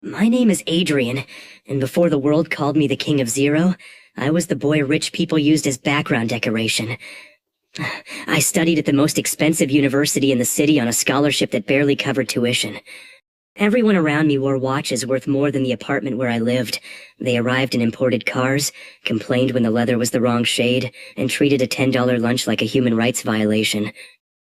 My name is Adrian, and before the world called me the King of Zero, I was the boy rich people used as background decoration. I studied at the most expensive university in the city on a scholarship that barely covered tuition. Everyone around me wore watches worth more than the apartment where I lived. They arrived in imported cars, complained when the leather was the wrong shade, and treated a $10 lunch like a human rights violation.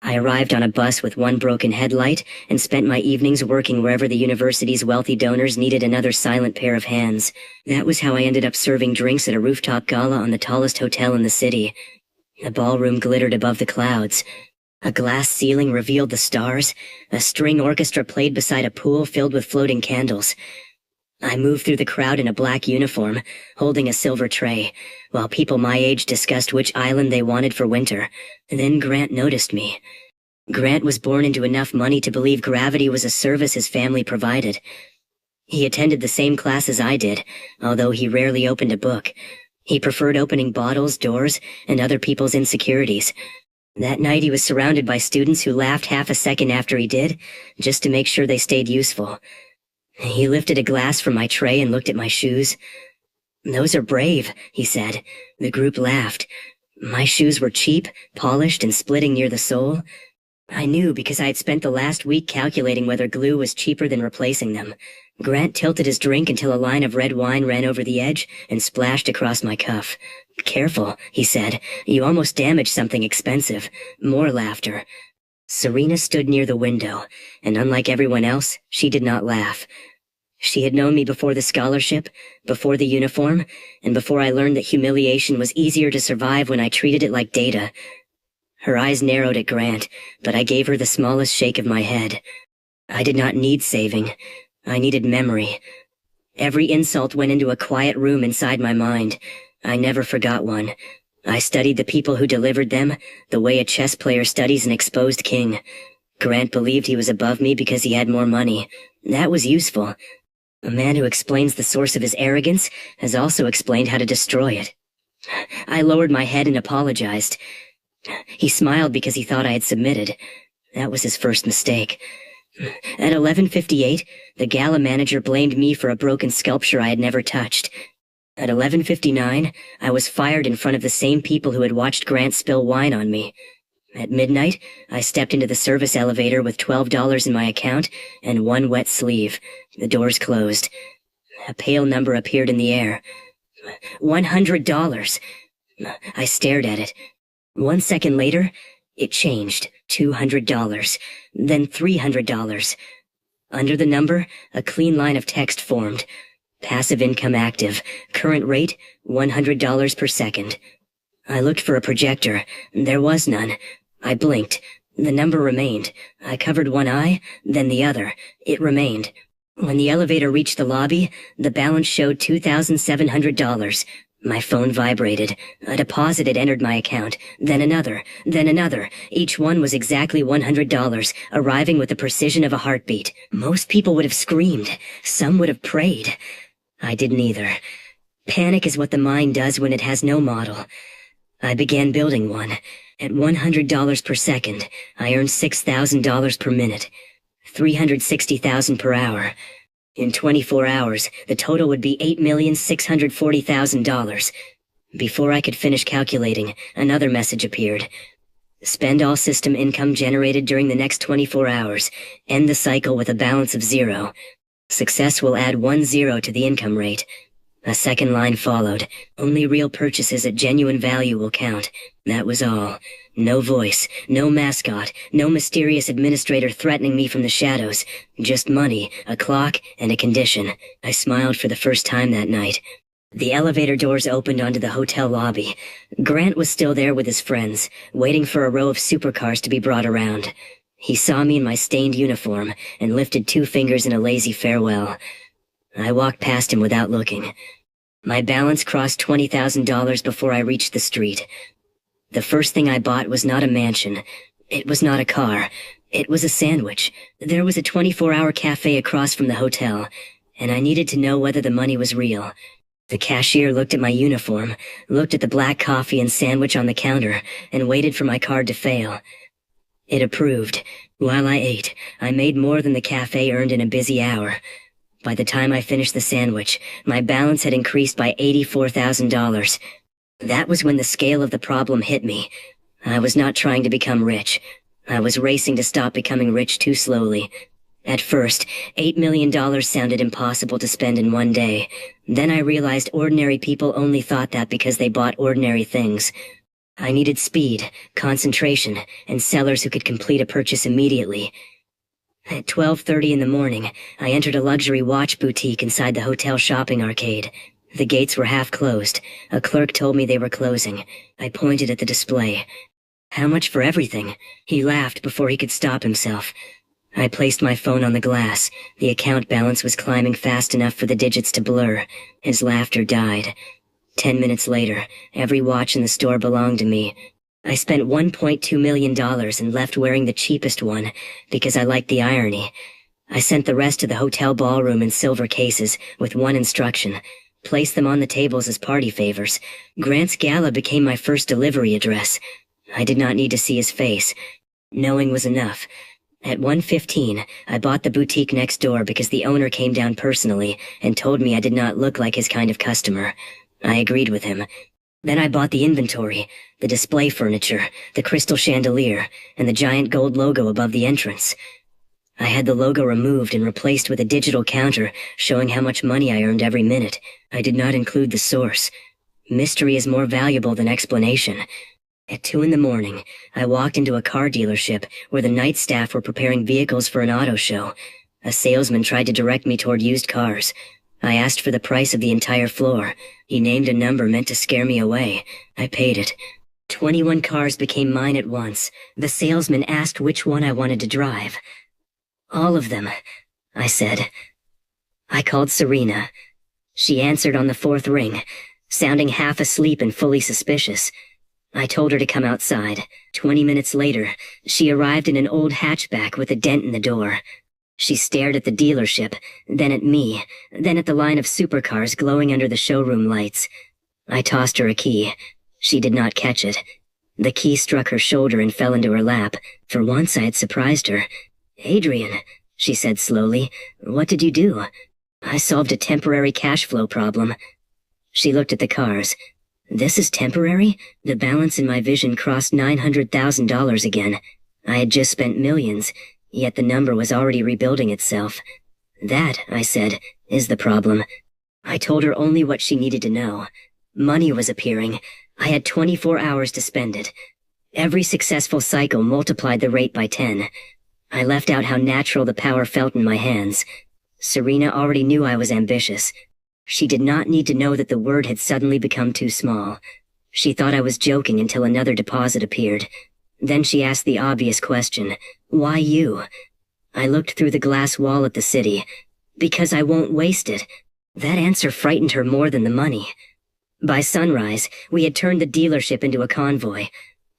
I arrived on a bus with one broken headlight and spent my evenings working wherever the university's wealthy donors needed another silent pair of hands. That was how I ended up serving drinks at a rooftop gala on the tallest hotel in the city. The ballroom glittered above the clouds. A glass ceiling revealed the stars. A string orchestra played beside a pool filled with floating candles. I moved through the crowd in a black uniform, holding a silver tray, while people my age discussed which island they wanted for winter. Then Grant noticed me. Grant was born into enough money to believe gravity was a service his family provided. He attended the same class as I did, although he rarely opened a book. He preferred opening bottles, doors, and other people's insecurities. That night he was surrounded by students who laughed half a second after he did, just to make sure they stayed useful. He lifted a glass from my tray and looked at my shoes. "Those are brave," he said. The group laughed. My shoes were cheap, polished, and splitting near the sole. I knew because I had spent the last week calculating whether glue was cheaper than replacing them. Grant tilted his drink until a line of red wine ran over the edge and splashed across my cuff. "Careful," he said. "You almost damaged something expensive." More laughter. Serena stood near the window, and unlike everyone else, she did not laugh. She had known me before the scholarship, before the uniform, and before I learned that humiliation was easier to survive when I treated it like data. Her eyes narrowed at Grant, but I gave her the smallest shake of my head. I did not need saving. I needed memory. Every insult went into a quiet room inside my mind. I never forgot one. I studied the people who delivered them, the way a chess player studies an exposed king. Grant believed he was above me because he had more money. That was useful. A man who explains the source of his arrogance has also explained how to destroy it. I lowered my head and apologized. He smiled because he thought I had submitted. That was his first mistake. At 11:58, the gala manager blamed me for a broken sculpture I had never touched. At 11:59, I was fired in front of the same people who had watched Grant spill wine on me. At midnight, I stepped into the service elevator with $12 in my account and one wet sleeve. The doors closed. A pale number appeared in the air. $100. I stared at it. 1 second later, it changed. $200. Then $300. Under the number, a clean line of text formed. Passive income active. Current rate, $100 per second. I looked for a projector. There was none. I blinked. The number remained. I covered one eye, then the other. It remained. When the elevator reached the lobby, the balance showed $2,700. My phone vibrated. A deposit had entered my account. Then another. Then another. Each one was exactly $100, arriving with the precision of a heartbeat. Most people would have screamed. Some would have prayed. I didn't either. Panic is what the mind does when it has no model. I began building one. At $100 per second, I earned $6,000 per minute, $360,000 per hour. In 24 hours, the total would be $8,640,000. Before I could finish calculating, another message appeared. Spend all system income generated during the next 24 hours. End the cycle with a balance of 0. Success will add 1 0 to the income rate. A second line followed. Only real purchases at genuine value will count. That was all. No voice, no mascot, no mysterious administrator threatening me from the shadows. Just money, a clock, and a condition. I smiled for the first time that night. The elevator doors opened onto the hotel lobby. Grant was still there with his friends, waiting for a row of supercars to be brought around. He saw me in my stained uniform and lifted 2 fingers in a lazy farewell. I walked past him without looking. My balance crossed $20,000 before I reached the street. The first thing I bought was not a mansion. It was not a car. It was a sandwich. There was a 24-hour cafe across from the hotel, and I needed to know whether the money was real. The cashier looked at my uniform, looked at the black coffee and sandwich on the counter, and waited for my card to fail. It approved. While I ate, I made more than the cafe earned in a busy hour. By the time I finished the sandwich, my balance had increased by $84,000. That was when the scale of the problem hit me. I was not trying to become rich. I was racing to stop becoming rich too slowly. At first, $8 million sounded impossible to spend in one day. Then I realized ordinary people only thought that because they bought ordinary things. I needed speed, concentration, and sellers who could complete a purchase immediately. At 12:30 in the morning, I entered a luxury watch boutique inside the hotel shopping arcade. The gates were half closed. A clerk told me they were closing. I pointed at the display. "How much for everything?" He laughed before he could stop himself. I placed my phone on the glass. The account balance was climbing fast enough for the digits to blur. His laughter died. 10 minutes later, every watch in the store belonged to me. I spent $1.2 million and left wearing the cheapest one, because I liked the irony. I sent the rest to the hotel ballroom in silver cases, with one instruction: place them on the tables as party favors. Grant's Gala became my first delivery address. I did not need to see his face. Knowing was enough. At 1:15, I bought the boutique next door because the owner came down personally and told me I did not look like his kind of customer. I agreed with him. Then I bought the inventory, the display furniture, the crystal chandelier, and the giant gold logo above the entrance. I had the logo removed and replaced with a digital counter showing how much money I earned every minute. I did not include the source. Mystery is more valuable than explanation. At 2 in the morning, I walked into a car dealership where the night staff were preparing vehicles for an auto show. A salesman tried to direct me toward used cars. I asked for the price of the entire floor. He named a number meant to scare me away. I paid it. 21 cars became mine at once. The salesman asked which one I wanted to drive. "All of them," I said. I called Serena. She answered on the 4th ring, sounding half asleep and fully suspicious. I told her to come outside. 20 minutes later, she arrived in an old hatchback with a dent in the door. She stared at the dealership, then at me, then at the line of supercars glowing under the showroom lights. I tossed her a key. She did not catch it. The key struck her shoulder and fell into her lap. For once I had surprised her. "Adrian," she said slowly, "what did you do?" "I solved a temporary cash flow problem." She looked at the cars. "This is temporary?" The balance in my vision crossed $900,000 again. I had just spent millions, yet the number was already rebuilding itself. "That," I said, "is the problem." I told her only what she needed to know. Money was appearing. I had 24 hours to spend it. Every successful cycle multiplied the rate by 10. I left out how natural the power felt in my hands. Serena already knew I was ambitious. She did not need to know that the word had suddenly become too small. She thought I was joking until another deposit appeared. Then she asked the obvious question: "Why you?" I looked through the glass wall at the city. "Because I won't waste it." That answer frightened her more than the money. By sunrise, we had turned the dealership into a convoy.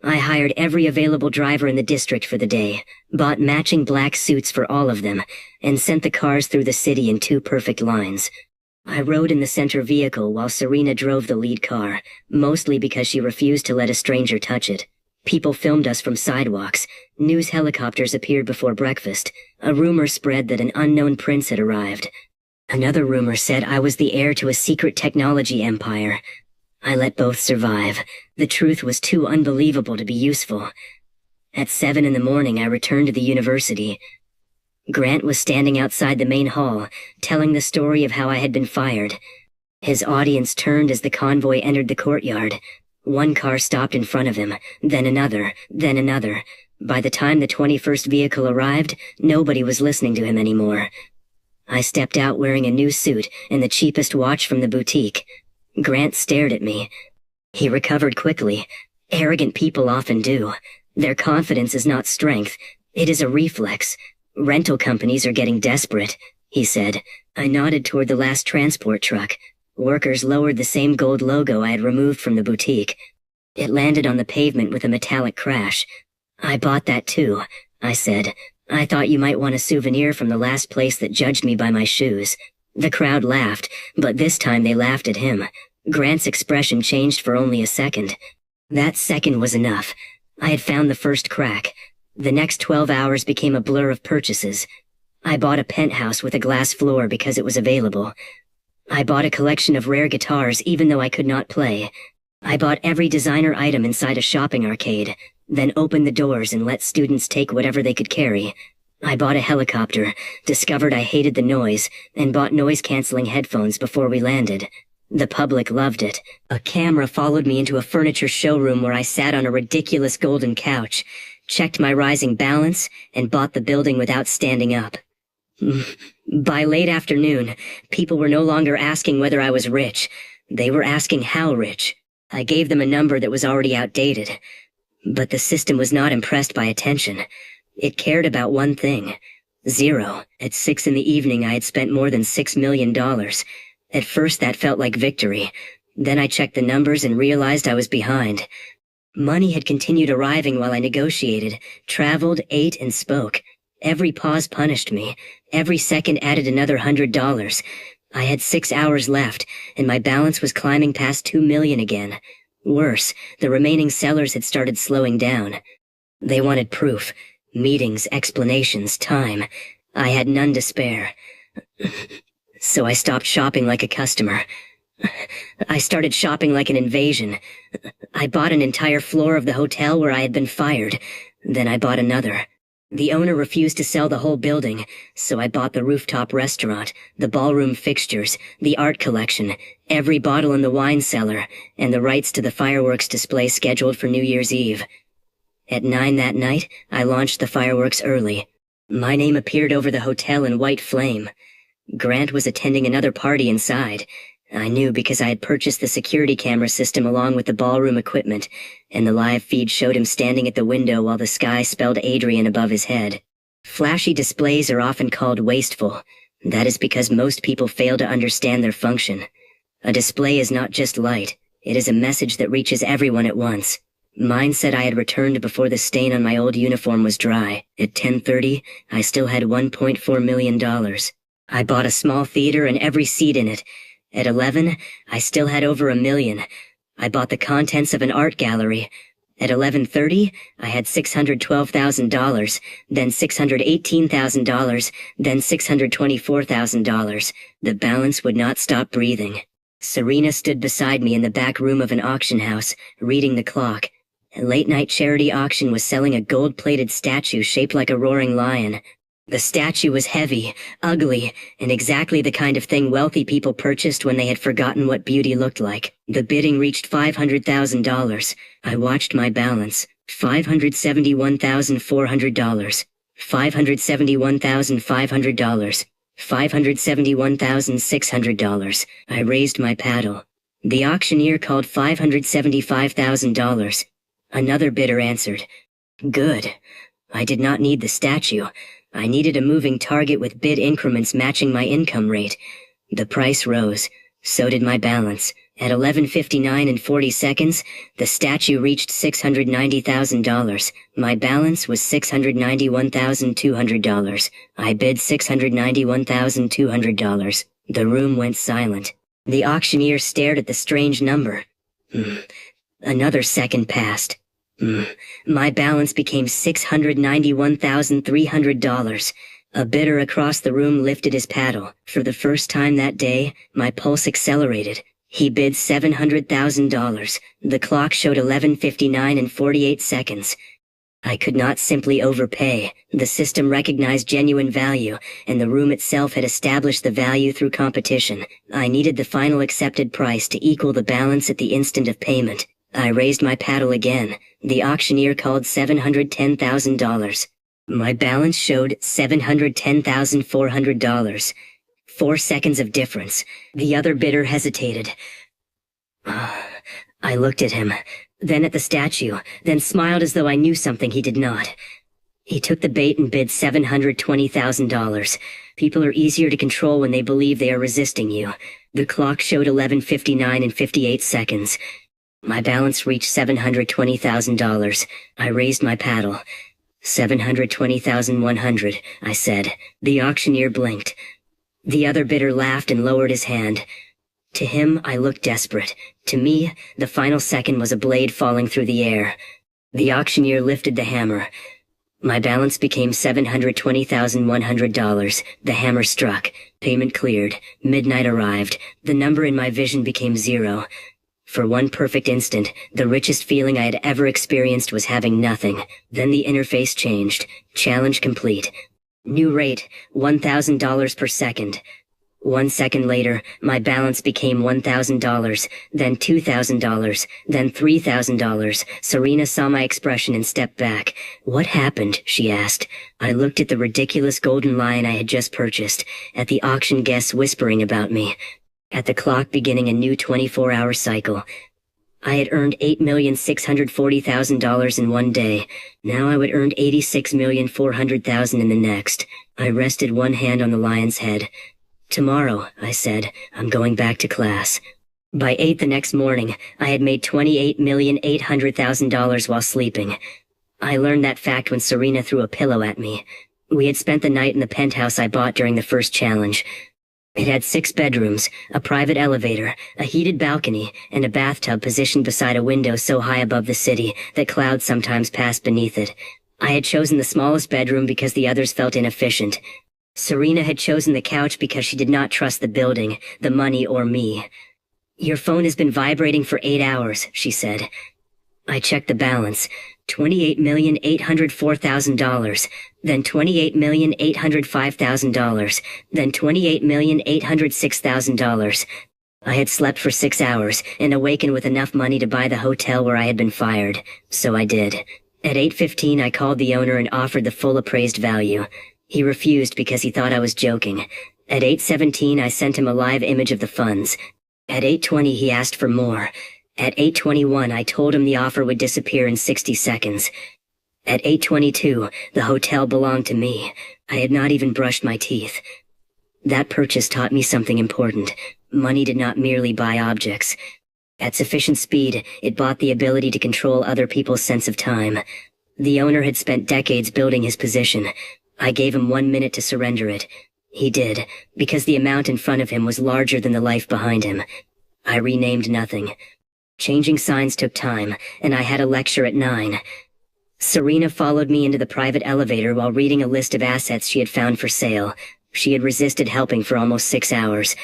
I hired every available driver in the district for the day, bought matching black suits for all of them, and sent the cars through the city in 2 perfect lines. I rode in the center vehicle while Serena drove the lead car, mostly because she refused to let a stranger touch it. People filmed us from sidewalks. News helicopters appeared before breakfast. A rumor spread that an unknown prince had arrived. Another rumor said I was the heir to a secret technology empire. I let both survive. The truth was too unbelievable to be useful. At 7 in the morning, I returned to the university. Grant was standing outside the main hall, telling the story of how I had been fired. His audience turned as the convoy entered the courtyard. One car stopped in front of him, then another, then another. By the time the 21st vehicle arrived, nobody was listening to him anymore. I stepped out wearing a new suit and the cheapest watch from the boutique. Grant stared at me. He recovered quickly. Arrogant people often do. Their confidence is not strength. It is a reflex. "Rental companies are getting desperate," he said. I nodded toward the last transport truck. Workers lowered the same gold logo I had removed from the boutique. It landed on the pavement with a metallic crash. "I bought that too," I said. "I thought you might want a souvenir from the last place that judged me by my shoes." The crowd laughed, but this time they laughed at him. Grant's expression changed for only a second. That second was enough. I had found the first crack. The next 12 hours became a blur of purchases. I bought a penthouse with a glass floor because it was available. I bought a collection of rare guitars even though I could not play. I bought every designer item inside a shopping arcade, then opened the doors and let students take whatever they could carry. I bought a helicopter, discovered I hated the noise, and bought noise-canceling headphones before we landed. The public loved it. A camera followed me into a furniture showroom where I sat on a ridiculous golden couch, checked my rising balance, and bought the building without standing up. By late afternoon, people were no longer asking whether I was rich. They were asking how rich. I gave them a number that was already outdated. But the system was not impressed by attention. It cared about one thing. Zero. At 6 in the evening I had spent more than $6 million. At first that felt like victory. Then I checked the numbers and realized I was behind. Money had continued arriving while I negotiated, traveled, ate, and spoke. Every pause punished me. Every second added another $100. I had 6 hours left, and my balance was climbing past 2 million again. Worse, the remaining sellers had started slowing down. They wanted proof. Meetings, explanations, time. I had none to spare. So I stopped shopping like a customer. I started shopping like an invasion. I bought an entire floor of the hotel where I had been fired. Then I bought another. The owner refused to sell the whole building, so I bought the rooftop restaurant, the ballroom fixtures, the art collection, every bottle in the wine cellar, and the rights to the fireworks display scheduled for New Year's Eve. At 9 that night, I launched the fireworks early. My name appeared over the hotel in white flame. Grant was attending another party inside. I knew because I had purchased the security camera system along with the ballroom equipment, and the live feed showed him standing at the window while the sky spelled Adrian above his head. Flashy displays are often called wasteful. That is because most people fail to understand their function. A display is not just light, it is a message that reaches everyone at once. Mine said I had returned before the stain on my old uniform was dry. At 10:30, I still had $1.4 million. I bought a small theater and every seat in it. At 11, I still had over $1 million. I bought the contents of an art gallery. At 11:30, I had $612,000, then $618,000, then $624,000. The balance would not stop breathing. Serena stood beside me in the back room of an auction house, reading the clock. A late-night charity auction was selling a gold-plated statue shaped like a roaring lion. The statue was heavy, ugly, and exactly the kind of thing wealthy people purchased when they had forgotten what beauty looked like. The bidding reached $500,000. I watched my balance. $571,400. $571,500. $571,600. I raised my paddle. The auctioneer called $575,000. Another bidder answered. Good. I did not need the statue. I needed a moving target with bid increments matching my income rate. The price rose. So did my balance. At 11:59 and 40 seconds, the statue reached $690,000. My balance was $691,200. I bid $691,200. The room went silent. The auctioneer stared at the strange number. Another second passed. My balance became $691,300. A bidder across the room lifted his paddle. For the first time that day, my pulse accelerated. He bid $700,000. The clock showed 11:59 and 48 seconds. I could not simply overpay. The system recognized genuine value, and the room itself had established the value through competition. I needed the final accepted price to equal the balance at the instant of payment. I raised my paddle again. The auctioneer called $710,000. My balance showed $710,400. 4 seconds of difference. The other bidder hesitated. I looked at him, then at the statue, then smiled as though I knew something he did not. He took the bait and bid $720,000. People are easier to control when they believe they are resisting you. The clock showed 11:59 and 58 seconds. My balance reached $720,000. I raised my paddle. $720,100, I said. The auctioneer blinked. The other bidder laughed and lowered his hand. To him, I looked desperate. To me, the final second was a blade falling through the air. The auctioneer lifted the hammer. My balance became $720,100. The hammer struck. Payment cleared. Midnight arrived. The number in my vision became 0. For one perfect instant, the richest feeling I had ever experienced was having nothing. Then the interface changed. Challenge complete. New rate, $1,000 per second. 1 second later, my balance became $1,000, then $2,000, then $3,000. Serena saw my expression and stepped back. "What happened?" she asked. I looked at the ridiculous golden lion I had just purchased, at the auction guests whispering about me, at the clock beginning a new 24-hour cycle. I had earned $8,640,000 in one day. Now I would earn $86,400,000 in the next. I rested one hand on the lion's head. "Tomorrow," I said, "I'm going back to class." By 8 the next morning, I had made $28,800,000 while sleeping. I learned that fact when Serena threw a pillow at me. We had spent the night in the penthouse I bought during the first challenge. It had 6 bedrooms, a private elevator, a heated balcony, and a bathtub positioned beside a window so high above the city that clouds sometimes passed beneath it. I had chosen the smallest bedroom because the others felt inefficient. Serena had chosen the couch because she did not trust the building, the money, or me. "Your phone has been vibrating for 8 hours, she said. I checked the balance. $28,804,000, then $28,805,000, then $28,806,000. I had slept for 6 hours and awakened with enough money to buy the hotel where I had been fired, so I did. At 8:15 I called the owner and offered the full appraised value. He refused because he thought I was joking. At 8:17 I sent him a live image of the funds. At 8:20 he asked for more. At 8:21 I told him the offer would disappear in 60 seconds. At 8:22 the hotel belonged to me. I had not even brushed my teeth. That purchase taught me something important. Money did not merely buy objects. At sufficient speed, it bought the ability to control other people's sense of time. The owner had spent decades building his position. I gave him 1 minute to surrender it. He did, because the amount in front of him was larger than the life behind him. I renamed nothing. Changing signs took time, and I had a lecture at 9. Serena followed me into the private elevator while reading a list of assets she had found for sale. She had resisted helping for almost 6 hours.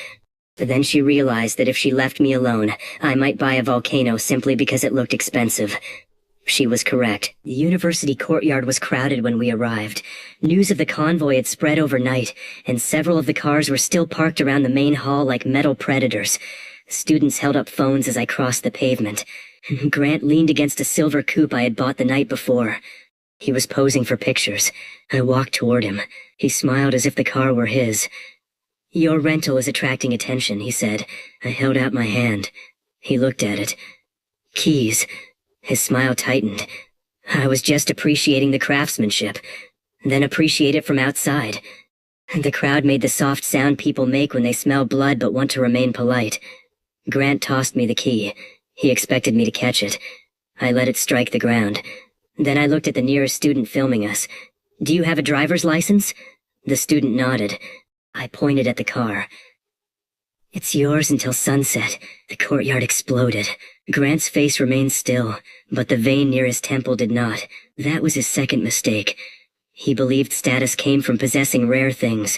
But then she realized that if she left me alone, I might buy a volcano simply because it looked expensive. She was correct. The university courtyard was crowded when we arrived. News of the convoy had spread overnight, and several of the cars were still parked around the main hall like metal predators. Students held up phones as I crossed the pavement. Grant leaned against a silver coupe I had bought the night before. He was posing for pictures. I walked toward him. He smiled as if the car were his. "Your rental is attracting attention," he said. I held out my hand. He looked at it. "Keys." His smile tightened. I was just appreciating the craftsmanship. Then appreciate it from outside. The crowd made the soft sound people make when they smell blood but want to remain polite. Grant tossed me the key. He expected me to catch it. I let it strike the ground. Then I looked at the nearest student filming us. "Do you have a driver's license?" The student nodded. I pointed at the car. "It's yours until sunset." The courtyard exploded. Grant's face remained still, but the vein near his temple did not. That was his second mistake. He believed status came from possessing rare things.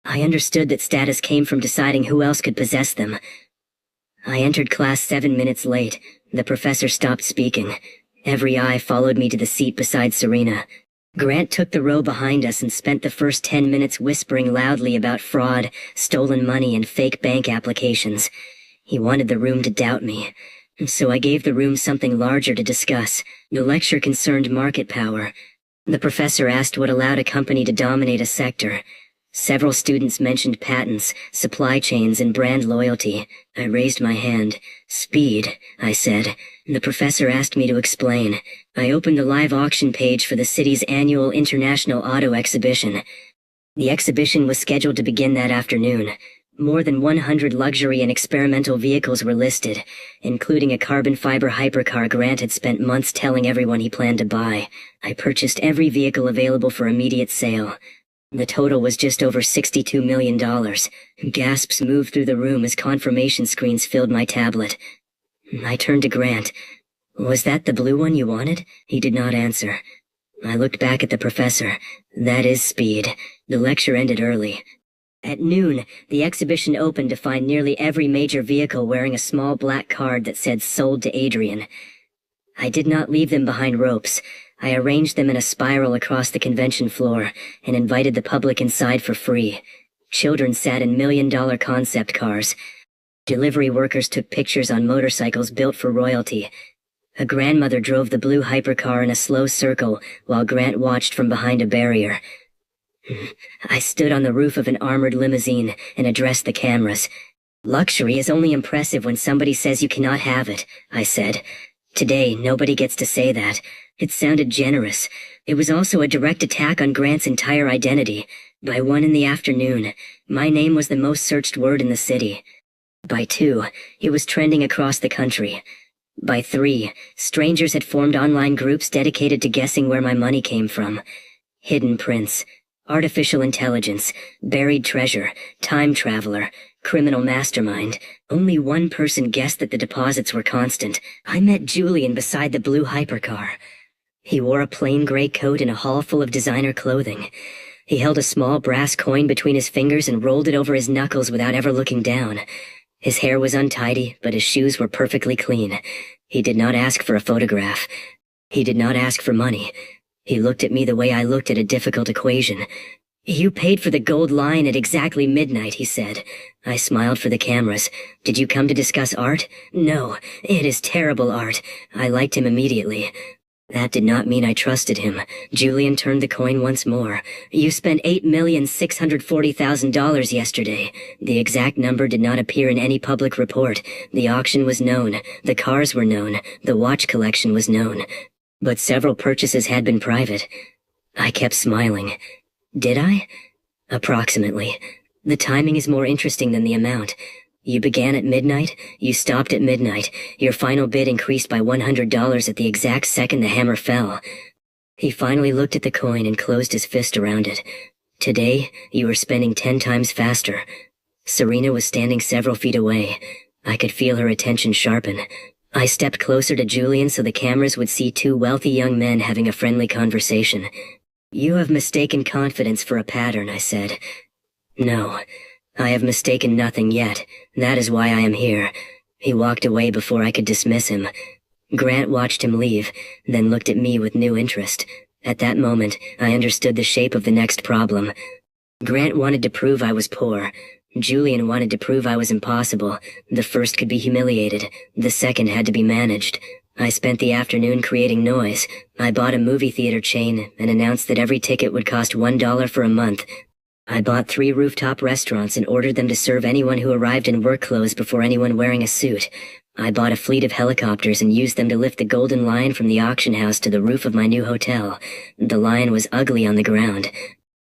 I understood that status came from deciding who else could possess them. I entered class 7 minutes late. The professor stopped speaking. Every eye followed me to the seat beside Serena. Grant took the row behind us and spent the first 10 minutes whispering loudly about fraud, stolen money, and fake bank applications. He wanted the room to doubt me. So I gave the room something larger to discuss. The lecture concerned market power. The professor asked what allowed a company to dominate a sector. Several students mentioned patents, supply chains, and brand loyalty. I raised my hand. "Speed," I said. The professor asked me to explain. I opened the live auction page for the city's annual International Auto Exhibition. The exhibition was scheduled to begin that afternoon. More than 100 luxury and experimental vehicles were listed, including a carbon fiber hypercar Grant had spent months telling everyone he planned to buy. I purchased every vehicle available for immediate sale. The total was just over $62 million. Gasps moved through the room as confirmation screens filled my tablet. I turned to Grant. "Was that the blue one you wanted?" He did not answer. I looked back at the professor. That is speed. The lecture ended early. At noon, the exhibition opened to find nearly every major vehicle wearing a small black card that said "Sold to Adrian." I did not leave them behind ropes. I arranged them in a spiral across the convention floor and invited the public inside for free. Children sat in million-dollar concept cars. Delivery workers took pictures on motorcycles built for royalty. A grandmother drove the blue hypercar in a slow circle while Grant watched from behind a barrier. I stood on the roof of an armored limousine and addressed the cameras. "Luxury is only impressive when somebody says you cannot have it," I said. Today, nobody gets to say that. It sounded generous. It was also a direct attack on Grant's entire identity. By 1 in the afternoon, my name was the most searched word in the city. By 2, it was trending across the country. By 3, strangers had formed online groups dedicated to guessing where my money came from. Hidden prince, artificial intelligence, buried treasure, time traveler, criminal mastermind. Only one person guessed that the deposits were constant. I met Julian beside the blue hypercar. He wore a plain gray coat in a hall full of designer clothing. He held a small brass coin between his fingers and rolled it over his knuckles without ever looking down. His hair was untidy, but his shoes were perfectly clean. He did not ask for a photograph. He did not ask for money. He looked at me the way I looked at a difficult equation. "You paid for the gold line at exactly midnight," he said. I smiled for the cameras. "Did you come to discuss art?" "No, it is terrible art." I liked him immediately. That did not mean I trusted him. Julian turned the coin once more. "You spent $8,640,000 yesterday." The exact number did not appear in any public report. The auction was known. The cars were known. The watch collection was known. But several purchases had been private. I kept smiling. Did I? Approximately. The timing is more interesting than the amount. You began at midnight, you stopped at midnight. Your final bid increased by $100 at the exact second the hammer fell. He finally looked at the coin and closed his fist around it. Today, you were spending 10 times faster. Serena was standing several feet away. I could feel her attention sharpen. I stepped closer to Julian so the cameras would see 2 wealthy young men having a friendly conversation. "You have mistaken confidence for a pattern," I said. "No. I have mistaken nothing yet. That is why I am here." He walked away before I could dismiss him. Grant watched him leave, then looked at me with new interest. At that moment, I understood the shape of the next problem. Grant wanted to prove I was poor. Julian wanted to prove I was impossible. The first could be humiliated. The second had to be managed. I spent the afternoon creating noise. I bought a movie theater chain and announced that every ticket would cost $1 for a month. I bought 3 rooftop restaurants and ordered them to serve anyone who arrived in work clothes before anyone wearing a suit. I bought a fleet of helicopters and used them to lift the golden lion from the auction house to the roof of my new hotel. The lion was ugly on the ground.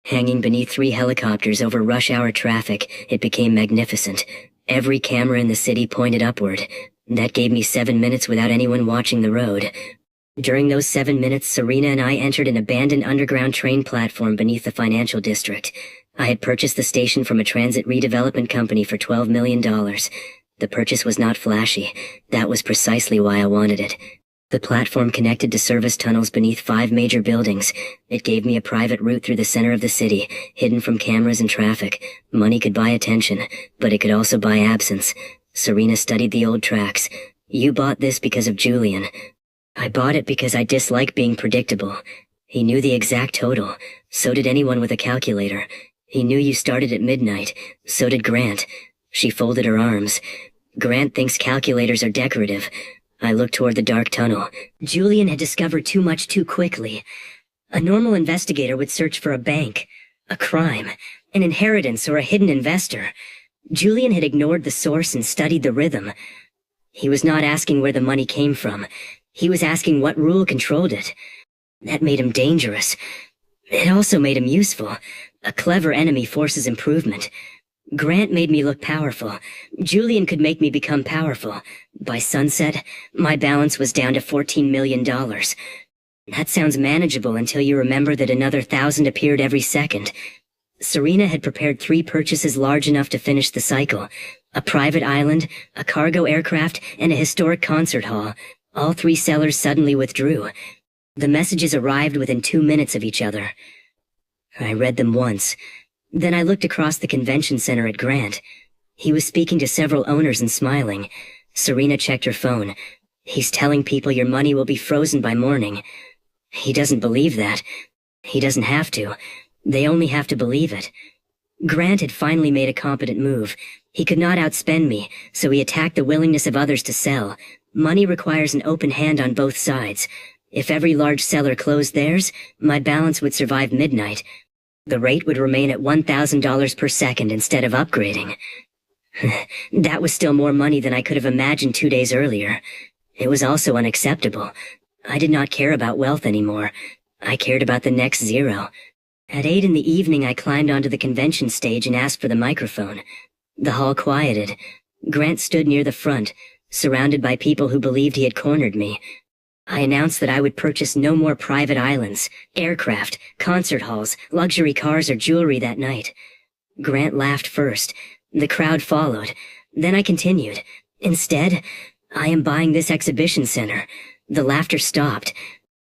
Hanging beneath 3 helicopters over rush-hour traffic, it became magnificent. Every camera in the city pointed upward. That gave me 7 minutes without anyone watching the road. During those 7 minutes, Serena and I entered an abandoned underground train platform beneath the financial district. I had purchased the station from a transit redevelopment company for $12 million. The purchase was not flashy. That was precisely why I wanted it. The platform connected to service tunnels beneath 5 major buildings. It gave me a private route through the center of the city, hidden from cameras and traffic. Money could buy attention, but it could also buy absence. Serena studied the old tracks. "You bought this because of Julian." "I bought it because I dislike being predictable." He knew the exact total. So did anyone with a calculator. He knew you started at midnight. So did Grant. She folded her arms. "Grant thinks calculators are decorative." I looked toward the dark tunnel. Julian had discovered too much too quickly. A normal investigator would search for a bank, a crime, an inheritance, or a hidden investor. Julian had ignored the source and studied the rhythm. He was not asking where the money came from. He was asking what rule controlled it. That made him dangerous. It also made him useful. A clever enemy forces improvement. Grant made me look powerful. Julian could make me become powerful. By sunset, my balance was down to $14 million. That sounds manageable until you remember that another 1,000 appeared every second. Serena had prepared 3 purchases large enough to finish the cycle. A private island, a cargo aircraft, and a historic concert hall. All 3 sellers suddenly withdrew. The messages arrived within 2 minutes of each other. I read them once. Then I looked across the convention center at Grant. He was speaking to several owners and smiling. Serena checked her phone. He's telling people your money will be frozen by morning. He doesn't believe that. He doesn't have to. They only have to believe it. Grant had finally made a competent move. He could not outspend me, so he attacked the willingness of others to sell. Money requires an open hand on both sides. If every large seller closed theirs, my balance would survive midnight. The rate would remain at $1,000 per second instead of upgrading. That was still more money than I could have imagined 2 days earlier. It was also unacceptable. I did not care about wealth anymore. I cared about the next zero. At 8 in the evening, I climbed onto the convention stage and asked for the microphone. The hall quieted. Grant stood near the front, surrounded by people who believed he had cornered me. I announced that I would purchase no more private islands, aircraft, concert halls, luxury cars, or jewelry that night. Grant laughed first. The crowd followed. Then I continued. Instead, I am buying this exhibition center. The laughter stopped.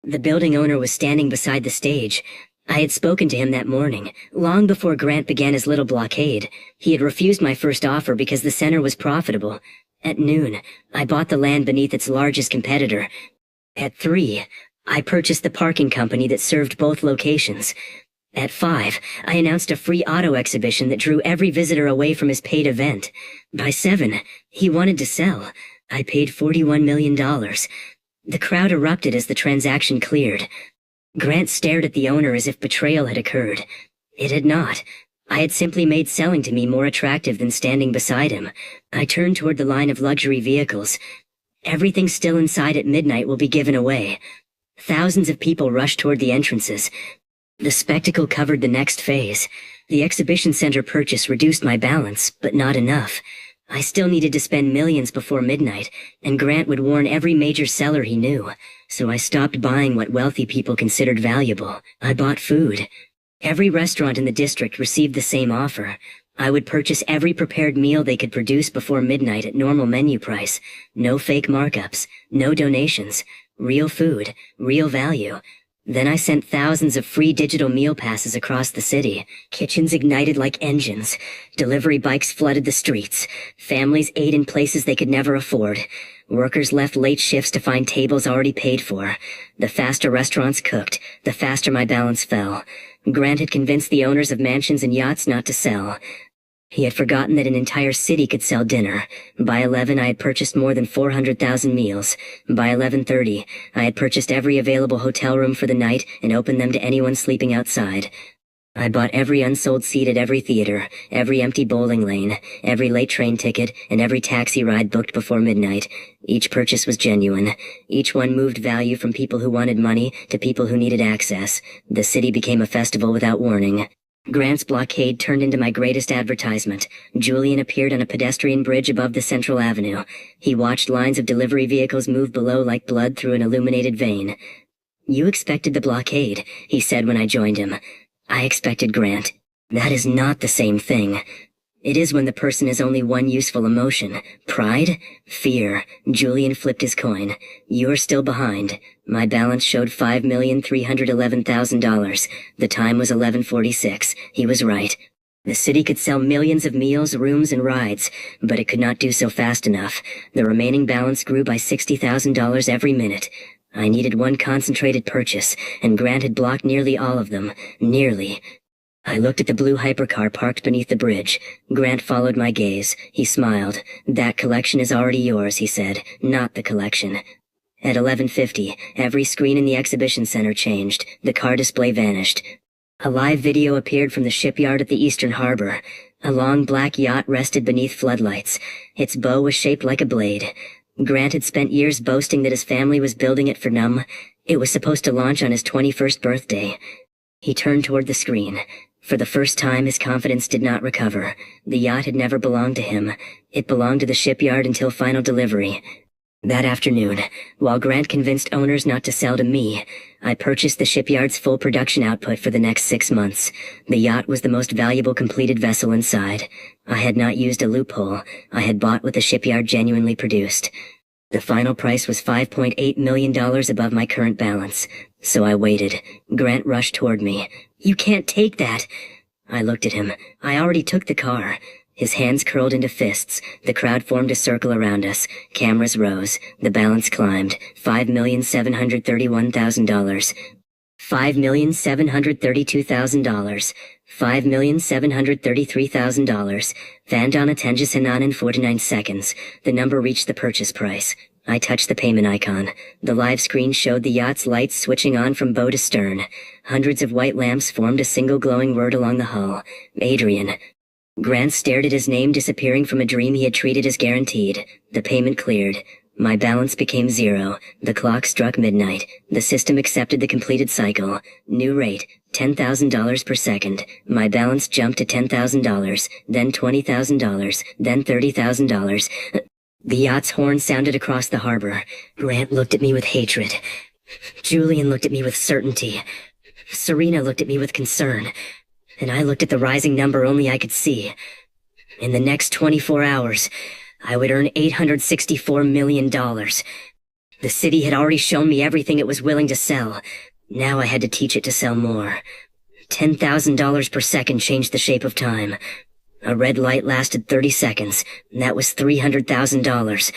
The building owner was standing beside the stage. I had spoken to him that morning, long before Grant began his little blockade. He had refused my first offer because the center was profitable. At noon, I bought the land beneath its largest competitor. At 3, I purchased the parking company that served both locations. At 5, I announced a free auto exhibition that drew every visitor away from his paid event. By 7, he wanted to sell. I paid $41 million. The crowd erupted as the transaction cleared. Grant stared at the owner as if betrayal had occurred. It had not. I had simply made selling to me more attractive than standing beside him. I turned toward the line of luxury vehicles. Everything still inside at midnight will be given away. Thousands of people rushed toward the entrances. The spectacle covered the next phase. The exhibition center purchase reduced my balance, but not enough. I still needed to spend millions before midnight, and Grant would warn every major seller he knew. So I stopped buying what wealthy people considered valuable. I bought food. Every restaurant in the district received the same offer. I would purchase every prepared meal they could produce before midnight at normal menu price. No fake markups, no donations. Real food, real value. Then I sent thousands of free digital meal passes across the city. Kitchens ignited like engines. Delivery bikes flooded the streets. Families ate in places they could never afford. Workers left late shifts to find tables already paid for. The faster restaurants cooked, the faster my balance fell. Grant had convinced the owners of mansions and yachts not to sell. He had forgotten that an entire city could sell dinner. By 11, I had purchased more than 400,000 meals. By 11:30, I had purchased every available hotel room for the night and opened them to anyone sleeping outside. I bought every unsold seat at every theater, every empty bowling lane, every late train ticket, and every taxi ride booked before midnight. Each purchase was genuine. Each one moved value from people who wanted money to people who needed access. The city became a festival without warning. Grant's blockade turned into my greatest advertisement. Julian appeared on a pedestrian bridge above the Central Avenue. He watched lines of delivery vehicles move below like blood through an illuminated vein. "You expected the blockade," he said when I joined him. "I expected Grant. That is not the same thing. It is when the person has only one useful emotion. Pride? Fear." Julian flipped his coin. "You are still behind." My balance showed $5,311,000. The time was 11:46. He was right. The city could sell millions of meals, rooms, and rides, but it could not do so fast enough. The remaining balance grew by $60,000 every minute. I needed one concentrated purchase, and Grant had blocked nearly all of them. Nearly. I looked at the blue hypercar parked beneath the bridge. Grant followed my gaze. He smiled. "That collection is already yours," he said. "Not the collection." At 11:50, every screen in the exhibition center changed. The car display vanished. A live video appeared from the shipyard at the eastern harbor. A long black yacht rested beneath floodlights. Its bow was shaped like a blade. Grant had spent years boasting that his family was building it for Num. It was supposed to launch on his 21st birthday. He turned toward the screen. For the first time, his confidence did not recover. The yacht had never belonged to him. It belonged to the shipyard until final delivery. That afternoon, while Grant convinced owners not to sell to me, I purchased the shipyard's full production output for the next 6 months. The yacht was the most valuable completed vessel inside. I had not used a loophole. I had bought what the shipyard genuinely produced. The final price was $5.8 million above my current balance. So I waited. Grant rushed toward me. "You can't take that." I looked at him. I already took the car. His hands curled into fists. The crowd formed a circle around us. Cameras rose. The balance climbed. $5,731,000. $5,732,000. $5,733,000. Vandana Tenjisanan in 49 seconds. The number reached the purchase price. I touched the payment icon. The live screen showed the yacht's lights switching on from bow to stern. Hundreds of white lamps formed a single glowing word along the hull. Adrian. Grant stared at his name disappearing from a dream he had treated as guaranteed. The payment cleared. My balance became 0. The clock struck midnight. The system accepted the completed cycle. New rate, $10,000 per second. My balance jumped to $10,000, then $20,000, then $30,000. The yacht's horn sounded across the harbor. Grant looked at me with hatred. Julian looked at me with certainty. Serena looked at me with concern. And I looked at the rising number only I could see. In the next 24 hours, I would earn $864 million. The city had already shown me everything it was willing to sell. Now I had to teach it to sell more. $10,000 per second changed the shape of time. A red light lasted 30 seconds, and that was $300,000.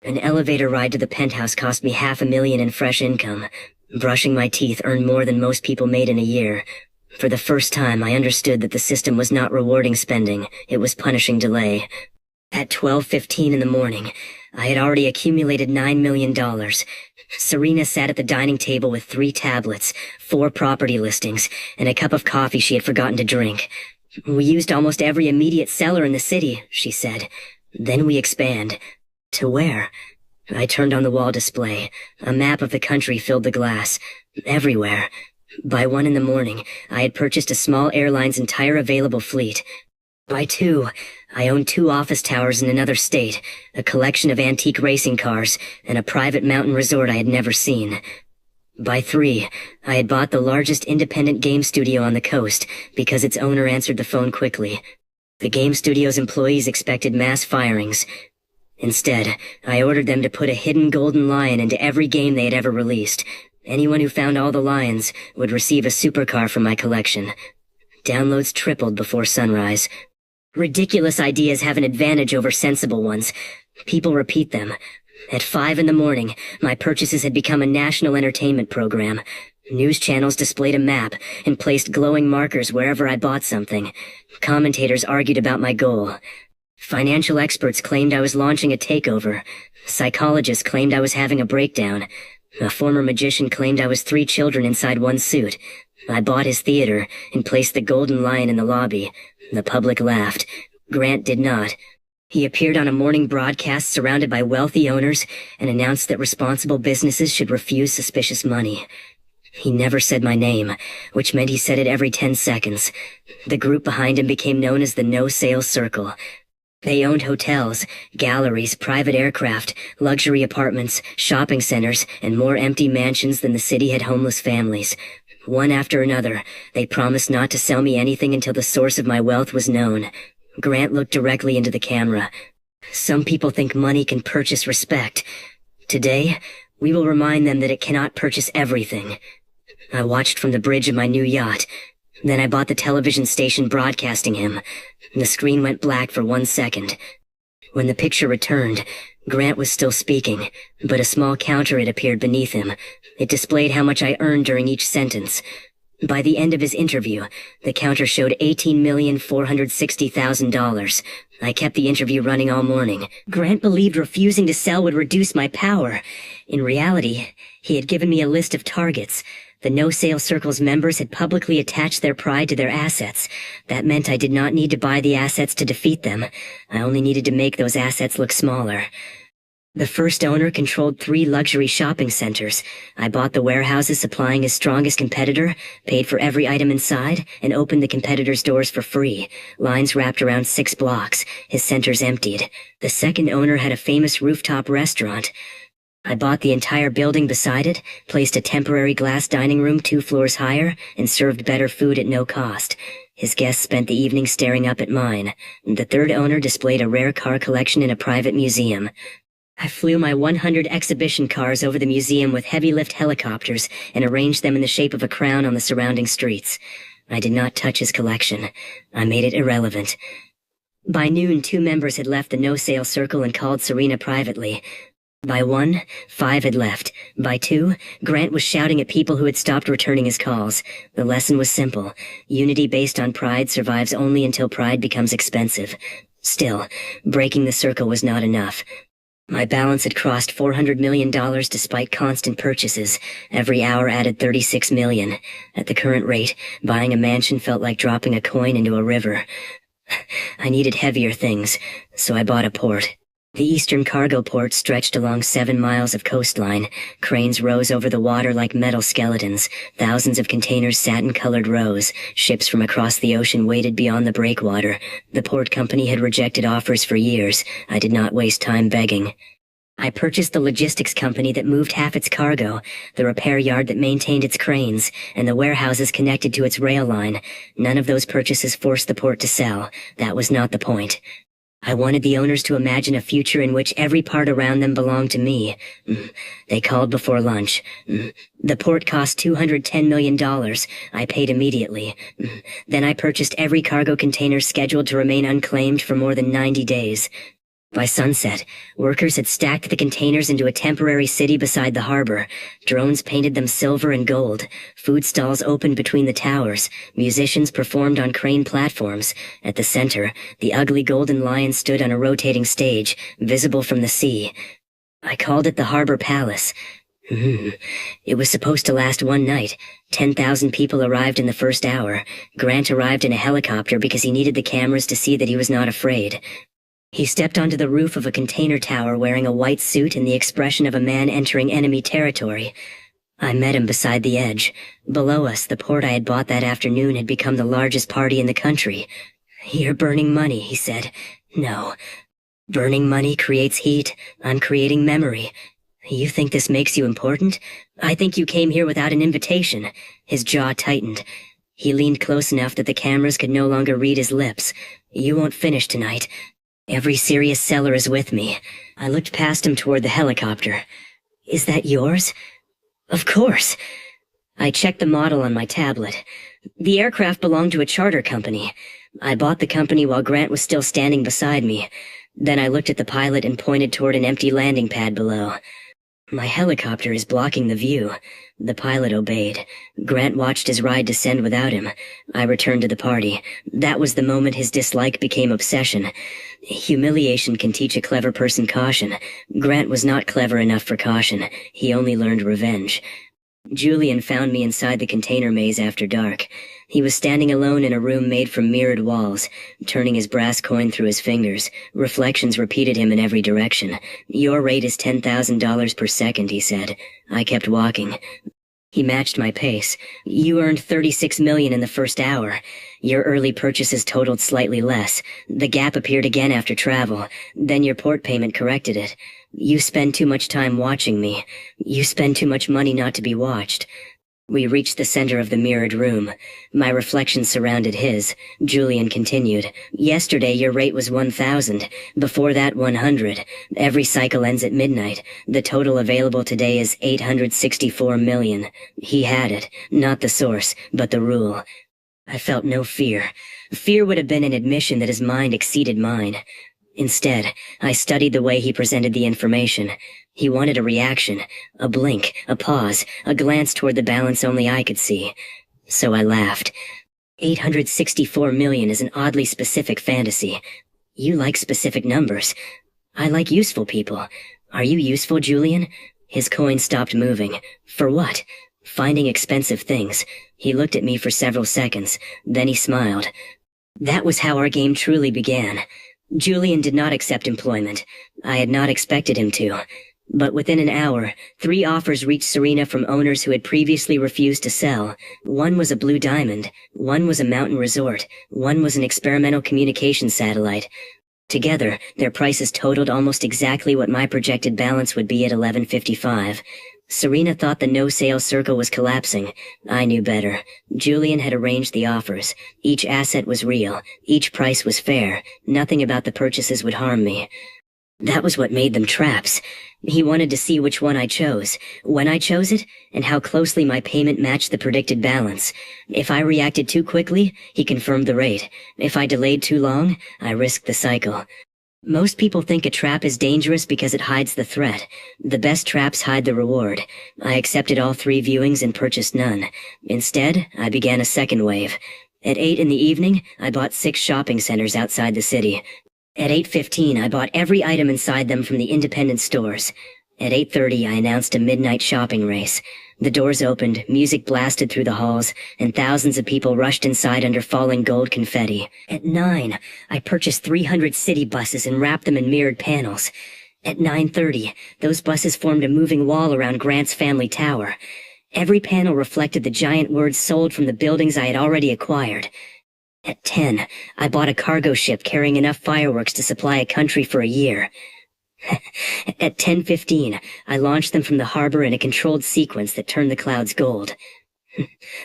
An elevator ride to the penthouse cost me $500,000 in fresh income. Brushing my teeth earned more than most people made in a year. For the first time, I understood that the system was not rewarding spending, it was punishing delay. At 12:15 in the morning, I had already accumulated $9 million. Serena sat at the dining table with 3 tablets, 4 property listings, and a cup of coffee she had forgotten to drink. "We used almost every immediate seller in the city," she said. "Then we expand." "To where?" I turned on the wall display. A map of the country filled the glass. Everywhere. By 1 in the morning, I had purchased a small airline's entire available fleet. By 2, I owned 2 office towers in another state, a collection of antique racing cars, and a private mountain resort I had never seen. By 3, I had bought the largest independent game studio on the coast, because its owner answered the phone quickly. The game studio's employees expected mass firings. Instead, I ordered them to put a hidden golden lion into every game they had ever released. Anyone who found all the lions would receive a supercar from my collection. Downloads tripled before sunrise. Ridiculous ideas have an advantage over sensible ones. People repeat them. At 5 in the morning, my purchases had become a national entertainment program. News channels displayed a map and placed glowing markers wherever I bought something. Commentators argued about my goal. Financial experts claimed I was launching a takeover. Psychologists claimed I was having a breakdown. A former magician claimed I was 3 children inside one suit. I bought his theater and placed the golden lion in the lobby. The public laughed. Grant did not. He appeared on a morning broadcast surrounded by wealthy owners and announced that responsible businesses should refuse suspicious money. He never said my name, which meant he said it every 10 seconds. The group behind him became known as the No Sales Circle. They owned hotels, galleries, private aircraft, luxury apartments, shopping centers, and more empty mansions than the city had homeless families. One after another, they promised not to sell me anything until the source of my wealth was known. Grant looked directly into the camera. "Some people think money can purchase respect. Today, we will remind them that it cannot purchase everything." I watched from the bridge of my new yacht. Then I bought the television station broadcasting him. The screen went black for 1 second. When the picture returned, Grant was still speaking, but a small counter had appeared beneath him. It displayed how much I earned during each sentence. By the end of his interview, the counter showed $18,460,000. I kept the interview running all morning. Grant believed refusing to sell would reduce my power. In reality, he had given me a list of targets. The No Sale Circle's members had publicly attached their pride to their assets. That meant I did not need to buy the assets to defeat them. I only needed to make those assets look smaller. The first owner controlled 3 luxury shopping centers. I bought the warehouses supplying his strongest competitor, paid for every item inside, and opened the competitor's doors for free. Lines wrapped around 6 blocks. His centers emptied. The second owner had a famous rooftop restaurant. I bought the entire building beside it, placed a temporary glass dining room 2 floors higher, and served better food at no cost. His guests spent the evening staring up at mine. The third owner displayed a rare car collection in a private museum. I flew my 100 exhibition cars over the museum with heavy-lift helicopters and arranged them in the shape of a crown on the surrounding streets. I did not touch his collection. I made it irrelevant. By noon, 2 members had left the no-sale circle and called Serena privately. By 1, 5 had left. By 2, Grant was shouting at people who had stopped returning his calls. The lesson was simple. Unity based on pride survives only until pride becomes expensive. Still, breaking the circle was not enough. My balance had crossed $400 million despite constant purchases. Every hour added $36 million. At the current rate, buying a mansion felt like dropping a coin into a river. I needed heavier things, so I bought a port. The eastern cargo port stretched along 7 miles of coastline. Cranes rose over the water like metal skeletons. Thousands of containers sat in colored rows. Ships from across the ocean waited beyond the breakwater. The port company had rejected offers for years. I did not waste time begging. I purchased the logistics company that moved half its cargo, the repair yard that maintained its cranes, and the warehouses connected to its rail line. None of those purchases forced the port to sell. That was not the point. I wanted the owners to imagine a future in which every part around them belonged to me. They called before lunch. The port cost $210 million. I paid immediately. Then I purchased every cargo container scheduled to remain unclaimed for more than 90 days. By sunset, workers had stacked the containers into a temporary city beside the harbor. Drones painted them silver and gold. Food stalls opened between the towers. Musicians performed on crane platforms. At the center, the ugly golden lion stood on a rotating stage, visible from the sea. I called it the Harbor Palace. It was supposed to last one night. 10,000 people arrived in the first hour. Grant arrived in a helicopter because he needed the cameras to see that he was not afraid. He stepped onto the roof of a container tower wearing a white suit and the expression of a man entering enemy territory. I met him beside the edge. Below us, the port I had bought that afternoon had become the largest party in the country. "You're burning money," he said. "No. Burning money creates heat. I'm creating memory. You think this makes you important? I think you came here without an invitation." His jaw tightened. He leaned close enough that the cameras could no longer read his lips. "You won't finish tonight. Every serious seller is with me." I looked past him toward the helicopter. "Is that yours?" "Of course." I checked the model on my tablet. The aircraft belonged to a charter company. I bought the company while Grant was still standing beside me. Then I looked at the pilot and pointed toward an empty landing pad below. "My helicopter is blocking the view." The pilot obeyed. Grant watched his ride descend without him. I returned to the party. That was the moment his dislike became obsession. Humiliation can teach a clever person caution. Grant was not clever enough for caution. He only learned revenge. Julian found me inside the container maze after dark. He was standing alone in a room made from mirrored walls, turning his brass coin through his fingers. Reflections repeated him in every direction. "Your rate is $10,000 per second," he said. I kept walking. He matched my pace. "You earned $36 million in the first hour. Your early purchases totaled slightly less. The gap appeared again after travel. Then your port payment corrected it. You spend too much time watching me. You spend too much money not to be watched." We reached the center of the mirrored room. My reflection surrounded his. Julian continued. "Yesterday your rate was 1,000. Before that 100. Every cycle ends at midnight. The total available today is 864 million. He had it. Not the source, but the rule. I felt no fear. Fear would have been an admission that his mind exceeded mine. Instead, I studied the way he presented the information. He wanted a reaction, a blink, a pause, a glance toward the balance only I could see. So I laughed. 864 million is an oddly specific fantasy. You like specific numbers. I like useful people. Are you useful, Julian? His coin stopped moving. For what? Finding expensive things. He looked at me for several seconds. Then he smiled. That was how our game truly began. Julian did not accept employment. I had not expected him to. But within an hour, 3 offers reached Serena from owners who had previously refused to sell. One was a blue diamond, one was a mountain resort, one was an experimental communication satellite. Together, their prices totaled almost exactly what my projected balance would be at 1155. Serena thought the no-sale circle was collapsing. I knew better. Julian had arranged the offers. Each asset was real. Each price was fair. Nothing about the purchases would harm me. That was what made them traps. He wanted to see which one I chose, when I chose it, and how closely my payment matched the predicted balance. If I reacted too quickly, he confirmed the rate. If I delayed too long, I risked the cycle. Most people think a trap is dangerous because it hides the threat. The best traps hide the reward. I accepted all 3 viewings and purchased none. Instead, I began a second wave. At 8 in the evening, I bought 6 shopping centers outside the city. At 8:15, I bought every item inside them from the independent stores. At 8:30, I announced a midnight shopping race. The doors opened, music blasted through the halls, and thousands of people rushed inside under falling gold confetti. At 9, I purchased 300 city buses and wrapped them in mirrored panels. At 9:30, those buses formed a moving wall around Grant's family tower. Every panel reflected the giant words sold from the buildings I had already acquired. At 10, I bought a cargo ship carrying enough fireworks to supply a country for a year. At 10:15, I launched them from the harbor in a controlled sequence that turned the clouds gold.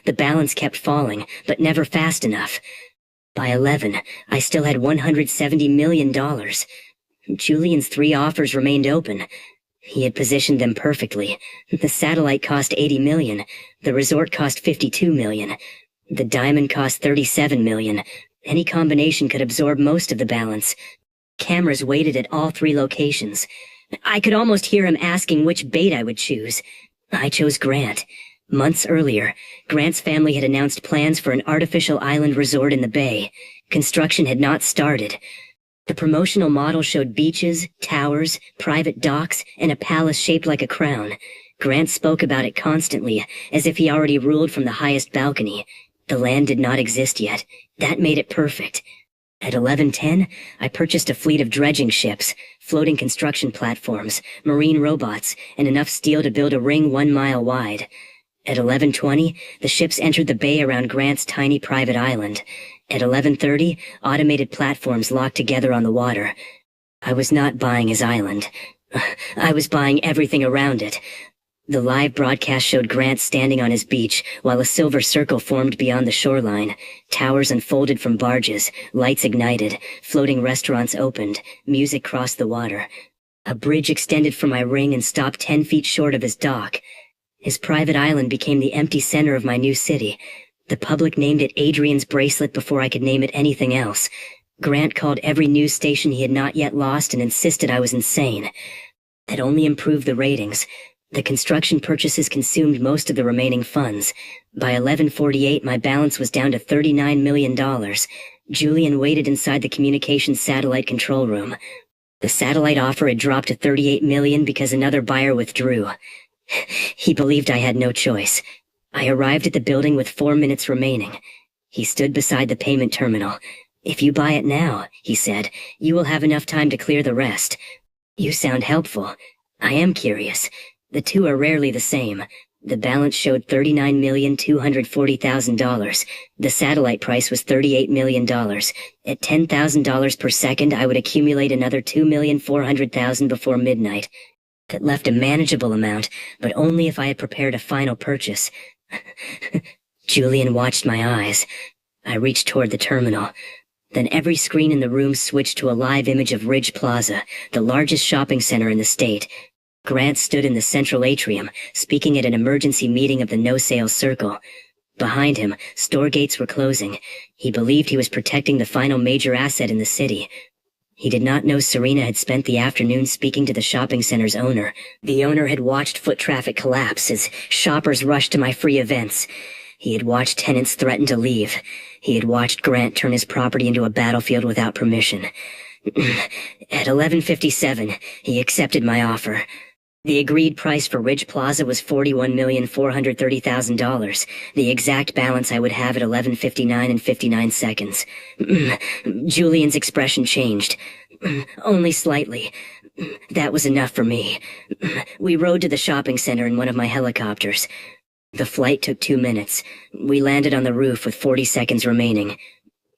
The balance kept falling, but never fast enough. By 11, I still had $170 million. Julian's 3 offers remained open. He had positioned them perfectly. The satellite cost $80 million. The resort cost $52 million. The diamond cost $37 million. Any combination could absorb most of the balance. Cameras waited at all 3 locations. I could almost hear him asking which bait I would choose. I chose Grant. Months earlier, Grant's family had announced plans for an artificial island resort in the bay. Construction had not started. The promotional model showed beaches, towers, private docks, and a palace shaped like a crown. Grant spoke about it constantly, as if he already ruled from the highest balcony. The land did not exist yet. That made it perfect. At 11:10, I purchased a fleet of dredging ships, floating construction platforms, marine robots, and enough steel to build a ring 1 mile wide. At 11:20, the ships entered the bay around Grant's tiny private island. At 11:30, automated platforms locked together on the water. I was not buying his island. I was buying everything around it. The live broadcast showed Grant standing on his beach, while a silver circle formed beyond the shoreline. Towers unfolded from barges, lights ignited, floating restaurants opened, music crossed the water. A bridge extended from my ring and stopped 10 feet short of his dock. His private island became the empty center of my new city. The public named it Adrian's bracelet before I could name it anything else. Grant called every news station he had not yet lost and insisted I was insane. That only improved the ratings. The construction purchases consumed most of the remaining funds. By 11:48, my balance was down to $39 million. Julian waited inside the communications satellite control room. The satellite offer had dropped to $38 million because another buyer withdrew. He believed I had no choice. I arrived at the building with 4 minutes remaining. He stood beside the payment terminal. "If you buy it now," he said, "you will have enough time to clear the rest." "You sound helpful." "I am curious. The two are rarely the same. The balance showed $39,240,000. The satellite price was $38 million. At $10,000 per second, I would accumulate another $2,400,000 before midnight. That left a manageable amount, but only if I had prepared a final purchase. Julian watched my eyes. I reached toward the terminal. Then every screen in the room switched to a live image of Ridge Plaza, the largest shopping center in the state. Grant stood in the central atrium, speaking at an emergency meeting of the no-sales circle. Behind him, store gates were closing. He believed he was protecting the final major asset in the city. He did not know Serena had spent the afternoon speaking to the shopping center's owner. The owner had watched foot traffic collapse as shoppers rushed to my free events. He had watched tenants threaten to leave. He had watched Grant turn his property into a battlefield without permission. At 11:57, he accepted my offer. The agreed price for Ridge Plaza was $41,430,000, the exact balance I would have at 11:59 and 59 seconds. Julian's expression changed. Only slightly. That was enough for me. We rode to the shopping center in one of my helicopters. The flight took 2 minutes. We landed on the roof with 40 seconds remaining.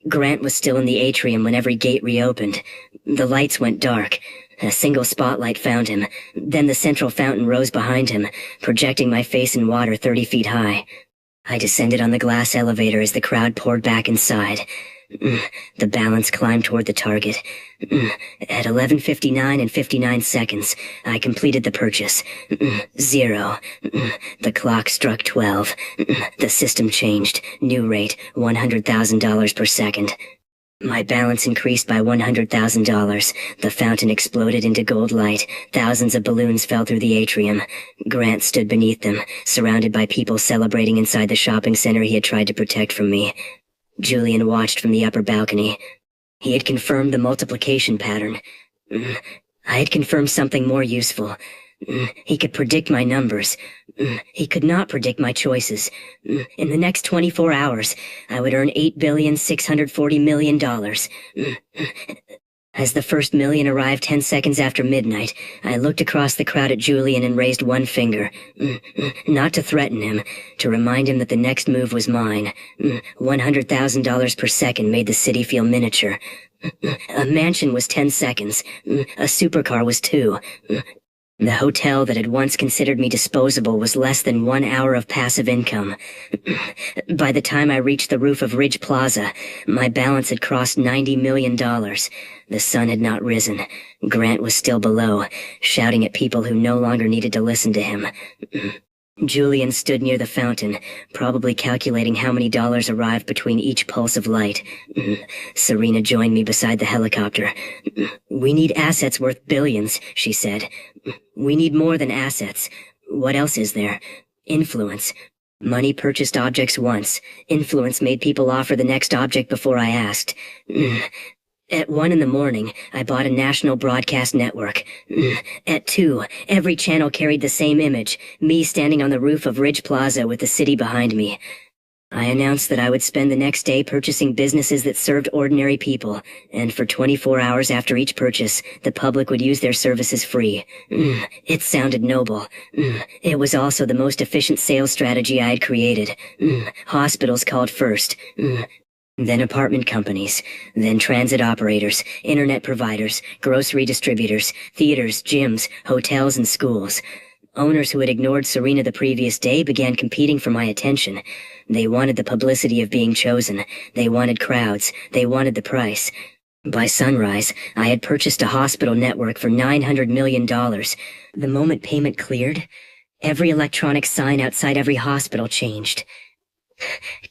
Grant was still in the atrium when every gate reopened. The lights went dark. A single spotlight found him. Then the central fountain rose behind him, projecting my face in water 30 feet high. I descended on the glass elevator as the crowd poured back inside. The balance climbed toward the target. At 11:59 and 59 seconds, I completed the purchase. 0. The clock struck 12. The system changed. New rate, $100,000 per second. My balance increased by $100,000. The fountain exploded into gold light. Thousands of balloons fell through the atrium. Grant stood beneath them, surrounded by people celebrating inside the shopping center he had tried to protect from me. Julian watched from the upper balcony. He had confirmed the multiplication pattern. I had confirmed something more useful. He could predict my numbers. He could not predict my choices. In the next 24 hours, I would earn $8,640,000,000. As the first million arrived 10 seconds after midnight, I looked across the crowd at Julian and raised one finger. Not to threaten him, to remind him that the next move was mine. $100,000 per second made the city feel miniature. A mansion was 10 seconds. A supercar was 2. The hotel that had once considered me disposable was less than 1 hour of passive income. By the time I reached the roof of Ridge Plaza, my balance had crossed $90 million. The sun had not risen. Grant was still below, shouting at people who no longer needed to listen to him. Julian stood near the fountain, probably calculating how many dollars arrived between each pulse of light. Serena joined me beside the helicopter. "We need assets worth billions," she said. "We need more than assets. What else is there? Influence. Money purchased objects once. Influence made people offer the next object before I asked. At 1 in the morning, I bought a national broadcast network. At 2, every channel carried the same image, me standing on the roof of Ridge Plaza with the city behind me. I announced that I would spend the next day purchasing businesses that served ordinary people, and for 24 hours after each purchase, the public would use their services free. It sounded noble. It was also the most efficient sales strategy I had created. Hospitals called first. Then apartment companies, then transit operators, internet providers, grocery distributors, theaters, gyms, hotels, and schools. Owners who had ignored Serena the previous day began competing for my attention. They wanted the publicity of being chosen. They wanted crowds. They wanted the price. By sunrise, I had purchased a hospital network for $900 million. The moment payment cleared, every electronic sign outside every hospital changed.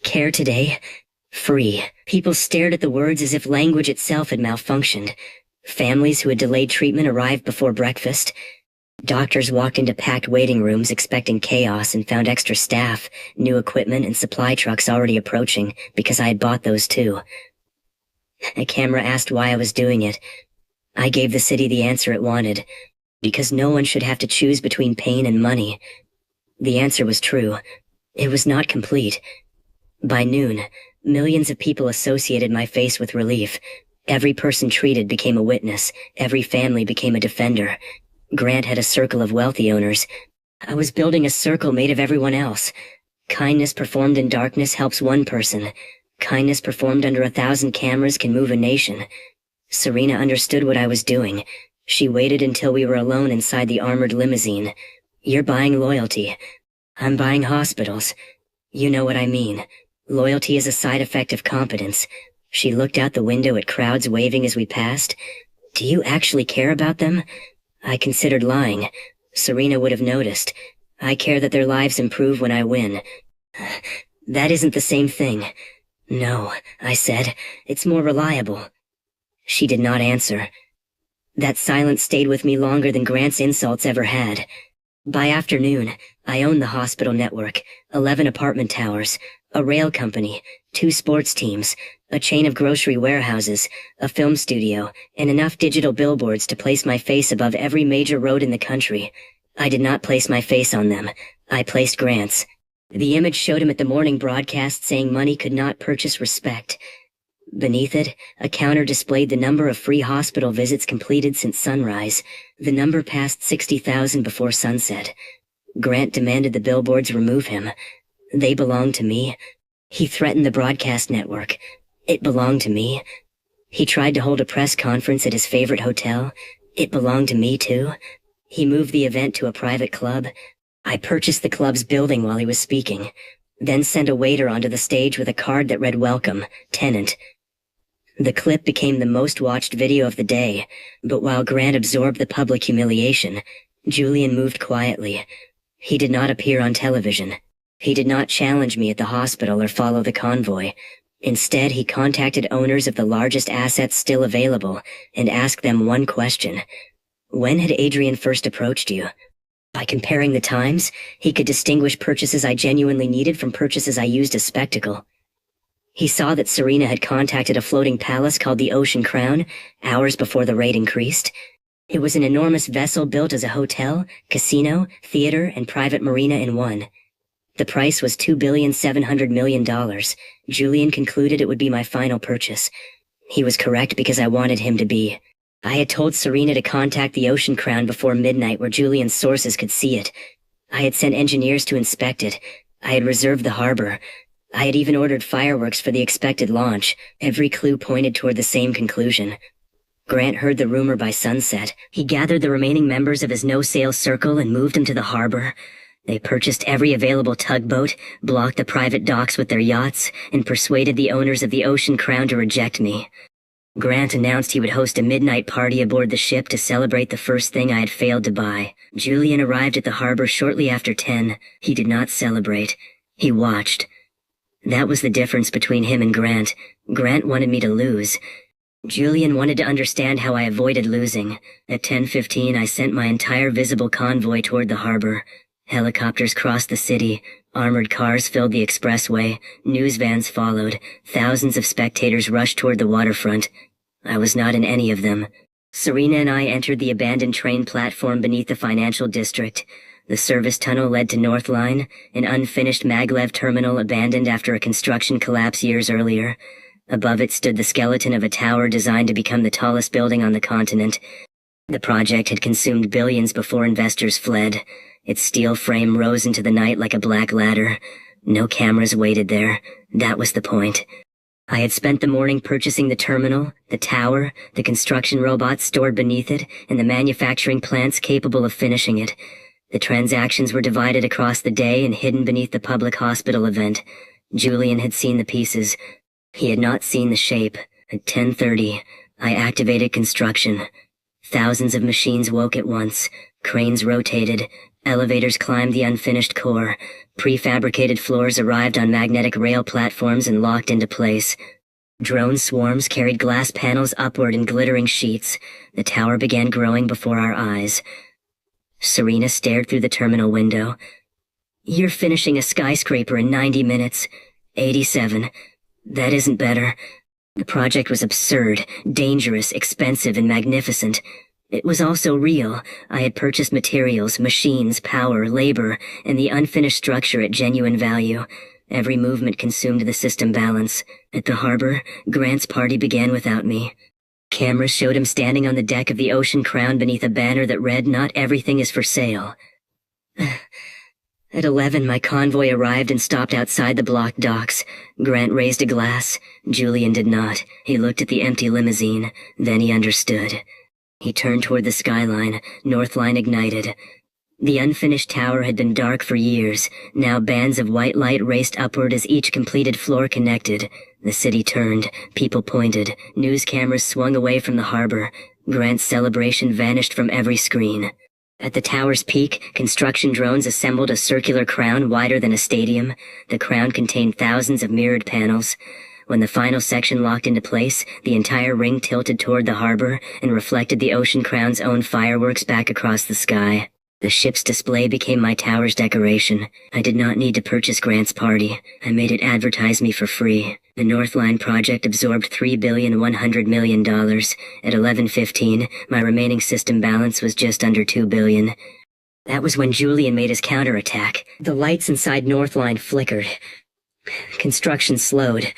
Care today? Free. People stared at the words as if language itself had malfunctioned. Families who had delayed treatment arrived before breakfast. Doctors walked into packed waiting rooms expecting chaos and found extra staff, new equipment, and supply trucks already approaching because I had bought those too. A camera asked why I was doing it. I gave the city the answer it wanted. Because no one should have to choose between pain and money. The answer was true. It was not complete. By noon, millions of people associated my face with relief. Every person treated became a witness. Every family became a defender. Grant had a circle of wealthy owners. I was building a circle made of everyone else. Kindness performed in darkness helps one person. Kindness performed under 1,000 cameras can move a nation. Serena understood what I was doing. She waited until we were alone inside the armored limousine. "You're buying loyalty. I'm buying hospitals. You know what I mean. Loyalty is a side effect of competence." She looked out the window at crowds waving as we passed. "Do you actually care about them?" I considered lying. Serena would have noticed. "I care that their lives improve when I win." "That isn't the same thing." "No," I said. "It's more reliable." She did not answer. That silence stayed with me longer than Grant's insults ever had. By afternoon, I owned the hospital network, 11 apartment towers, a rail company, 2 sports teams, a chain of grocery warehouses, a film studio, and enough digital billboards to place my face above every major road in the country. I did not place my face on them. I placed Grant's. The image showed him at the morning broadcast saying money could not purchase respect. Beneath it, a counter displayed the number of free hospital visits completed since sunrise. The number passed 60,000 before sunset. Grant demanded the billboards remove him. They belonged to me. He threatened the broadcast network. It belonged to me. He tried to hold a press conference at his favorite hotel. It belonged to me too. He moved the event to a private club. I purchased the club's building while he was speaking, then sent a waiter onto the stage with a card that read "Welcome, Tenant." The clip became the most watched video of the day, but while Grant absorbed the public humiliation, Julian moved quietly. He did not appear on television. He did not challenge me at the hospital or follow the convoy. Instead, he contacted owners of the largest assets still available and asked them one question. When had Adrian first approached you? By comparing the times, he could distinguish purchases I genuinely needed from purchases I used as spectacle. He saw that Serena had contacted a floating palace called the Ocean Crown hours before the raid increased. It was an enormous vessel built as a hotel, casino, theater, and private marina in one. The price was $2,700,000,000. Julian concluded it would be my final purchase. He was correct because I wanted him to be. I had told Serena to contact the Ocean Crown before midnight where Julian's sources could see it. I had sent engineers to inspect it. I had reserved the harbor. I had even ordered fireworks for the expected launch. Every clue pointed toward the same conclusion. Grant heard the rumor by sunset. He gathered the remaining members of his no-sail circle and moved them to the harbor. They purchased every available tugboat, blocked the private docks with their yachts, and persuaded the owners of the Ocean Crown to reject me. Grant announced he would host a midnight party aboard the ship to celebrate the first thing I had failed to buy. Julian arrived at the harbor shortly after 10. He did not celebrate. He watched. That was the difference between him and Grant. Grant wanted me to lose. Julian wanted to understand how I avoided losing. At 10:15, I sent my entire visible convoy toward the harbor. Helicopters crossed the city. Armored cars filled the expressway. News vans followed. Thousands of spectators rushed toward the waterfront. I was not in any of them. Serena and I entered the abandoned train platform beneath the financial district. The service tunnel led to North Line, an unfinished maglev terminal abandoned after a construction collapse years earlier. Above it stood the skeleton of a tower designed to become the tallest building on the continent. The project had consumed billions before investors fled. Its steel frame rose into the night like a black ladder. No cameras waited there. That was the point. I had spent the morning purchasing the terminal, the tower, the construction robots stored beneath it, and the manufacturing plants capable of finishing it. The transactions were divided across the day and hidden beneath the public hospital event. Julian had seen the pieces. He had not seen the shape. At 10:30, I activated construction. Thousands of machines woke at once. Cranes rotated. Elevators climbed the unfinished core. Prefabricated floors arrived on magnetic rail platforms and locked into place. Drone swarms carried glass panels upward in glittering sheets. The tower began growing before our eyes. Serena stared through the terminal window. You're finishing a skyscraper in 90 minutes. 87. That isn't better. The project was absurd, dangerous, expensive, and magnificent. It was also real. I had purchased materials, machines, power, labor, and the unfinished structure at genuine value. Every movement consumed the system balance. At the harbor, Grant's party began without me. Cameras showed him standing on the deck of the Ocean Crown beneath a banner that read, "Not everything is for sale." At 11, my convoy arrived and stopped outside the blocked docks. Grant raised a glass. Julian did not. He looked at the empty limousine. Then he understood. He turned toward the skyline. North Line ignited. The unfinished tower had been dark for years. Now bands of white light raced upward as each completed floor connected. The city turned. People pointed. News cameras swung away from the harbor. Grant's celebration vanished from every screen. At the tower's peak, construction drones assembled a circular crown wider than a stadium. The crown contained thousands of mirrored panels. When the final section locked into place, the entire ring tilted toward the harbor and reflected the Ocean Crown's own fireworks back across the sky. The ship's display became my tower's decoration. I did not need to purchase Grant's party. I made it advertise me for free. The North Line project absorbed $3,100,000,000. At 11:15, my remaining system balance was just under $2 billion. That was when Julian made his counterattack. The lights inside North Line flickered. Construction slowed.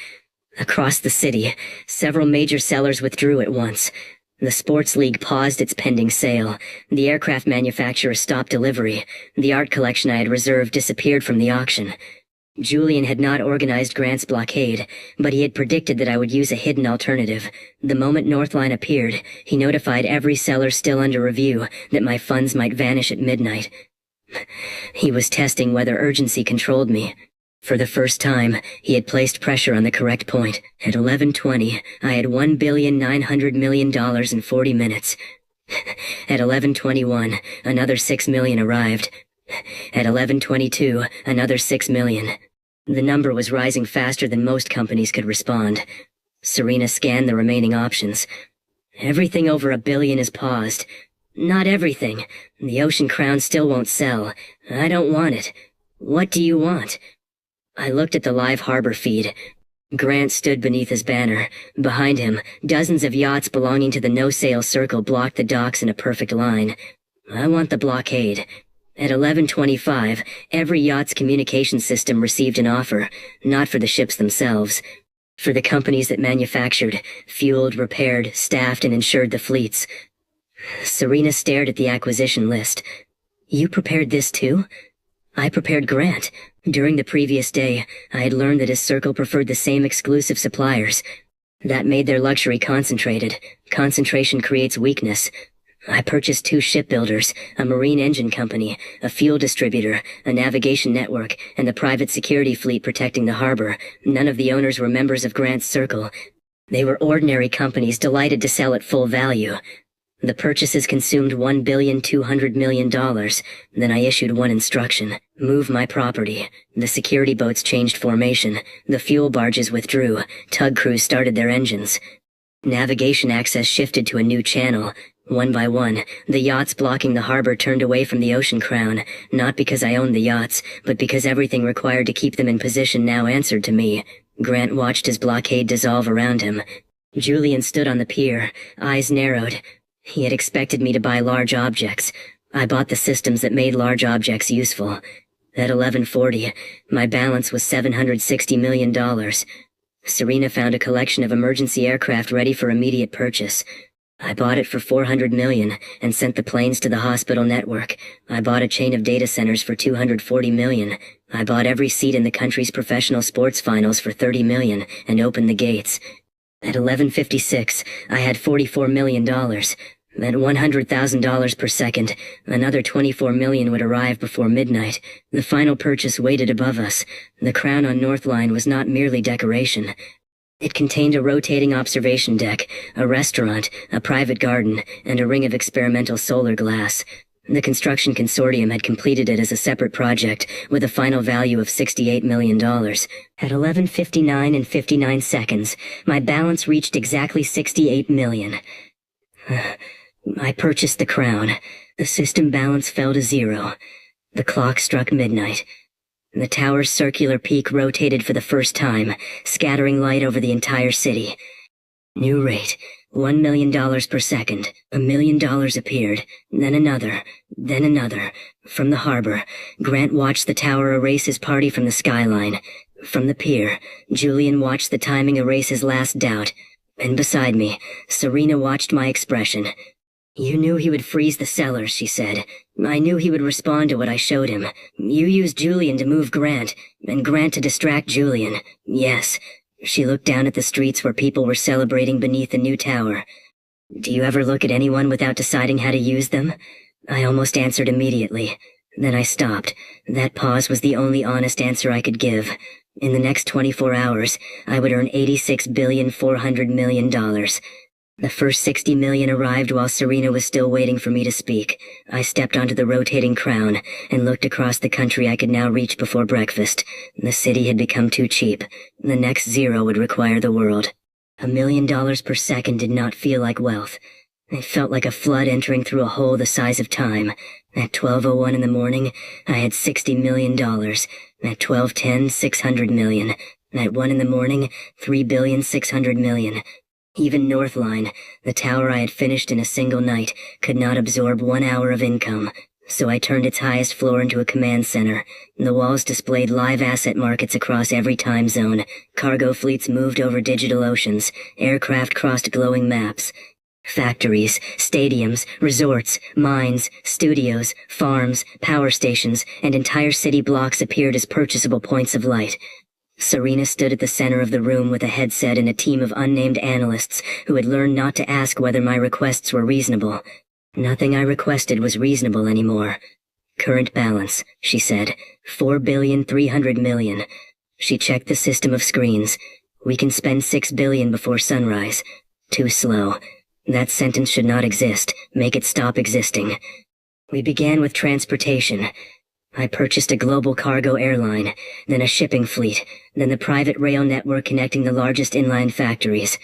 Across the city, several major sellers withdrew at once. The sports league paused its pending sale. The aircraft manufacturer stopped delivery. The art collection I had reserved disappeared from the auction. Julian had not organized Grant's blockade, but he had predicted that I would use a hidden alternative. The moment Northline appeared, he notified every seller still under review that my funds might vanish at midnight. He was testing whether urgency controlled me. For the first time, he had placed pressure on the correct point. At 11:20, I had $1,900,000,000 in 40 minutes. At 11:21, another 6 million arrived. At 11:22, another 6 million. The number was rising faster than most companies could respond. Serena scanned the remaining options. Everything over $1 billion is paused. Not everything. The Ocean Crown still won't sell. I don't want it. What do you want? I looked at the live harbor feed. Grant stood beneath his banner. Behind him, dozens of yachts belonging to the no-sail circle blocked the docks in a perfect line. I want the blockade. At 11:25, every yacht's communication system received an offer, not for the ships themselves. For the companies that manufactured, fueled, repaired, staffed, and insured the fleets. Serena stared at the acquisition list. You prepared this too? I prepared Grant. During the previous day, I had learned that his circle preferred the same exclusive suppliers. That made their luxury concentrated. Concentration creates weakness. I purchased 2 shipbuilders, a marine engine company, a fuel distributor, a navigation network, and the private security fleet protecting the harbor. None of the owners were members of Grant's circle. They were ordinary companies delighted to sell at full value. The purchases consumed $1,200,000,000. Then I issued one instruction: move my property. The security boats changed formation. The fuel barges withdrew. Tug crews started their engines. Navigation access shifted to a new channel. One by one, the yachts blocking the harbor turned away from the Ocean Crown, not because I owned the yachts, but because everything required to keep them in position now answered to me. Grant watched his blockade dissolve around him. Julian stood on the pier, eyes narrowed. He had expected me to buy large objects. I bought the systems that made large objects useful. At 11:40, my balance was $760 million. Serena found a collection of emergency aircraft ready for immediate purchase. I bought it for $400 million and sent the planes to the hospital network. I bought a chain of data centers for $240 million. I bought every seat in the country's professional sports finals for $30 million and opened the gates. At 11:56, I had $44 million. At $100,000 per second, another $24 million would arrive before midnight. The final purchase waited above us. The crown on North Line was not merely decoration. It contained a rotating observation deck, a restaurant, a private garden, and a ring of experimental solar glass. The construction consortium had completed it as a separate project, with a final value of $68 million. At 11:59 and 59 seconds, my balance reached exactly $68 million. I purchased the crown. The system balance fell to 0. The clock struck midnight. The tower's circular peak rotated for the first time, scattering light over the entire city. New rate, $1 million per second. $1 million appeared, then another, then another. From the harbor, Grant watched the tower erase his party from the skyline. From the pier, Julian watched the timing erase his last doubt. And beside me, Serena watched my expression. You knew he would freeze the sellers, she said. I knew he would respond to what I showed him. You used Julian to move Grant, and Grant to distract Julian. Yes. She looked down at the streets where people were celebrating beneath the new tower. Do you ever look at anyone without deciding how to use them? I almost answered immediately. Then I stopped. That pause was the only honest answer I could give. In the next 24 hours, I would earn $86,400,000,000. The first $60 million arrived while Serena was still waiting for me to speak. I stepped onto the rotating crown and looked across the country I could now reach before breakfast. The city had become too cheap. The next 0 would require the world. $1 million per second did not feel like wealth. It felt like a flood entering through a hole the size of time. At 12:01 in the morning, I had $60 million. At 12:10, $600 million. At 1 in the morning, $3,600,000,000. Even Northline, the tower I had finished in a single night, could not absorb 1 hour of income, so I turned its highest floor into a command center. The walls displayed live asset markets across every time zone. Cargo fleets moved over digital oceans. Aircraft crossed glowing maps. Factories, stadiums, resorts, mines, studios, farms, power stations, and entire city blocks appeared as purchasable points of light. Serena stood at the center of the room with a headset and a team of unnamed analysts who had learned not to ask whether my requests were reasonable. Nothing I requested was reasonable anymore. Current balance, she said, $4,300,000,000. She checked the system of screens. We can spend 6 billion before sunrise. Too slow. That sentence should not exist. Make it stop existing. We began with transportation. I purchased a global cargo airline, then a shipping fleet, then the private rail network connecting the largest inland factories.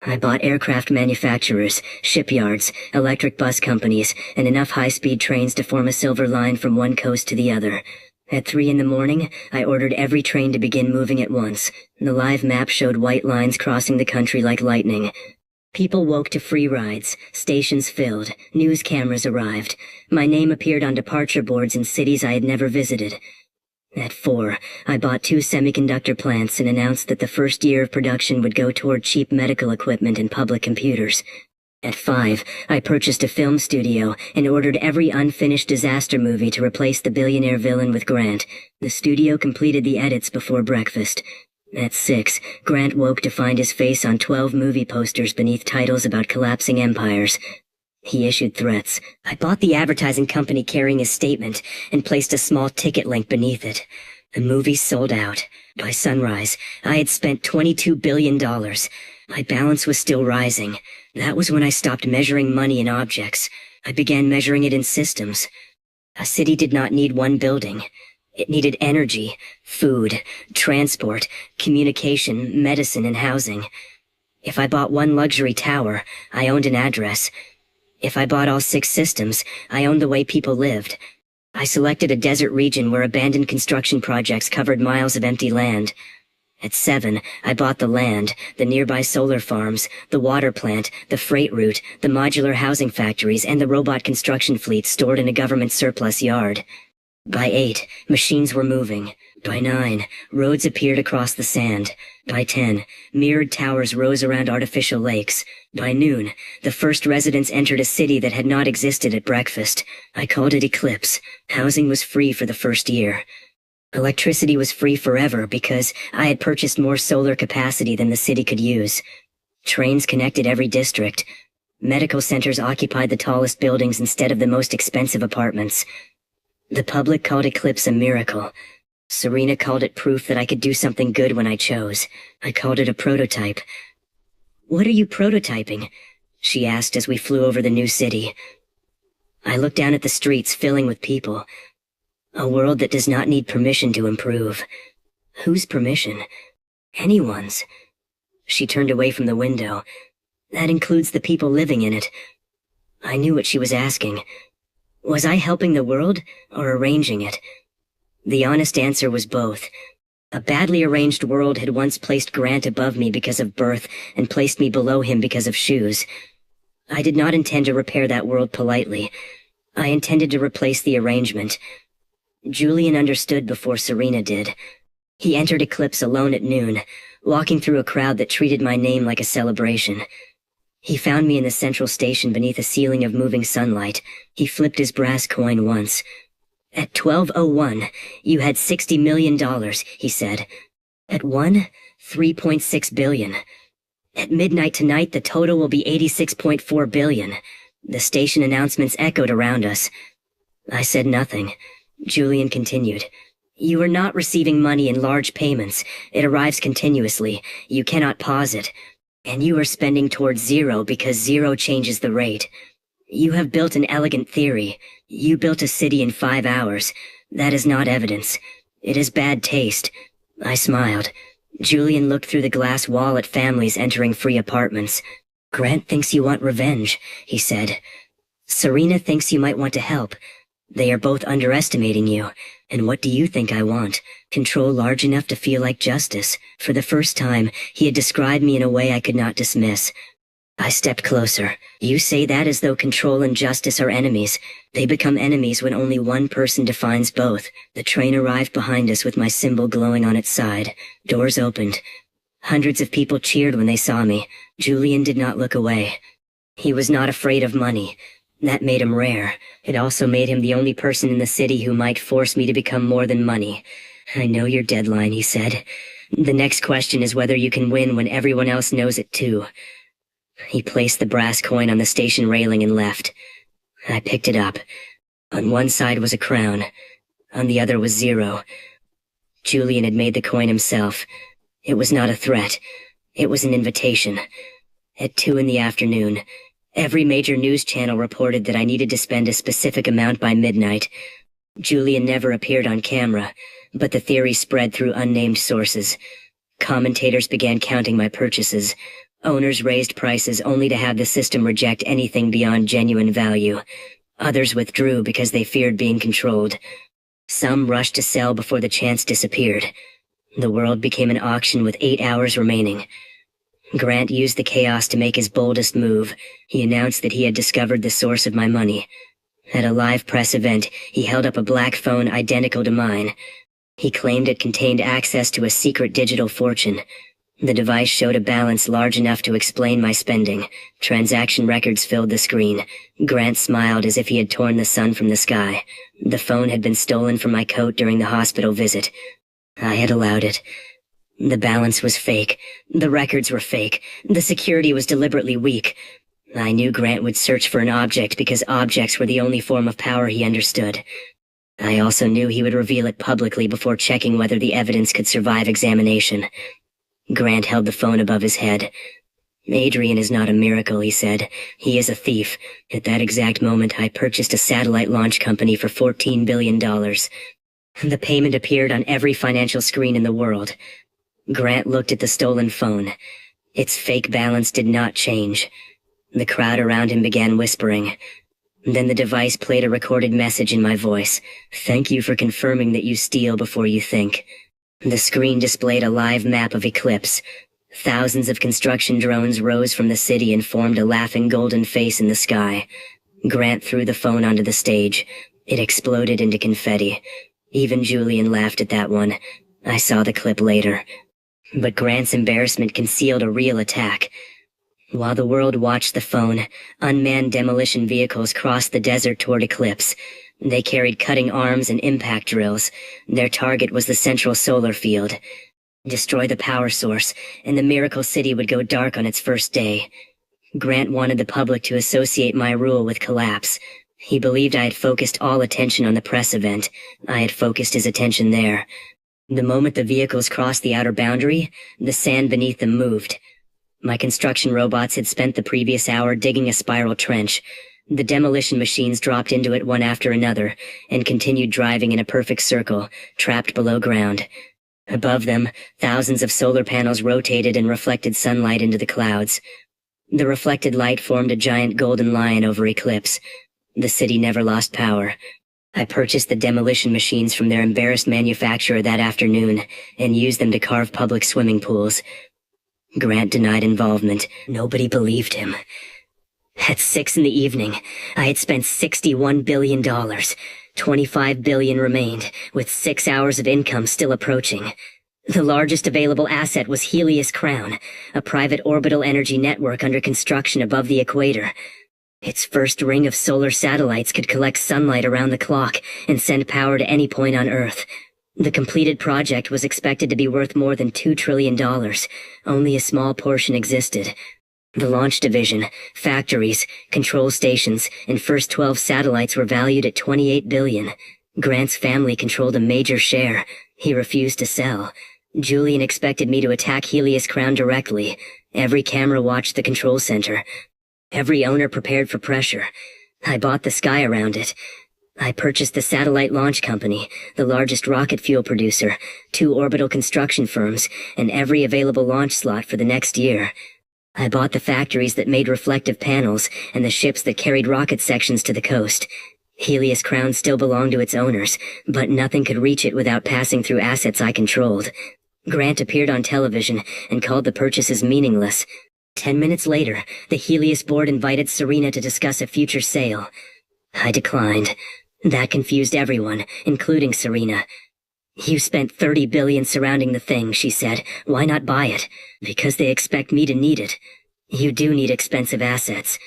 I bought aircraft manufacturers, shipyards, electric bus companies, and enough high-speed trains to form a silver line from one coast to the other. At 3 in the morning, I ordered every train to begin moving at once. The live map showed white lines crossing the country like lightning. People woke to free rides, stations filled, news cameras arrived. My name appeared on departure boards in cities I had never visited. At 4, I bought 2 semiconductor plants and announced that the first year of production would go toward cheap medical equipment and public computers. At 5, I purchased a film studio and ordered every unfinished disaster movie to replace the billionaire villain with Grant. The studio completed the edits before breakfast. At 6, Grant woke to find his face on 12 movie posters beneath titles about collapsing empires. He issued threats. I bought the advertising company carrying his statement and placed a small ticket link beneath it. The movie sold out. By sunrise, I had spent $22 billion. My balance was still rising. That was when I stopped measuring money in objects. I began measuring it in systems. A city did not need one building. It needed energy, food, transport, communication, medicine, and housing. If I bought one luxury tower, I owned an address. If I bought all 6 systems, I owned the way people lived. I selected a desert region where abandoned construction projects covered miles of empty land. At 7, I bought the land, the nearby solar farms, the water plant, the freight route, the modular housing factories, and the robot construction fleet stored in a government surplus yard. By 8, machines were moving. By 9, roads appeared across the sand. By 10, mirrored towers rose around artificial lakes. By noon, the first residents entered a city that had not existed at breakfast. I called it Eclipse. Housing was free for the first year. Electricity was free forever because I had purchased more solar capacity than the city could use. Trains connected every district. Medical centers occupied the tallest buildings instead of the most expensive apartments. The public called Eclipse a miracle. Serena called it proof that I could do something good when I chose. I called it a prototype. "What are you prototyping?" she asked as we flew over the new city. I looked down at the streets filling with people. A world that does not need permission to improve. Whose permission? Anyone's. She turned away from the window. That includes the people living in it. I knew what she was asking. Was I helping the world, or arranging it? The honest answer was both. A badly arranged world had once placed Grant above me because of birth, and placed me below him because of shoes. I did not intend to repair that world politely. I intended to replace the arrangement. Julian understood before Serena did. He entered Eclipse alone at noon, walking through a crowd that treated my name like a celebration. He found me in the central station beneath a ceiling of moving sunlight. He flipped his brass coin once. "At 12:01, you had $60 million, he said. At 1, 3.6 billion. At midnight tonight, the total will be 86.4 billion. The station announcements echoed around us. I said nothing. Julian continued. You are not receiving money in large payments. It arrives continuously. You cannot pause it. And you are spending towards zero because zero changes the rate. You have built an elegant theory. You built a city in 5 hours. That is not evidence. It is bad taste. I smiled. Julian looked through the glass wall at families entering free apartments. Grant thinks you want revenge, he said. Serena thinks you might want to help. They are both underestimating you. And what do you think I want? Control large enough to feel like justice. For the first time, he had described me in a way I could not dismiss. I stepped closer. You say that as though control and justice are enemies. They become enemies when only one person defines both. The train arrived behind us with my symbol glowing on its side. Doors opened. Hundreds of people cheered when they saw me. Julian did not look away. He was not afraid of money. That made him rare. It also made him the only person in the city who might force me to become more than money. I know your deadline, he said. The next question is whether you can win when everyone else knows it too. He placed the brass coin on the station railing and left. I picked it up. On one side was a crown. On the other was zero. Julian had made the coin himself. It was not a threat. It was an invitation. At 2 in the afternoon, every major news channel reported that I needed to spend a specific amount by midnight. Julian never appeared on camera, but the theory spread through unnamed sources. Commentators began counting my purchases. Owners raised prices only to have the system reject anything beyond genuine value. Others withdrew because they feared being controlled. Some rushed to sell before the chance disappeared. The world became an auction with 8 hours remaining. Grant used the chaos to make his boldest move. He announced that he had discovered the source of my money. At a live press event, he held up a black phone identical to mine. He claimed it contained access to a secret digital fortune. The device showed a balance large enough to explain my spending. Transaction records filled the screen. Grant smiled as if he had torn the sun from the sky. The phone had been stolen from my coat during the hospital visit. I had allowed it. The balance was fake. The records were fake. The security was deliberately weak. I knew Grant would search for an object because objects were the only form of power he understood. I also knew he would reveal it publicly before checking whether the evidence could survive examination. Grant held the phone above his head. Adrian is not a miracle, he said. He is a thief. At that exact moment, I purchased a satellite launch company for $14 billion. The payment appeared on every financial screen in the world. Grant looked at the stolen phone. Its fake balance did not change. The crowd around him began whispering. Then the device played a recorded message in my voice. Thank you for confirming that you steal before you think. The screen displayed a live map of Eclipse. Thousands of construction drones rose from the city and formed a laughing golden face in the sky. Grant threw the phone onto the stage. It exploded into confetti. Even Julian laughed at that one. I saw the clip later. But Grant's embarrassment concealed a real attack. While the world watched the phone, unmanned demolition vehicles crossed the desert toward Eclipse. They carried cutting arms and impact drills. Their target was the central solar field. Destroy the power source, and the miracle city would go dark on its first day. Grant wanted the public to associate my rule with collapse. He believed I had focused all attention on the press event. I had focused his attention there. The moment the vehicles crossed the outer boundary, the sand beneath them moved. My construction robots had spent the previous hour digging a spiral trench. The demolition machines dropped into it one after another, and continued driving in a perfect circle, trapped below ground. Above them, thousands of solar panels rotated and reflected sunlight into the clouds. The reflected light formed a giant golden lion over Eclipse. The city never lost power. I purchased the demolition machines from their embarrassed manufacturer that afternoon, and used them to carve public swimming pools. Grant denied involvement. Nobody believed him. At 6 in the evening, I had spent $61 billion. $25 billion remained, with 6 hours of income still approaching. The largest available asset was Helios Crown, a private orbital energy network under construction above the equator. Its first ring of solar satellites could collect sunlight around the clock and send power to any point on Earth. The completed project was expected to be worth more than $2 trillion. Only a small portion existed. The launch division, factories, control stations, and first 12 satellites were valued at $28 billion. Grant's family controlled a major share. He refused to sell. Julian expected me to attack Helios Crown directly. Every camera watched the control center. Every owner prepared for pressure. I bought the sky around it. I purchased the satellite launch company, the largest rocket fuel producer, 2 orbital construction firms, and every available launch slot for the next year. I bought the factories that made reflective panels and the ships that carried rocket sections to the coast. Helios Crown still belonged to its owners, but nothing could reach it without passing through assets I controlled. Grant appeared on television and called the purchases meaningless. 10 minutes later, the Helios board invited Serena to discuss a future sale. I declined. That confused everyone, including Serena. You spent $30 billion surrounding the thing, she said. Why not buy it? Because they expect me to need it. You do need expensive assets.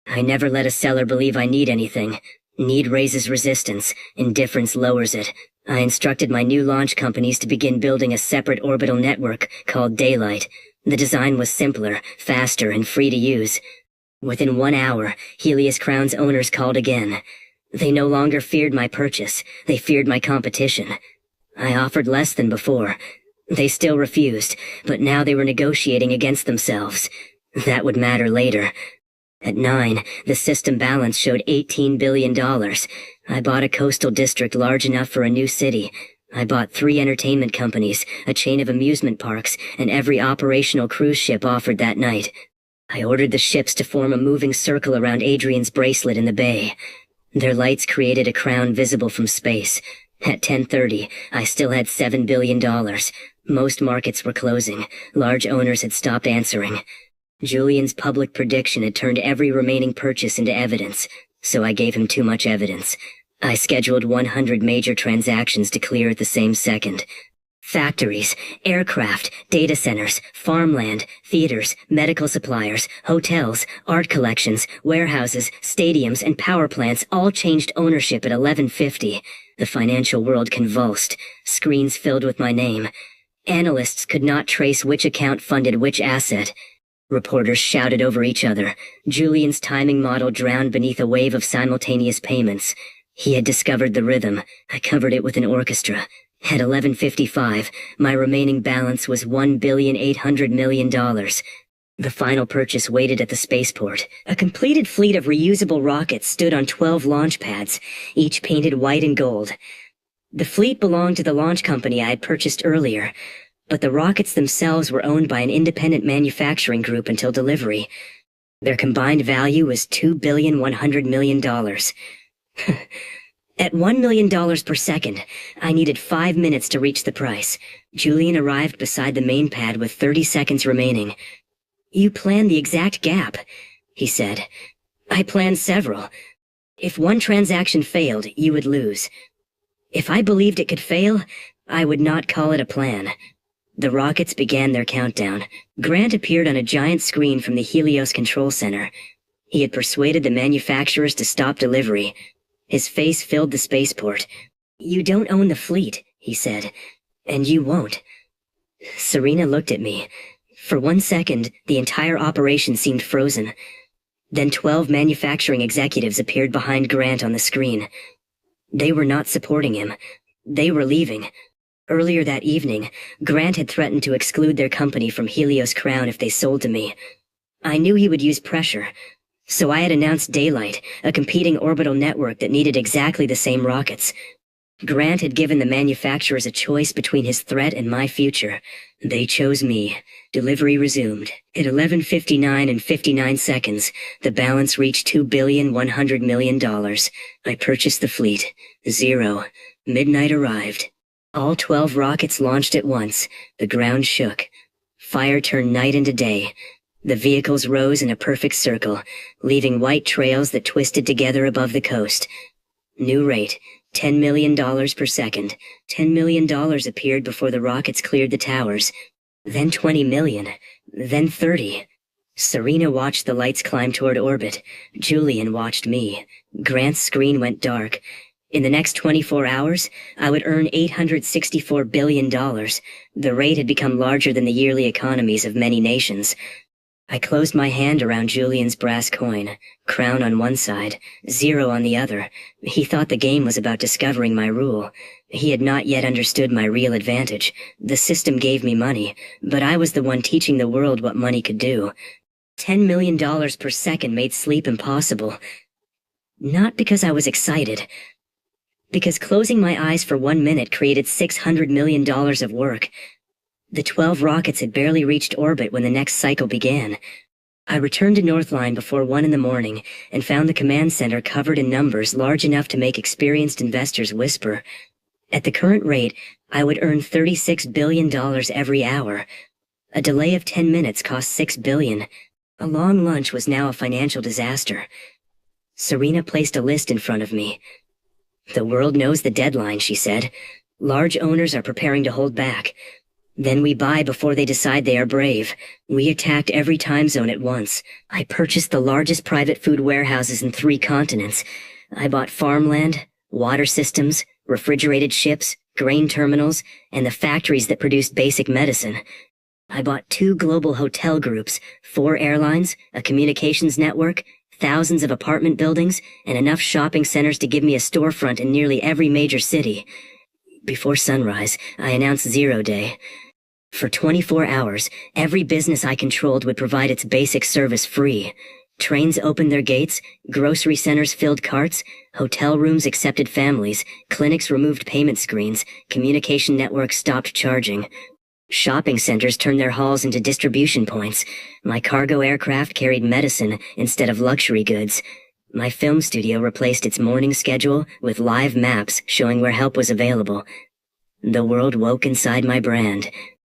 I never let a seller believe I need anything. Need raises resistance. Indifference lowers it. I instructed my new launch companies to begin building a separate orbital network called Daylight. The design was simpler, faster, and free to use. Within 1 hour, Helios Crown's owners called again. They no longer feared my purchase. They feared my competition. I offered less than before. They still refused, but now they were negotiating against themselves. That would matter later. At 9, the system balance showed $18 billion. I bought a coastal district large enough for a new city. I bought 3 entertainment companies, a chain of amusement parks, and every operational cruise ship offered that night. I ordered the ships to form a moving circle around Adrian's bracelet in the bay. Their lights created a crown visible from space. At 10:30, I still had $7 billion. Most markets were closing. Large owners had stopped answering. Julian's public prediction had turned every remaining purchase into evidence, so I gave him too much evidence. I scheduled 100 major transactions to clear at the same second. Factories, aircraft, data centers, farmland, theaters, medical suppliers, hotels, art collections, warehouses, stadiums, and power plants all changed ownership at 11:50. The financial world convulsed. Screens filled with my name. Analysts could not trace which account funded which asset. Reporters shouted over each other. Julian's timing model drowned beneath a wave of simultaneous payments. He had discovered the rhythm. I covered it with an orchestra. At 11:55, my remaining balance was $1,800,000,000. The final purchase waited at the spaceport. A completed fleet of reusable rockets stood on 12 launch pads, each painted white and gold. The fleet belonged to the launch company I had purchased earlier, but the rockets themselves were owned by an independent manufacturing group until delivery. Their combined value was $2,100,000,000. At $1 million per second, I needed 5 minutes to reach the price. Julian arrived beside the main pad with 30 seconds remaining. "You planned the exact gap," he said. "I planned several. If one transaction failed, you would lose. If I believed it could fail, I would not call it a plan." The rockets began their countdown. Grant appeared on a giant screen from the Helios Control Center. He had persuaded the manufacturers to stop delivery. His face filled the spaceport. "You don't own the fleet," he said, "and you won't." Serena looked at me. For 1 second, the entire operation seemed frozen. Then 12 manufacturing executives appeared behind Grant on the screen. They were not supporting him. They were leaving. Earlier that evening, Grant had threatened to exclude their company from Helios Crown if they sold to me. I knew he would use pressure. So I had announced Daylight, a competing orbital network that needed exactly the same rockets. Grant had given the manufacturers a choice between his threat and my future. They chose me. Delivery resumed. At 11:59 and 59 seconds, the balance reached $2,100,000,000. I purchased the fleet. 0. Midnight arrived. All 12 rockets launched at once. The ground shook. Fire turned night into day. The vehicles rose in a perfect circle, leaving white trails that twisted together above the coast. New rate, $10 million per second. $10 million appeared before the rockets cleared the towers. Then 20 million. Then 30. Serena watched the lights climb toward orbit. Julian watched me. Grant's screen went dark. In the next 24 hours, I would earn $864 billion. The rate had become larger than the yearly economies of many nations. I closed my hand around Julian's brass coin, crown on one side, 0 on the other. He thought the game was about discovering my rule. He had not yet understood my real advantage. The system gave me money, but I was the one teaching the world what money could do. $10 million per second made sleep impossible. Not because I was excited, because closing my eyes for 1 minute created $600 million of work. The 12 rockets had barely reached orbit when the next cycle began. I returned to Northline before 1 in the morning and found the command center covered in numbers large enough to make experienced investors whisper. At the current rate, I would earn $36 billion every hour. A delay of 10 minutes cost $6 billion. A long lunch was now a financial disaster. Serena placed a list in front of me. "The world knows the deadline," she said. "Large owners are preparing to hold back. Then we buy before they decide they are brave. We attacked every time zone at once. I purchased the largest private food warehouses in 3 continents. I bought farmland, water systems, refrigerated ships, grain terminals, and the factories that produced basic medicine. I bought 2 global hotel groups, 4 airlines, a communications network, thousands of apartment buildings, and enough shopping centers to give me a storefront in nearly every major city. Before sunrise, I announced 0 day. For 24 hours, every business I controlled would provide its basic service free. Trains opened their gates, grocery centers filled carts, hotel rooms accepted families, clinics removed payment screens, communication networks stopped charging. Shopping centers turned their halls into distribution points. My cargo aircraft carried medicine instead of luxury goods. My film studio replaced its morning schedule with live maps showing where help was available. The world woke inside my brand.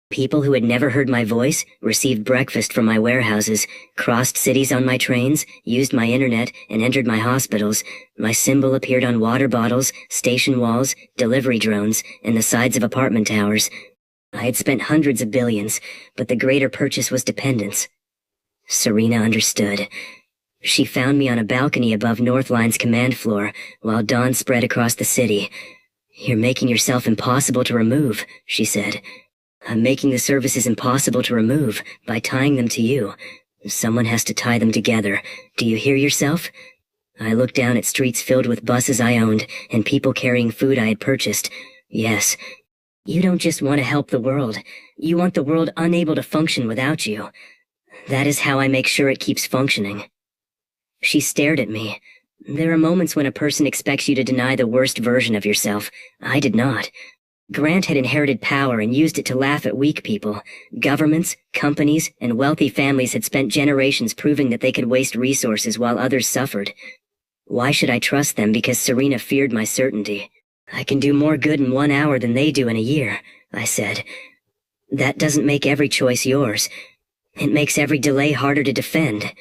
People who had never heard my voice received breakfast from my warehouses, crossed cities on my trains, used my internet, and entered my hospitals. My symbol appeared on water bottles, station walls, delivery drones, and the sides of apartment towers. I had spent hundreds of billions, but the greater purchase was dependence. Serena understood. She found me on a balcony above Northline's command floor, while dawn spread across the city. "You're making yourself impossible to remove," she said. "I'm making the services impossible to remove by tying them to you. Someone has to tie them together. Do you hear yourself?" I looked down at streets filled with buses I owned and people carrying food I had purchased. Yes. You don't just want to help the world. You want the world unable to function without you. That is how I make sure it keeps functioning. She stared at me. There are moments when a person expects you to deny the worst version of yourself. I did not. Grant had inherited power and used it to laugh at weak people. Governments, companies, and wealthy families had spent generations proving that they could waste resources while others suffered. Why should I trust them because Serena feared my certainty? "I can do more good in 1 hour than they do in a year," I said. "That doesn't make every choice yours. It makes every delay harder to defend."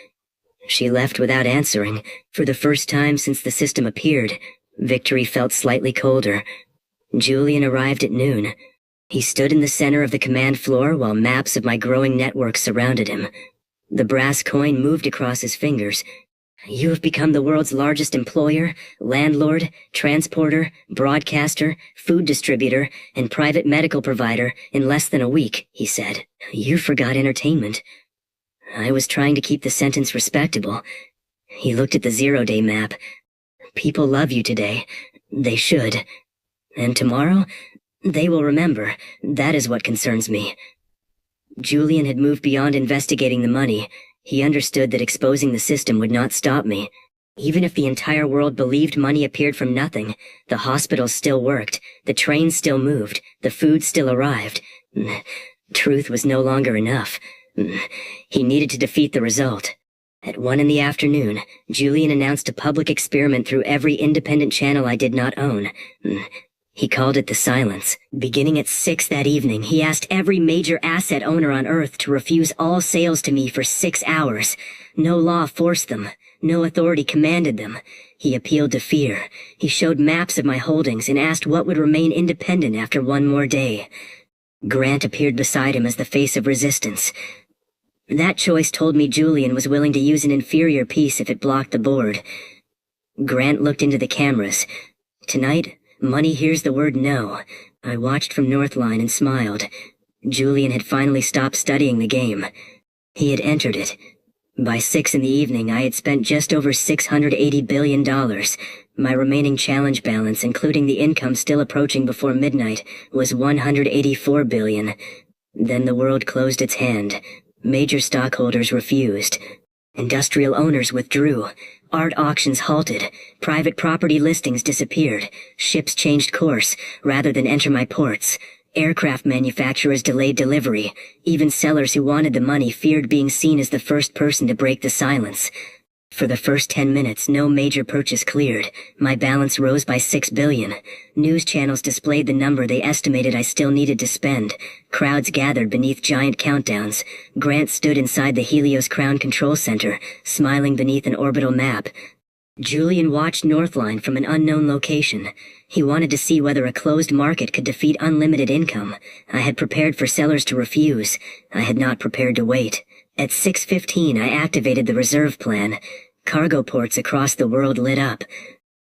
She left without answering. For the first time since the system appeared, victory felt slightly colder. Julian arrived at noon. He stood in the center of the command floor while maps of my growing network surrounded him. The brass coin moved across his fingers. "You have become the world's largest employer, landlord, transporter, broadcaster, food distributor, and private medical provider in less than a week," he said. "You forgot entertainment." I was trying to keep the sentence respectable. He looked at the 0 day map. "People love you today. They should. And tomorrow, they will remember. That is what concerns me." Julian had moved beyond investigating the money. He understood that exposing the system would not stop me. Even if the entire world believed money appeared from nothing, the hospitals still worked, the trains still moved, the food still arrived. Truth was no longer enough. He needed to defeat the result. At 1 in the afternoon, Julian announced a public experiment through every independent channel I did not own. He called it the Silence. Beginning at 6 that evening, he asked every major asset owner on Earth to refuse all sales to me for 6 hours. No law forced them. No authority commanded them. He appealed to fear. He showed maps of my holdings and asked what would remain independent after 1 more day. Grant appeared beside him as the face of resistance. That choice told me Julian was willing to use an inferior piece if it blocked the board. Grant looked into the cameras. Tonight, money hears the word no. I watched from Northline and smiled. Julian had finally stopped studying the game. He had entered it. By 6 in the evening, I had spent just over $680 billion. My remaining challenge balance, including the income still approaching before midnight, was $184 billion. Then the world closed its hand. Major stockholders refused. Industrial owners withdrew. Art auctions halted. Private property listings disappeared. Ships changed course, rather than enter my ports. Aircraft manufacturers delayed delivery. Even sellers who wanted the money feared being seen as the first person to break the silence. For the first 10 minutes, no major purchase cleared. My balance rose by $6 billion. News channels displayed the number they estimated I still needed to spend. Crowds gathered beneath giant countdowns. Grant stood inside the Helios Crown Control Center, smiling beneath an orbital map. Julian watched Northline from an unknown location. He wanted to see whether a closed market could defeat unlimited income. I had prepared for sellers to refuse. I had not prepared to wait. At 6:15, I activated the reserve plan. Cargo ports across the world lit up.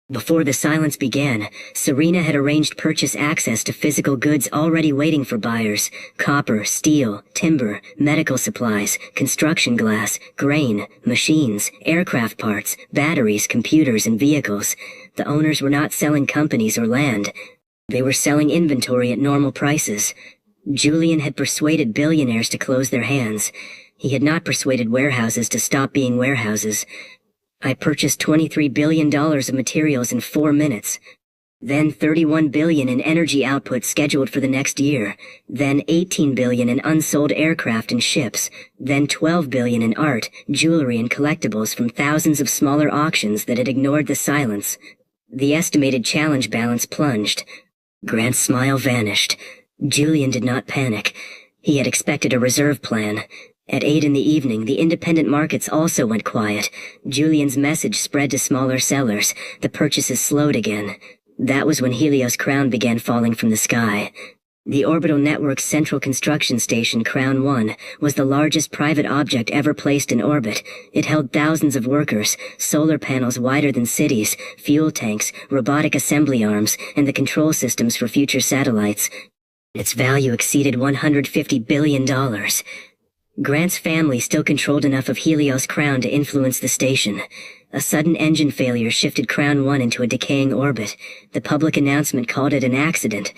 Before the silence began, Serena had arranged purchase access to physical goods already waiting for buyers. Copper, steel, timber, medical supplies, construction glass, grain, machines, aircraft parts, batteries, computers, and vehicles. The owners were not selling companies or land. They were selling inventory at normal prices. Julian had persuaded billionaires to close their hands. He had not persuaded warehouses to stop being warehouses. I purchased $23 billion of materials in 4 minutes. Then $31 billion in energy output scheduled for the next year. Then $18 billion in unsold aircraft and ships. Then $12 billion in art, jewelry, and collectibles from thousands of smaller auctions that had ignored the silence. The estimated challenge balance plunged. Grant's smile vanished. Julian did not panic. He had expected a reserve plan. At 8 in the evening, the independent markets also went quiet. Julian's message spread to smaller sellers. The purchases slowed again. That was when Helios Crown began falling from the sky. The orbital network's central construction station, Crown 1, was the largest private object ever placed in orbit. It held thousands of workers, solar panels wider than cities, fuel tanks, robotic assembly arms, and the control systems for future satellites. Its value exceeded $150 billion. Grant's family still controlled enough of Helios Crown to influence the station. A sudden engine failure shifted Crown 1 into a decaying orbit. The public announcement called it an accident.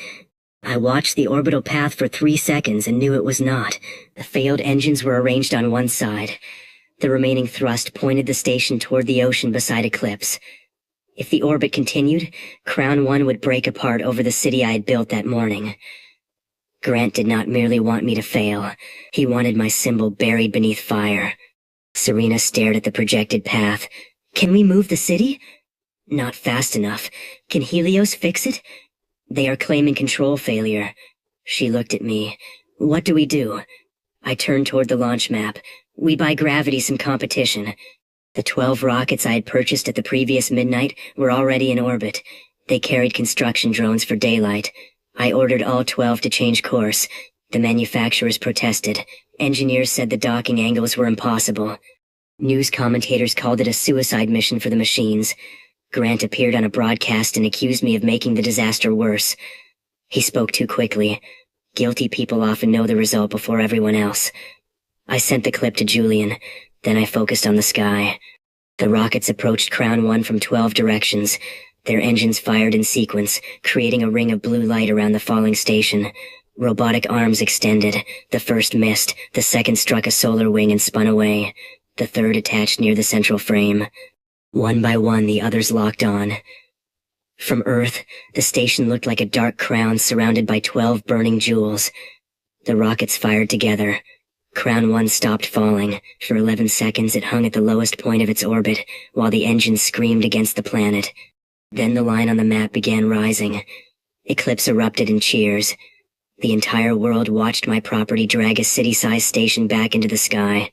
I watched the orbital path for 3 seconds and knew it was not. The failed engines were arranged on one side. The remaining thrust pointed the station toward the ocean beside Eclipse. If the orbit continued, Crown 1 would break apart over the city I had built that morning. Grant did not merely want me to fail. He wanted my symbol buried beneath fire. Serena stared at the projected path. Can we move the city? Not fast enough. Can Helios fix it? They are claiming control failure. She looked at me. What do we do? I turned toward the launch map. We buy Gravity some competition. The 12 rockets I had purchased at the previous midnight were already in orbit. They carried construction drones for daylight. I ordered all 12 to change course. The manufacturers protested. Engineers said the docking angles were impossible. News commentators called it a suicide mission for the machines. Grant appeared on a broadcast and accused me of making the disaster worse. He spoke too quickly. Guilty people often know the result before everyone else. I sent the clip to Julian. Then I focused on the sky. The rockets approached Crown 1 from 12 directions. Their engines fired in sequence, creating a ring of blue light around the falling station. Robotic arms extended. The first missed. The second struck a solar wing and spun away. The third attached near the central frame. One by one, the others locked on. From Earth, the station looked like a dark crown surrounded by 12 burning jewels. The rockets fired together. Crown 1 stopped falling. For 11 seconds, it hung at the lowest point of its orbit, while the engines screamed against the planet. Then the line on the map began rising. Eclipse erupted in cheers. The entire world watched my property drag a city-sized station back into the sky.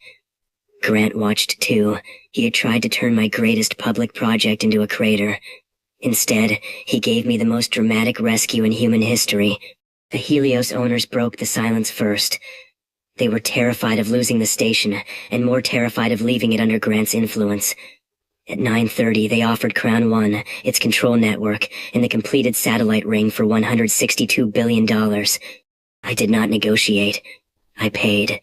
Grant watched too. He had tried to turn my greatest public project into a crater. Instead, he gave me the most dramatic rescue in human history. The Helios owners broke the silence first. They were terrified of losing the station, and more terrified of leaving it under Grant's influence. At 9:30, they offered Crown 1, its control network, and the completed satellite ring for $162 billion. I did not negotiate. I paid.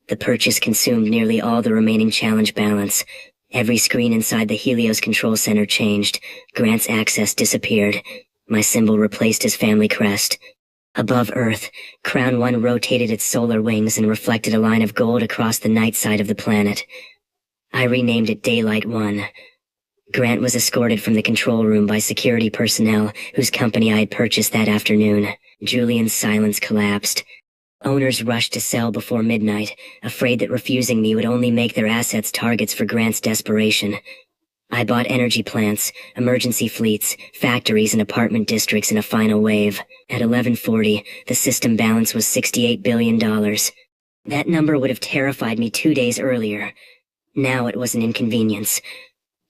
The purchase consumed nearly all the remaining challenge balance. Every screen inside the Helios control center changed. Grant's access disappeared. My symbol replaced his family crest. Above Earth, Crown 1 rotated its solar wings and reflected a line of gold across the night side of the planet. I renamed it Daylight 1. Grant was escorted from the control room by security personnel whose company I had purchased that afternoon. Julian's silence collapsed. Owners rushed to sell before midnight, afraid that refusing me would only make their assets targets for Grant's desperation. I bought energy plants, emergency fleets, factories, and apartment districts in a final wave. At 11:40, the system balance was $68 billion. That number would have terrified me 2 days earlier. Now it was an inconvenience.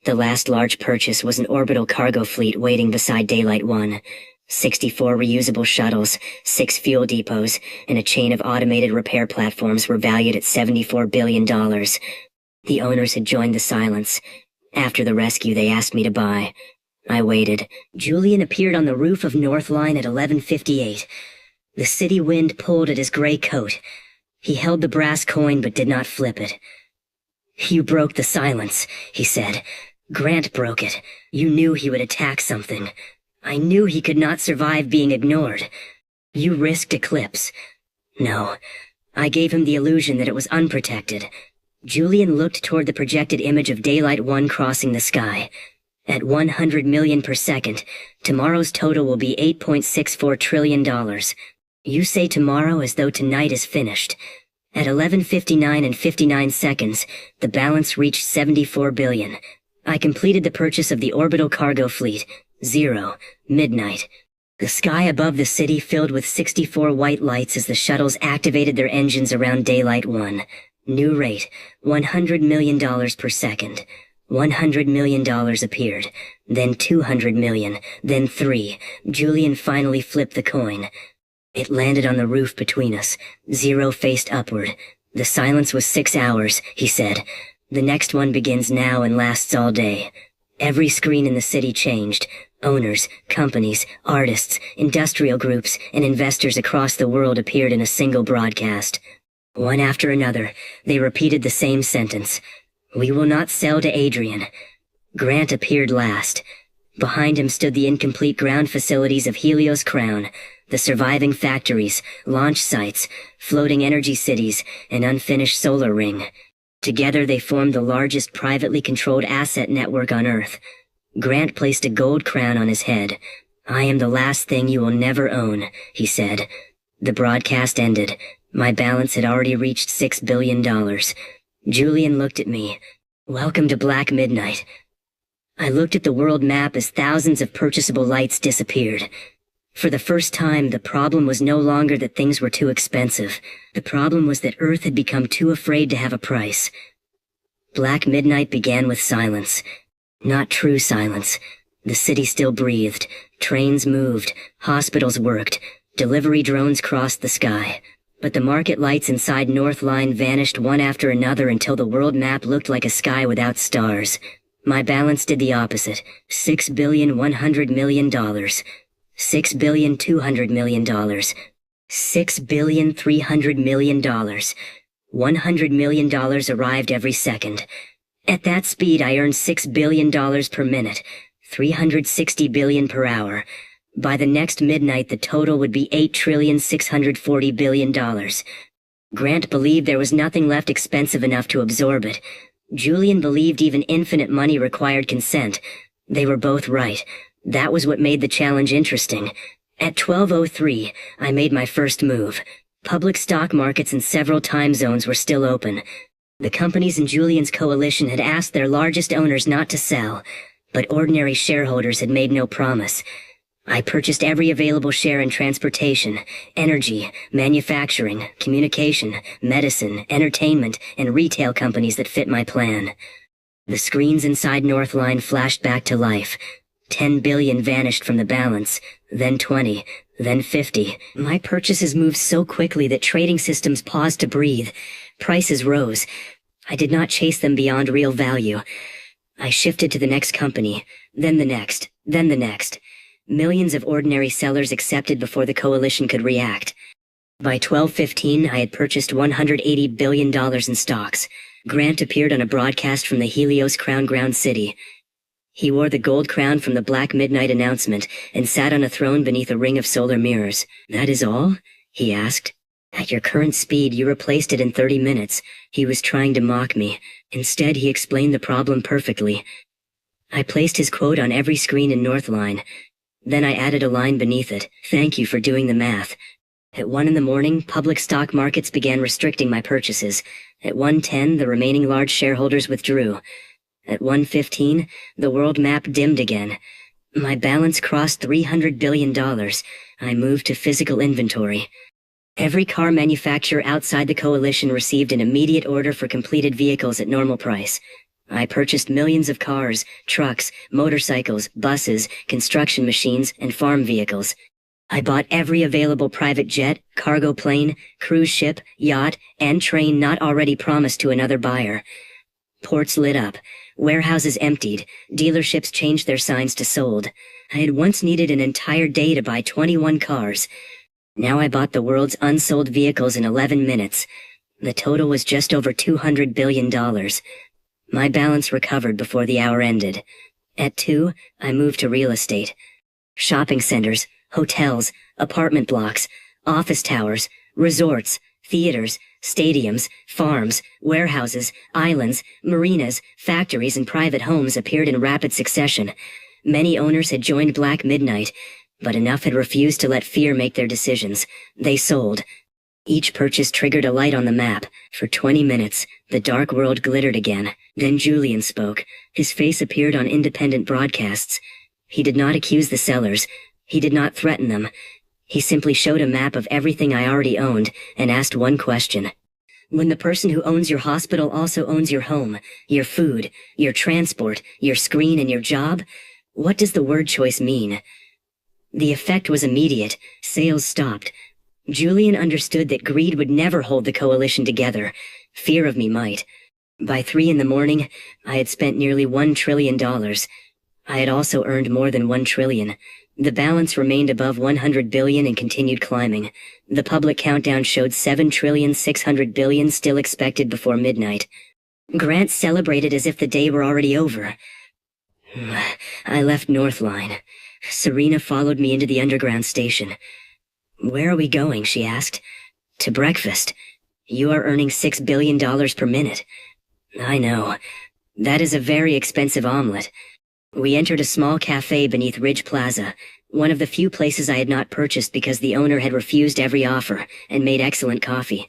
The last large purchase was an orbital cargo fleet waiting beside Daylight 1. 64 reusable shuttles, 6 fuel depots, and a chain of automated repair platforms were valued at $74 billion. The owners had joined the silence. After the rescue, they asked me to buy. I waited. Julian appeared on the roof of North Line at 11:58. The city wind pulled at his gray coat. He held the brass coin but did not flip it. "You broke the silence," he said. "Grant broke it. You knew he would attack something. I knew he could not survive being ignored. You risked eclipse. No. I gave him the illusion that it was unprotected. Julian looked toward the projected image of Daylight 1 crossing the sky. At 100 million per second, tomorrow's total will be $8.64 trillion. You say tomorrow as though tonight is finished. At 11:59 and 59 seconds, the balance reached 74 billion. I completed the purchase of the orbital cargo fleet. 0, midnight. The sky above the city filled with 64 white lights as the shuttles activated their engines around Daylight 1. New rate, $100 million per second. $100 million appeared, then 200 million, then 3. Julian finally flipped the coin. It landed on the roof between us. 0 faced upward. The silence was 6 hours, he said. The next one begins now and lasts all day. Every screen in the city changed. Owners, companies, artists, industrial groups, and investors across the world appeared in a single broadcast. One after another, they repeated the same sentence. We will not sell to Adrian. Grant appeared last. Behind him stood the incomplete ground facilities of Helios Crown, the surviving factories, launch sites, floating energy cities, and unfinished solar ring. Together they formed the largest privately controlled asset network on Earth. Grant placed a gold crown on his head. I am the last thing you will never own, he said. The broadcast ended. My balance had already reached $6 billion. Julian looked at me. Welcome to Black Midnight. I looked at the world map as thousands of purchasable lights disappeared. For the first time, the problem was no longer that things were too expensive. The problem was that Earth had become too afraid to have a price. Black Midnight began with silence. Not true silence. The city still breathed. Trains moved. Hospitals worked. Delivery drones crossed the sky. But the market lights inside North Line vanished one after another until the world map looked like a sky without stars. My balance did the opposite. $6,100,000,000. $6,200,000,000. $6,300,000,000. $100 million arrived every second. At that speed, I earned $6 billion per minute, 360 billion per hour. By the next midnight, the total would be $8,640 billion. Grant believed there was nothing left expensive enough to absorb it. Julian believed even infinite money required consent. They were both right. That was what made the challenge interesting. At 12:03, I made my first move. Public stock markets in several time zones were still open. The companies in Julian's coalition had asked their largest owners not to sell, but ordinary shareholders had made no promise. I purchased every available share in transportation, energy, manufacturing, communication, medicine, entertainment, and retail companies that fit my plan. The screens inside Northline flashed back to life. 10 billion vanished from the balance, then 20, then 50. My purchases moved so quickly that trading systems paused to breathe. Prices rose. I did not chase them beyond real value. I shifted to the next company, then the next, then the next. Millions of ordinary sellers accepted before the coalition could react. By 12:15, I had purchased $180 billion in stocks. Grant appeared on a broadcast from the Helios Crown Ground City. He wore the gold crown from the Black Midnight announcement and sat on a throne beneath a ring of solar mirrors. That is all? He asked. At your current speed, you replaced it in 30 minutes. He was trying to mock me. Instead, he explained the problem perfectly. I placed his quote on every screen in Northline. Then I added a line beneath it. Thank you for doing the math. At 1 in the morning, public stock markets began restricting my purchases. At 1:10, the remaining large shareholders withdrew. At 1:15, the world map dimmed again. My balance crossed $300 billion. I moved to physical inventory. Every car manufacturer outside the coalition received an immediate order for completed vehicles at normal price. I purchased millions of cars, trucks, motorcycles, buses, construction machines, and farm vehicles. I bought every available private jet, cargo plane, cruise ship, yacht, and train not already promised to another buyer. Ports lit up. Warehouses emptied. Dealerships changed their signs to sold. I had once needed an entire day to buy 21 cars. Now I bought the world's unsold vehicles in 11 minutes. The total was just over $200 billion. My balance recovered before the hour ended. At 2, I moved to real estate. Shopping centers, hotels, apartment blocks, office towers, resorts, theaters, stadiums, farms, warehouses, islands, marinas, factories, and private homes appeared in rapid succession. Many owners had joined Black Midnight, but enough had refused to let fear make their decisions. They sold. Each purchase triggered a light on the map. For 20 minutes, the dark world glittered again. Then Julian spoke. His face appeared on independent broadcasts. He did not accuse the sellers. He did not threaten them. He simply showed a map of everything I already owned and asked one question. When the person who owns your hospital also owns your home, your food, your transport, your screen, and your job, what does the word choice mean? The effect was immediate. Sales stopped. Julian understood that greed would never hold the coalition together. Fear of me might. By 3 a.m, I had spent nearly $1 trillion. I had also earned more than $1 trillion. The balance remained above $100 billion and continued climbing. The public countdown showed $7.6 trillion still expected before midnight. Grant celebrated as if the day were already over. I left Northline. Serena followed me into the underground station. "Where are we going?" she asked. "To breakfast. You are earning $6 billion per minute." "I know. That is a very expensive omelet." We entered a small cafe beneath Ridge Plaza, one of the few places I had not purchased because the owner had refused every offer and made excellent coffee.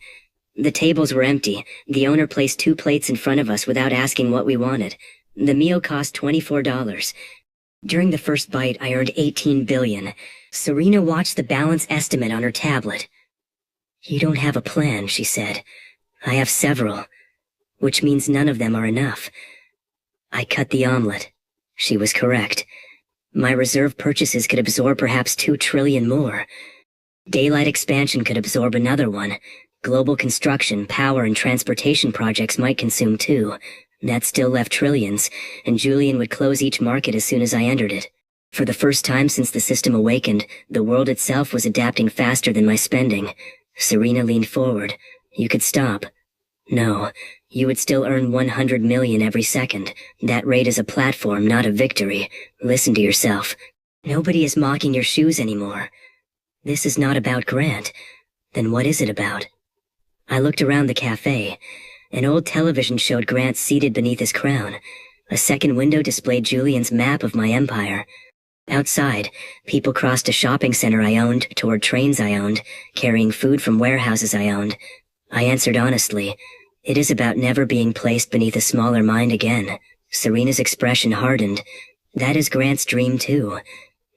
The tables were empty. The owner placed 2 plates in front of us without asking what we wanted. The meal cost $24. During the first bite, I earned $18 billion. Serena watched the balance estimate on her tablet. "You don't have a plan," she said. "I have several, which means none of them are enough." I cut the omelet. She was correct. My reserve purchases could absorb perhaps $2 trillion more. Daylight expansion could absorb another one. Global construction, power, and transportation projects might consume 2. That still left trillions, and Julian would close each market as soon as I entered it. For the first time since the system awakened, the world itself was adapting faster than my spending. Serena leaned forward. "You could stop." "No. You would still earn 100 million every second. That rate is a platform, not a victory. Listen to yourself. Nobody is mocking your shoes anymore. This is not about Grant. Then what is it about?" I looked around the cafe. An old television showed Grant seated beneath his crown. A second window displayed Julian's map of my empire. Outside, people crossed a shopping center I owned toward trains I owned, carrying food from warehouses I owned. I answered honestly, "It is about never being placed beneath a smaller mind again." Serena's expression hardened. "That is Grant's dream too."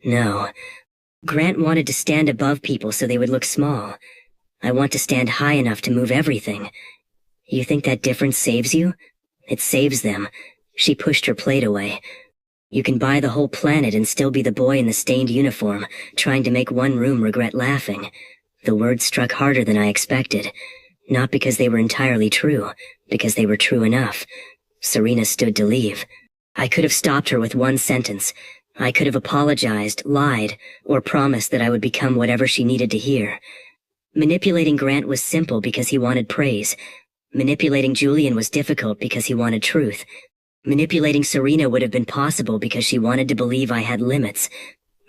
"No. Grant wanted to stand above people so they would look small. I want to stand high enough to move everything." "You think that difference saves you?" "It saves them." She pushed her plate away. "You can buy the whole planet and still be the boy in the stained uniform, trying to make one room regret laughing." The words struck harder than I expected. Not because they were entirely true, because they were true enough. Serena stood to leave. I could have stopped her with one sentence. I could have apologized, lied, or promised that I would become whatever she needed to hear. Manipulating Grant was simple because he wanted praise. Manipulating Julian was difficult because he wanted truth. Manipulating Serena would have been possible because she wanted to believe I had limits.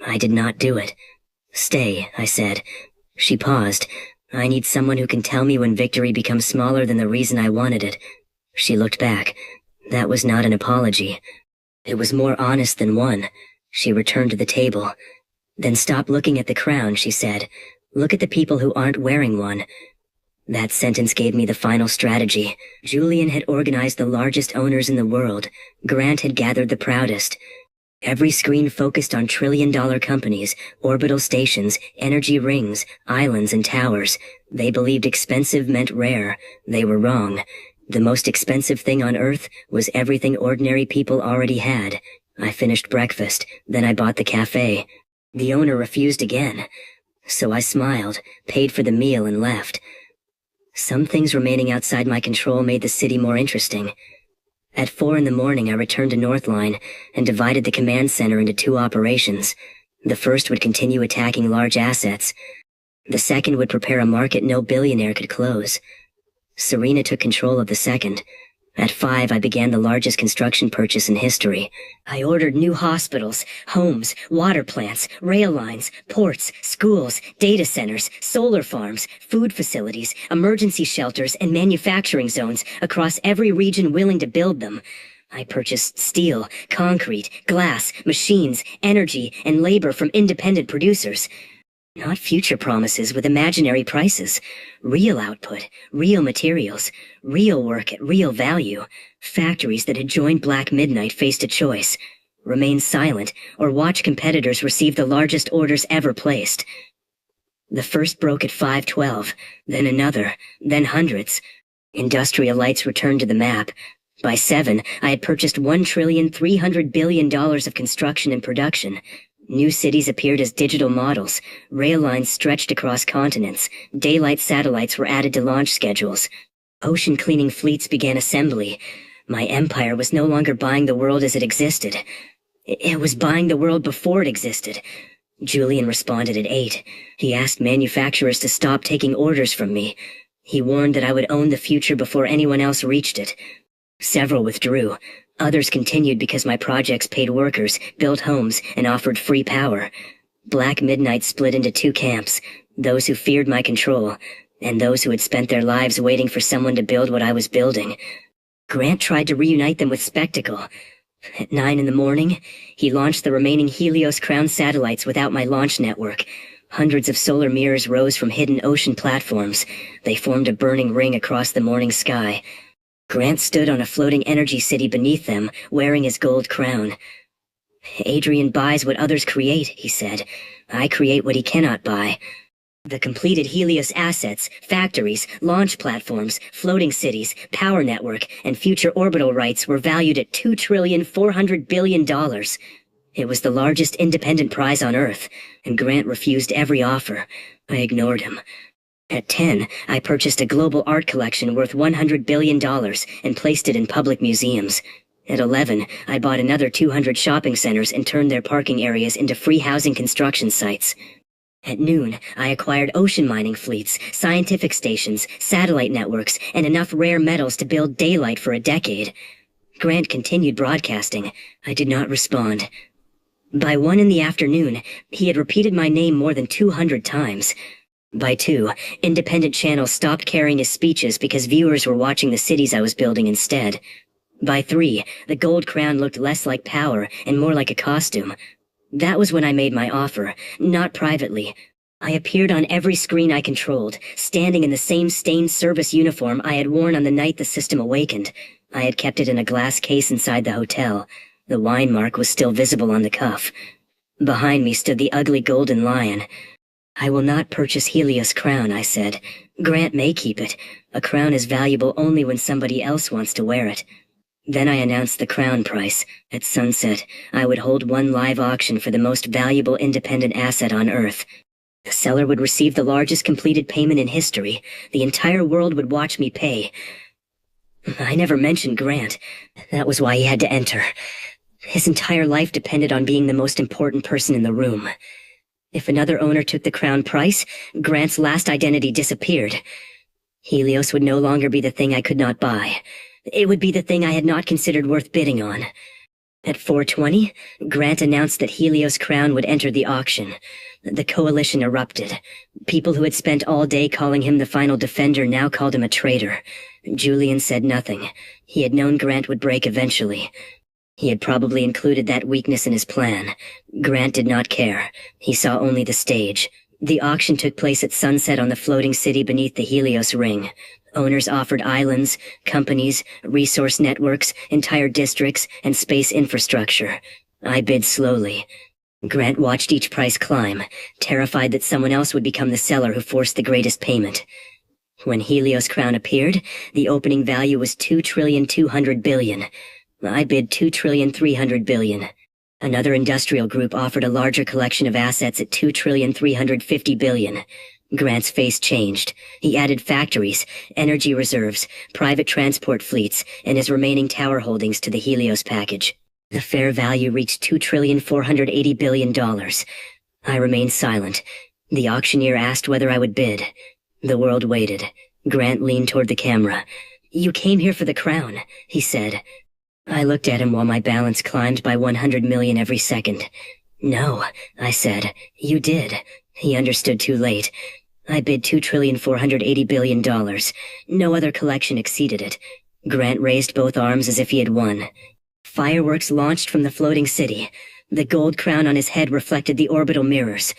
I did not do it. "Stay," I said. She paused. "I need someone who can tell me when victory becomes smaller than the reason I wanted it." She looked back. That was not an apology. It was more honest than one. She returned to the table. "Then stop looking at the crown," she said. "Look at the people who aren't wearing one." That sentence gave me the final strategy. Julian had organized the largest owners in the world. Grant had gathered the proudest. Every screen focused on trillion-dollar companies, orbital stations, energy rings, islands, and towers. They believed expensive meant rare. They were wrong. The most expensive thing on Earth was everything ordinary people already had. I finished breakfast, then I bought the cafe. The owner refused again. So I smiled, paid for the meal, and left. Some things remaining outside my control made the city more interesting. At 4 a.m, I returned to Northline and divided the command center into 2 operations. The first would continue attacking large assets. The second would prepare a market no billionaire could close. Serena took control of the second. At 5, I began the largest construction purchase in history. I ordered new hospitals, homes, water plants, rail lines, ports, schools, data centers, solar farms, food facilities, emergency shelters, and manufacturing zones across every region willing to build them. I purchased steel, concrete, glass, machines, energy, and labor from independent producers. Not future promises with imaginary prices. Real output, real materials, real work at real value. Factories that had joined Black Midnight faced a choice. Remain silent, or watch competitors receive the largest orders ever placed. The first broke at 5:12, then another, then hundreds. Industrial lights returned to the map. By 7, I had purchased $1,300 billion of construction and production. New cities appeared as digital models, rail lines stretched across continents, daylight satellites were added to launch schedules. Ocean-cleaning fleets began assembly. My empire was no longer buying the world as it existed. It was buying the world before it existed. Julian responded at 8. He asked manufacturers to stop taking orders from me. He warned that I would own the future before anyone else reached it. Several withdrew. Others continued because my projects paid workers, built homes, and offered free power. Black Midnight split into 2 camps, those who feared my control, and those who had spent their lives waiting for someone to build what I was building. Grant tried to reunite them with spectacle. At 9 in the morning, he launched the remaining Helios Crown satellites without my launch network. Hundreds of solar mirrors rose from hidden ocean platforms. They formed a burning ring across the morning sky. Grant stood on a floating energy city beneath them, wearing his gold crown. Adrian buys what others create, he said. I create what he cannot buy. The completed Helios assets, factories, launch platforms, floating cities, power network, and future orbital rights were valued at $2,400 billion. It was the largest independent prize on Earth, and Grant refused every offer. I ignored him. At 10, I purchased a global art collection worth $100 billion and placed it in public museums. At 11, I bought another 200 shopping centers and turned their parking areas into free housing construction sites. At noon, I acquired ocean mining fleets, scientific stations, satellite networks, and enough rare metals to build daylight for a decade. Grant continued broadcasting. I did not respond. By 1 in the afternoon, he had repeated my name more than 200 times. By 2, independent channels stopped carrying his speeches because viewers were watching the cities I was building instead. By 3, the gold crown looked less like power and more like a costume. That was when I made my offer, not privately. I appeared on every screen I controlled, standing in the same stained service uniform I had worn on the night the system awakened. I had kept it in a glass case inside the hotel. The wine mark was still visible on the cuff. Behind me stood the ugly golden lion. I will not purchase Helios crown, I said. Grant may keep it. A crown is valuable only when somebody else wants to wear it. Then I announced the crown price. At sunset, I would hold one live auction for the most valuable independent asset on Earth. The seller would receive the largest completed payment in history. The entire world would watch me pay. I never mentioned Grant. That was why he had to enter. His entire life depended on being the most important person in the room. If another owner took the crown price, Grant's last identity disappeared. Helios would no longer be the thing I could not buy. It would be the thing I had not considered worth bidding on. At 4:20, Grant announced that Helios crown would enter the auction. The coalition erupted. People who had spent all day calling him the final defender now called him a traitor. Julian said nothing. He had known Grant would break eventually. He had probably included that weakness in his plan. Grant did not care. He saw only the stage. The auction took place at sunset on the floating city beneath the Helios ring. Owners offered islands, companies, resource networks, entire districts, and space infrastructure. I bid slowly. Grant watched each price climb, terrified that someone else would become the seller who forced the greatest payment. When Helios crown appeared, the opening value was $2,200 billion. I bid $2,300 billion. Another industrial group offered a larger collection of assets at $2,350 billion. Grant's face changed. He added factories, energy reserves, private transport fleets, and his remaining tower holdings to the Helios package. The fair value reached $2,480 billion. I remained silent. The auctioneer asked whether I would bid. The world waited. Grant leaned toward the camera. "You came here for the crown," he said. I looked at him while my balance climbed by 100 million every second. "No," I said. "You did." He understood too late. I bid $2,480,000,000,000. No other collection exceeded it. Grant raised both arms as if he had won. Fireworks launched from the floating city. The gold crown on his head reflected the orbital mirrors.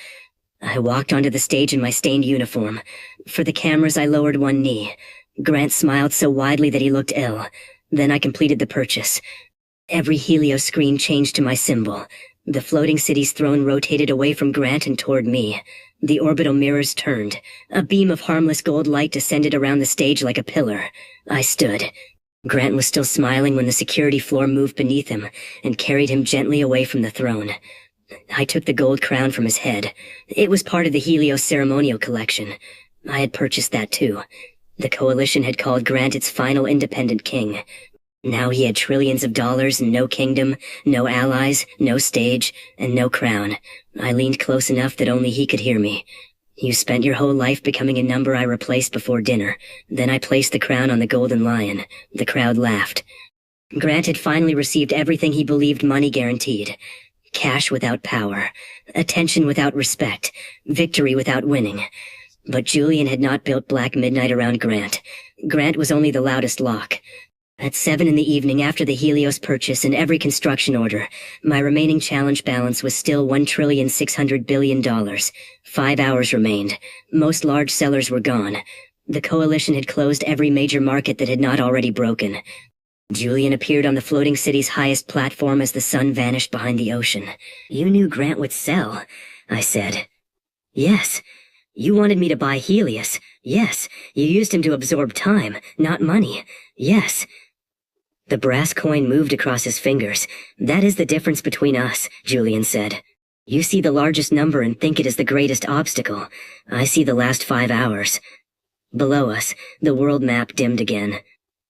I walked onto the stage in my stained uniform. For the cameras, I lowered one knee. Grant smiled so widely that he looked ill. Then I completed the purchase. Every helio screen changed to my symbol. The floating city's throne rotated away from Grant and toward me. The orbital mirrors turned. A beam of harmless gold light descended around the stage like a pillar. I stood. Grant was still smiling when the security floor moved beneath him and carried him gently away from the throne. I took the gold crown from his head. It was part of the Helios ceremonial collection. I had purchased that too. The coalition had called Grant its final independent king. Now he had trillions of dollars and no kingdom, no allies, no stage, and no crown. I leaned close enough that only he could hear me. "You spent your whole life becoming a number I replaced before dinner. Then I placed the crown on the golden lion." The crowd laughed. Grant had finally received everything he believed money guaranteed. Cash without power, attention without respect, victory without winning. But Julian had not built Black Midnight around Grant. Grant was only the loudest lock. At 7 in the evening, after the Helios purchase and every construction order, my remaining challenge balance was still $1,600,000,000,000. 5 hours remained. Most large sellers were gone. The coalition had closed every major market that had not already broken. Julian appeared on the floating city's highest platform as the sun vanished behind the ocean. "You knew Grant would sell," I said. "Yes. You wanted me to buy Helios. Yes. You used him to absorb time, not money. Yes." The brass coin moved across his fingers. "That is the difference between us," Julian said. "You see the largest number and think it is the greatest obstacle. I see the last 5 hours." Below us, the world map dimmed again.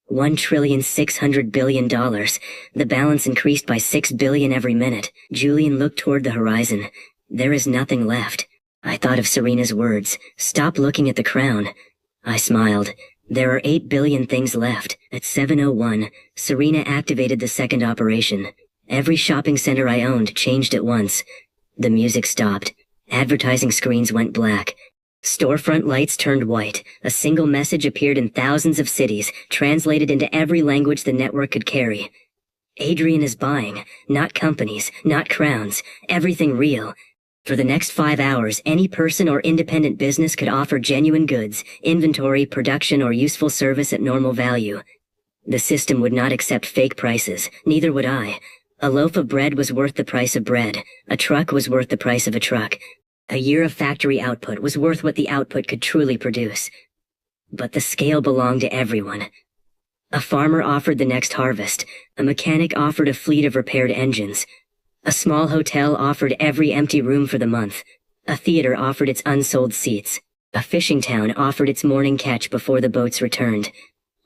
$1,600,000,000,000. The balance increased by 6 billion every minute. Julian looked toward the horizon. "There is nothing left." I thought of Serena's words. "Stop looking at the crown." I smiled. "There are 8 billion things left." At 7:01, Serena activated the second operation. Every shopping center I owned changed at once. The music stopped. Advertising screens went black. Storefront lights turned white. A single message appeared in thousands of cities, translated into every language the network could carry. "Adrian is buying. Not companies, not crowns. Everything real." For the next 5 hours, any person or independent business could offer genuine goods, inventory, production, or useful service at normal value. The system would not accept fake prices, neither would I. A loaf of bread was worth the price of bread. A truck was worth the price of a truck. A year of factory output was worth what the output could truly produce. But the scale belonged to everyone. A farmer offered the next harvest. A mechanic offered a fleet of repaired engines. A small hotel offered every empty room for the month. A theater offered its unsold seats. A fishing town offered its morning catch before the boats returned.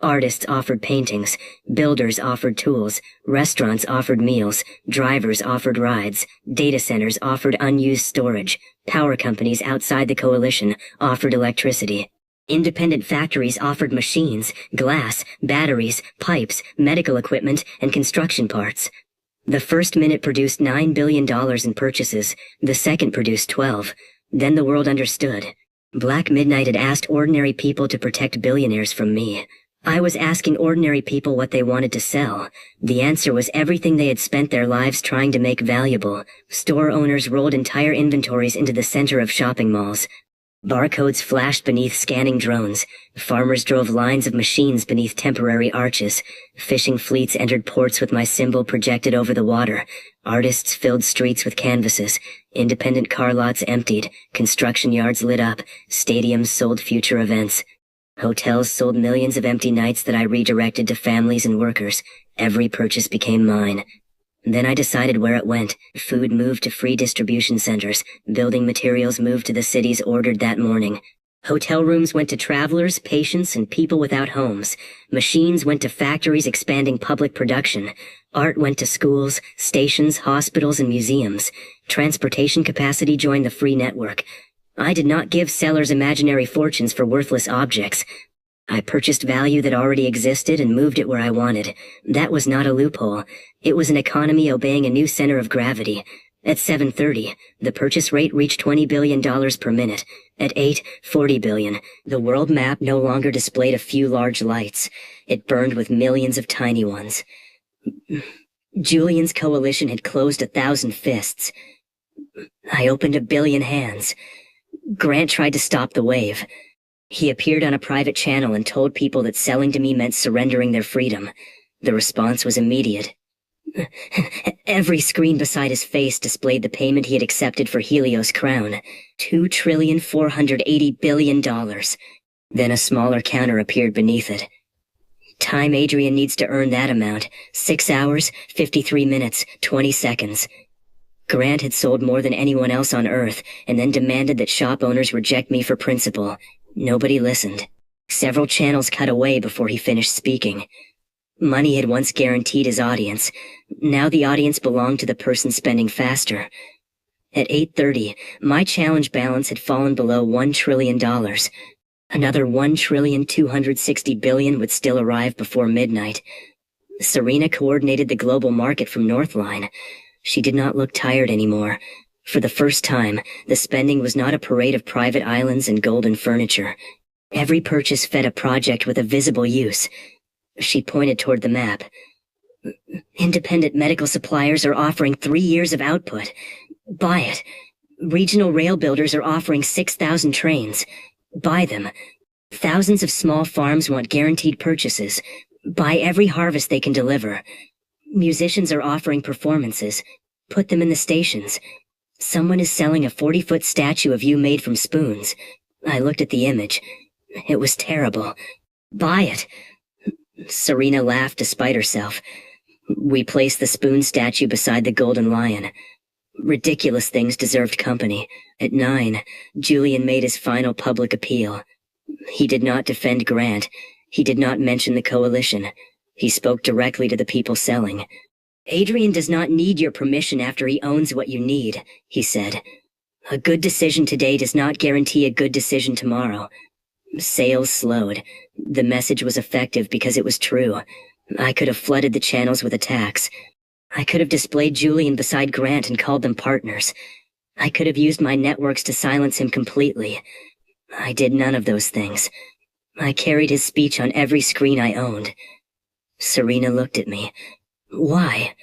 Artists offered paintings. Builders offered tools. Restaurants offered meals. Drivers offered rides. Data centers offered unused storage. Power companies outside the coalition offered electricity. Independent factories offered machines, glass, batteries, pipes, medical equipment, and construction parts. The first minute produced $9 billion in purchases. The second produced 12. Then the world understood. Black Midnight had asked ordinary people to protect billionaires from me. I was asking ordinary people what they wanted to sell. The answer was everything they had spent their lives trying to make valuable. Store owners rolled entire inventories into the center of shopping malls. Barcodes flashed beneath scanning drones. Farmers drove lines of machines beneath temporary arches. Fishing fleets entered ports with my symbol projected over the water. Artists filled streets with canvases. Independent car lots emptied. Construction yards lit up. Stadiums sold future events. Hotels sold millions of empty nights that I redirected to families and workers. Every purchase became mine. Then I decided where it went. Food moved to free distribution centers. Building materials moved to the cities ordered that morning. Hotel rooms went to travelers, patients, and people without homes. Machines went to factories expanding public production. Art went to schools, stations, hospitals, and museums. Transportation capacity joined the free network. I did not give sellers imaginary fortunes for worthless objects. I purchased value that already existed and moved it where I wanted. That was not a loophole. It was an economy obeying a new center of gravity. At 7:30, the purchase rate reached $20 billion per minute. At 8, 40 billion. The world map no longer displayed a few large lights. It burned with millions of tiny ones. Julian's coalition had closed 1,000 fists. I opened 1 billion hands. Grant tried to stop the wave. He appeared on a private channel and told people that selling to me meant surrendering their freedom. The response was immediate. Every screen beside his face displayed the payment he had accepted for Helios Crown. $2,480 billion. Then a smaller counter appeared beneath it. Time Adrian needs to earn that amount. 6 hours, 53 minutes, 20 seconds. Grant had sold more than anyone else on Earth, and then demanded that shop owners reject me for principle. Nobody listened. Several channels cut away before he finished speaking. Money had once guaranteed his audience. Now the audience belonged to the person spending faster. At 8:30, my challenge balance had fallen below $1 trillion. Another $1,260 billion would still arrive before midnight. Serena coordinated the global market from Northline. She did not look tired anymore. For the first time, the spending was not a parade of private islands and golden furniture. Every purchase fed a project with a visible use. She pointed toward the map. Independent medical suppliers are offering 3 years of output. Buy it. Regional rail builders are offering 6,000 trains. Buy them. Thousands of small farms want guaranteed purchases. Buy every harvest they can deliver. Musicians are offering performances. Put them in the stations. Someone is selling a 40-foot statue of you made from spoons. I looked at the image. It was terrible. Buy it. Serena laughed despite herself. We placed the spoon statue beside the golden lion. Ridiculous things deserved company. At 9, Julian made his final public appeal. He did not defend Grant. He did not mention the coalition. He spoke directly to the people selling. Adrian does not need your permission after he owns what you need, he said. A good decision today does not guarantee a good decision tomorrow. Sales slowed. The message was effective because it was true. I could have flooded the channels with attacks. I could have displayed Julian beside Grant and called them partners. I could have used my networks to silence him completely. I did none of those things. I carried his speech on every screen I owned. Serena looked at me. Why?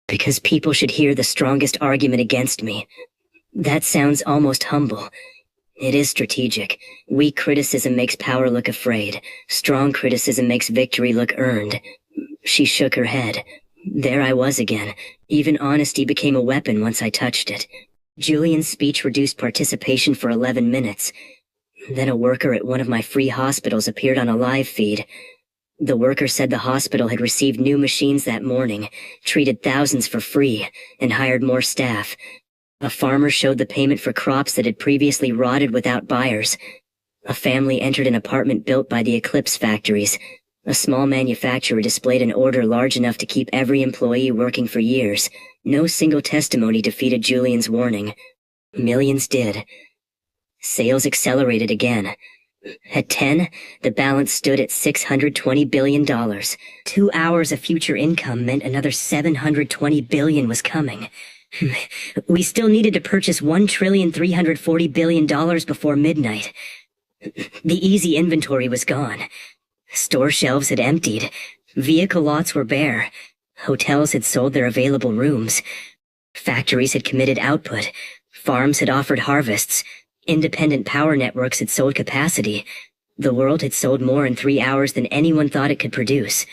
Because people should hear the strongest argument against me. That sounds almost humble. It is strategic. Weak criticism makes power look afraid. Strong criticism makes victory look earned. She shook her head. There I was again. Even honesty became a weapon once I touched it. Julian's speech reduced participation for 11 minutes. Then a worker at one of my free hospitals appeared on a live feed. The worker said the hospital had received new machines that morning, treated thousands for free, and hired more staff. A farmer showed the payment for crops that had previously rotted without buyers. A family entered an apartment built by the Eclipse factories. A small manufacturer displayed an order large enough to keep every employee working for years. No single testimony defeated Julian's warning. Millions did. Sales accelerated again. At 10, the balance stood at $620 billion. 2 hours of future income meant another $720 billion was coming. We still needed to purchase $1,340 billion before midnight. The easy inventory was gone. Store shelves had emptied. Vehicle lots were bare. Hotels had sold their available rooms. Factories had committed output. Farms had offered harvests. Independent power networks had sold capacity. The world had sold more in 3 hours than anyone thought it could produce.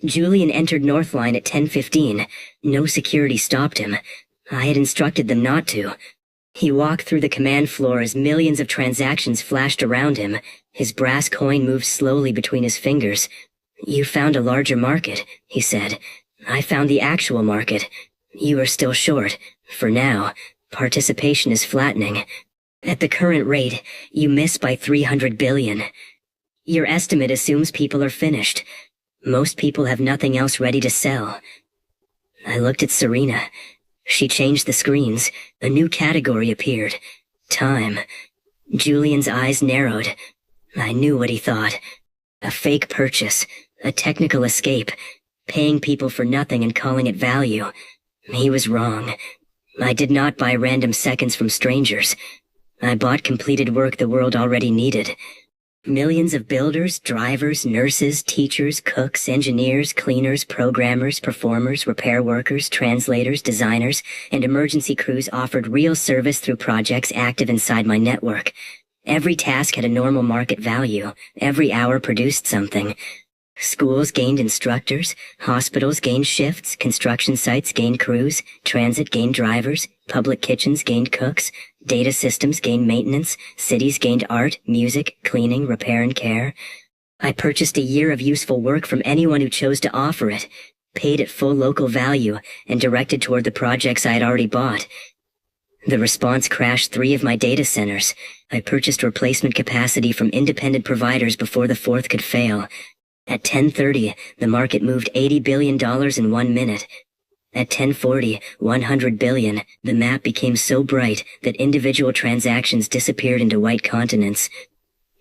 Julian entered Northline at 10:15. No security stopped him. I had instructed them not to. He walked through the command floor as millions of transactions flashed around him. His brass coin moved slowly between his fingers. You found a larger market, he said. I found the actual market. You are still short. For now. Participation is flattening. At the current rate, you miss by 300 billion. Your estimate assumes people are finished. Most people have nothing else ready to sell. I looked at Serena. She changed the screens. A new category appeared. Time. Julian's eyes narrowed. I knew what he thought. A fake purchase, a technical escape, paying people for nothing and calling it value. He was wrong. I did not buy random seconds from strangers. I bought completed work the world already needed. Millions of builders, drivers, nurses, teachers, cooks, engineers, cleaners, programmers, performers, repair workers, translators, designers, and emergency crews offered real service through projects active inside my network. Every task had a normal market value. Every hour produced something. Schools gained instructors, hospitals gained shifts, construction sites gained crews, transit gained drivers, public kitchens gained cooks, data systems gained maintenance, cities gained art, music, cleaning, repair, and care. I purchased a year of useful work from anyone who chose to offer it, paid at full local value, and directed toward the projects I had already bought. The response crashed 3 of my data centers. I purchased replacement capacity from independent providers before the 4th could fail. At 10:30, the market moved $80 billion in 1 minute. At 10:40, 100 billion, the map became so bright that individual transactions disappeared into white continents.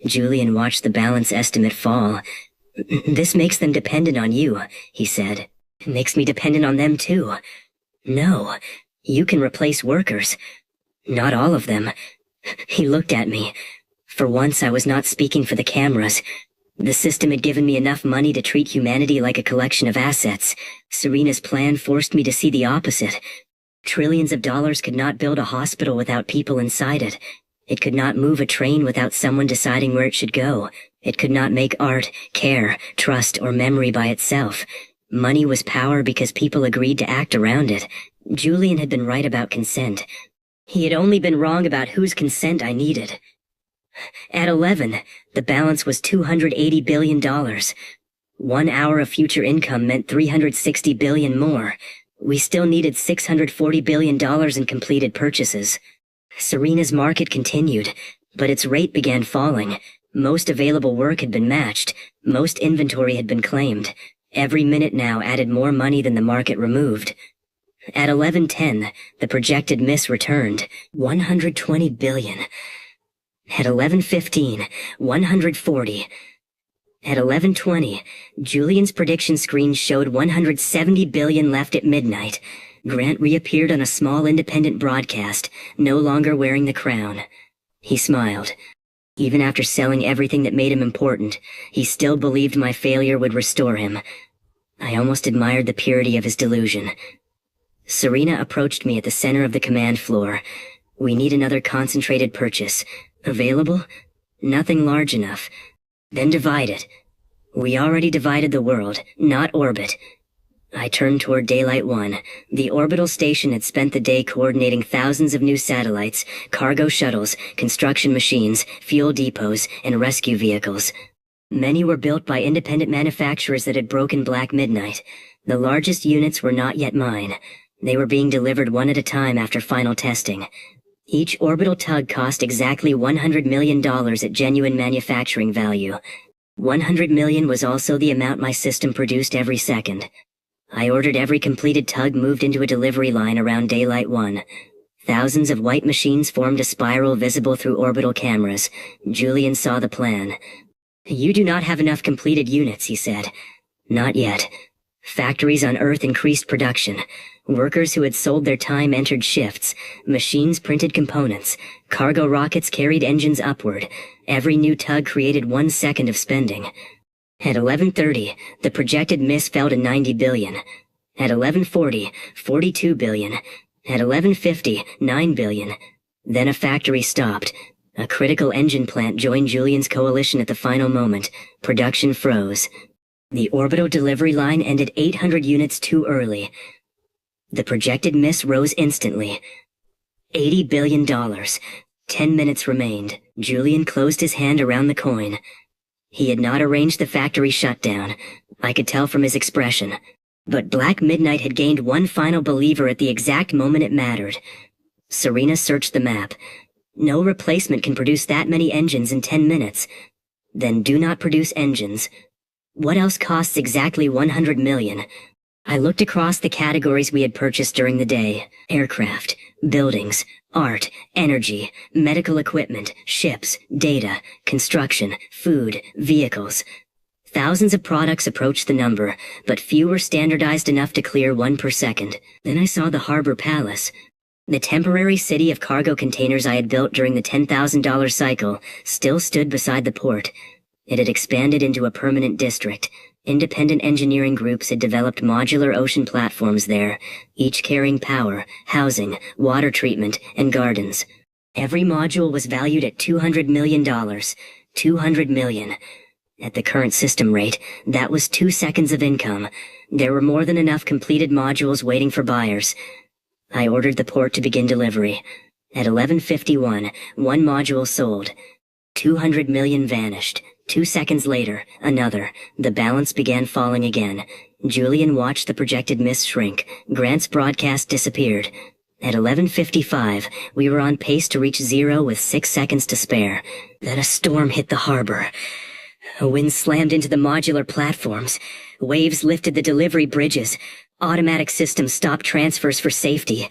Julian watched the balance estimate fall. "This makes them dependent on you," he said. "It makes me dependent on them too." "No, you can replace workers. Not all of them." He looked at me. For once I was not speaking for the cameras. The system had given me enough money to treat humanity like a collection of assets. Serena's plan forced me to see the opposite. Trillions of dollars could not build a hospital without people inside it. It could not move a train without someone deciding where it should go. It could not make art, care, trust, or memory by itself. Money was power because people agreed to act around it. Julian had been right about consent. He had only been wrong about whose consent I needed. At 11, the balance was $280 billion. 1 hour of future income meant $360 billion more. We still needed $640 billion in completed purchases. Serena's market continued, but its rate began falling. Most available work had been matched. Most inventory had been claimed. Every minute now added more money than the market removed. At 11:10, the projected miss returned. $120 billion. At 11:15, 140. At 11:20, Julian's prediction screen showed 170 billion left at midnight. Grant reappeared on a small independent broadcast, no longer wearing the crown. He smiled. Even after selling everything that made him important, he still believed my failure would restore him. I almost admired the purity of his delusion. Serena approached me at the center of the command floor. "We need another concentrated purchase. Available? Nothing large enough. Then divide it." "We already divided the world, not orbit." I turned toward Daylight 1. The orbital station had spent the day coordinating thousands of new satellites, cargo shuttles, construction machines, fuel depots, and rescue vehicles. Many were built by independent manufacturers that had broken Black Midnight. The largest units were not yet mine. They were being delivered one at a time after final testing. Each orbital tug cost exactly $100 million at genuine manufacturing value. 100 million was also the amount my system produced every second. I ordered every completed tug moved into a delivery line around Daylight 1. Thousands of white machines formed a spiral visible through orbital cameras. Julian saw the plan. "You do not have enough completed units," he said. "Not yet." Factories on Earth increased production. Workers who had sold their time entered shifts. Machines printed components. Cargo rockets carried engines upward. Every new tug created 1 second of spending. At 11:30, the projected miss fell to 90 billion. At 11:40, 42 billion. At 11:50, 9 billion. Then a factory stopped. A critical engine plant joined Julian's coalition at the final moment. Production froze. The orbital delivery line ended 800 units too early. The projected miss rose instantly. $80 billion. 10 minutes remained. Julian closed his hand around the coin. He had not arranged the factory shutdown. I could tell from his expression. But Black Midnight had gained one final believer at the exact moment it mattered. Serena searched the map. No replacement can produce that many engines in 10 minutes. Then do not produce engines. What else costs exactly 100 million? I looked across the categories we had purchased during the day. Aircraft, buildings, Art, energy, medical equipment, ships, data, construction, food, vehicles. Thousands of products approached the number, but few were standardized enough to clear one per second. Then I saw the Harbor Palace. The temporary city of cargo containers I had built during the $10,000 cycle still stood beside the port. It had expanded into a permanent district. Independent engineering groups had developed modular ocean platforms there, each carrying power, housing, water treatment, and gardens. Every module was valued at $200 million. $200 million. At the current system rate, that was 2 seconds of income. There were more than enough completed modules waiting for buyers. I ordered the port to begin delivery. At 11:51, one module sold. 200 million vanished. 2 seconds later, another. The balance began falling again. Julian watched the projected miss shrink. Grant's broadcast disappeared. At 11:55, we were on pace to reach zero with 6 seconds to spare. Then a storm hit the harbor. A wind slammed into the modular platforms. Waves lifted the delivery bridges. Automatic systems stopped transfers for safety.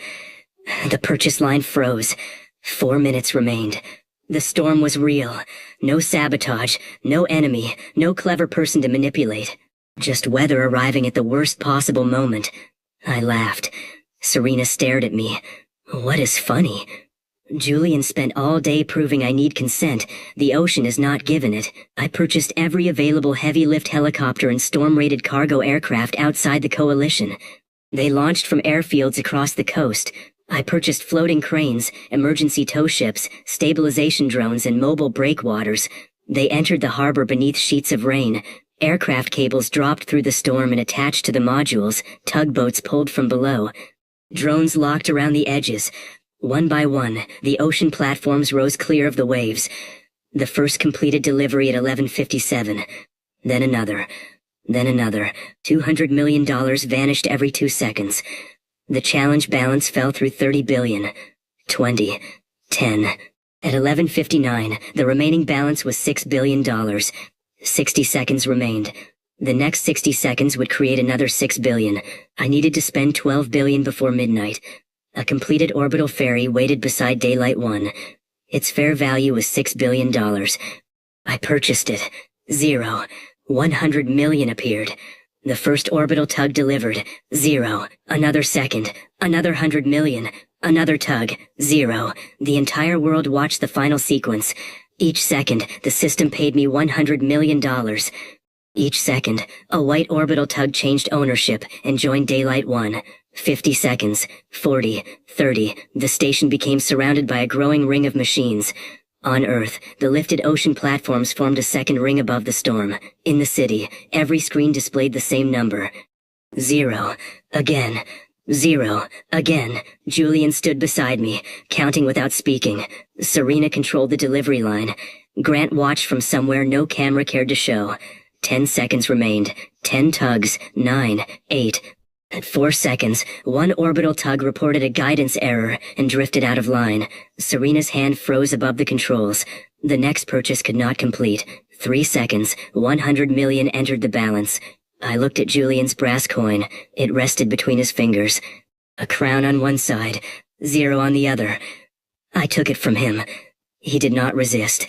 The purchase line froze. 4 minutes remained. The storm was real. No sabotage, no enemy, no clever person to manipulate. Just weather arriving at the worst possible moment. I laughed. Serena stared at me. What is funny? Julian spent all day proving I need consent. The ocean is not given it. I purchased every available heavy-lift helicopter and storm-rated cargo aircraft outside the coalition. They launched from airfields across the coast. I purchased floating cranes, emergency tow ships, stabilization drones, and mobile breakwaters. They entered the harbor beneath sheets of rain. Aircraft cables dropped through the storm and attached to the modules. Tugboats pulled from below. Drones locked around the edges. One by one, the ocean platforms rose clear of the waves. The first completed delivery at 11:57. Then another. Then another. $200 million vanished every 2 seconds. The challenge balance fell through 30 billion. 20. 10. At 11:59, the remaining balance was $6 billion. 60 seconds remained. The next 60 seconds would create another 6 billion. I needed to spend 12 billion before midnight. A completed orbital ferry waited beside Daylight 1. Its fair value was $6 billion. I purchased it. 0. 100 million appeared. The first orbital tug delivered. 0. Another second. Another 100 million. Another tug. 0. The entire world watched the final sequence. Each second, the system paid me $100 million. Each second, a white orbital tug changed ownership and joined Daylight 1. 50 seconds, 40, 30, the station became surrounded by a growing ring of machines. On Earth, the lifted ocean platforms formed a second ring above the storm. In the city, every screen displayed the same number. 0. Again. 0. Again. Julian stood beside me, counting without speaking. Serena controlled the delivery line. Grant watched from somewhere no camera cared to show. 10 seconds remained. 10 tugs. 9. 8. At 4 seconds, one orbital tug reported a guidance error and drifted out of line. Serena's hand froze above the controls. The next purchase could not complete. 3 seconds, 100 million entered the balance. I looked at Julian's brass coin. It rested between his fingers. A crown on one side, 0 on the other. I took it from him. He did not resist.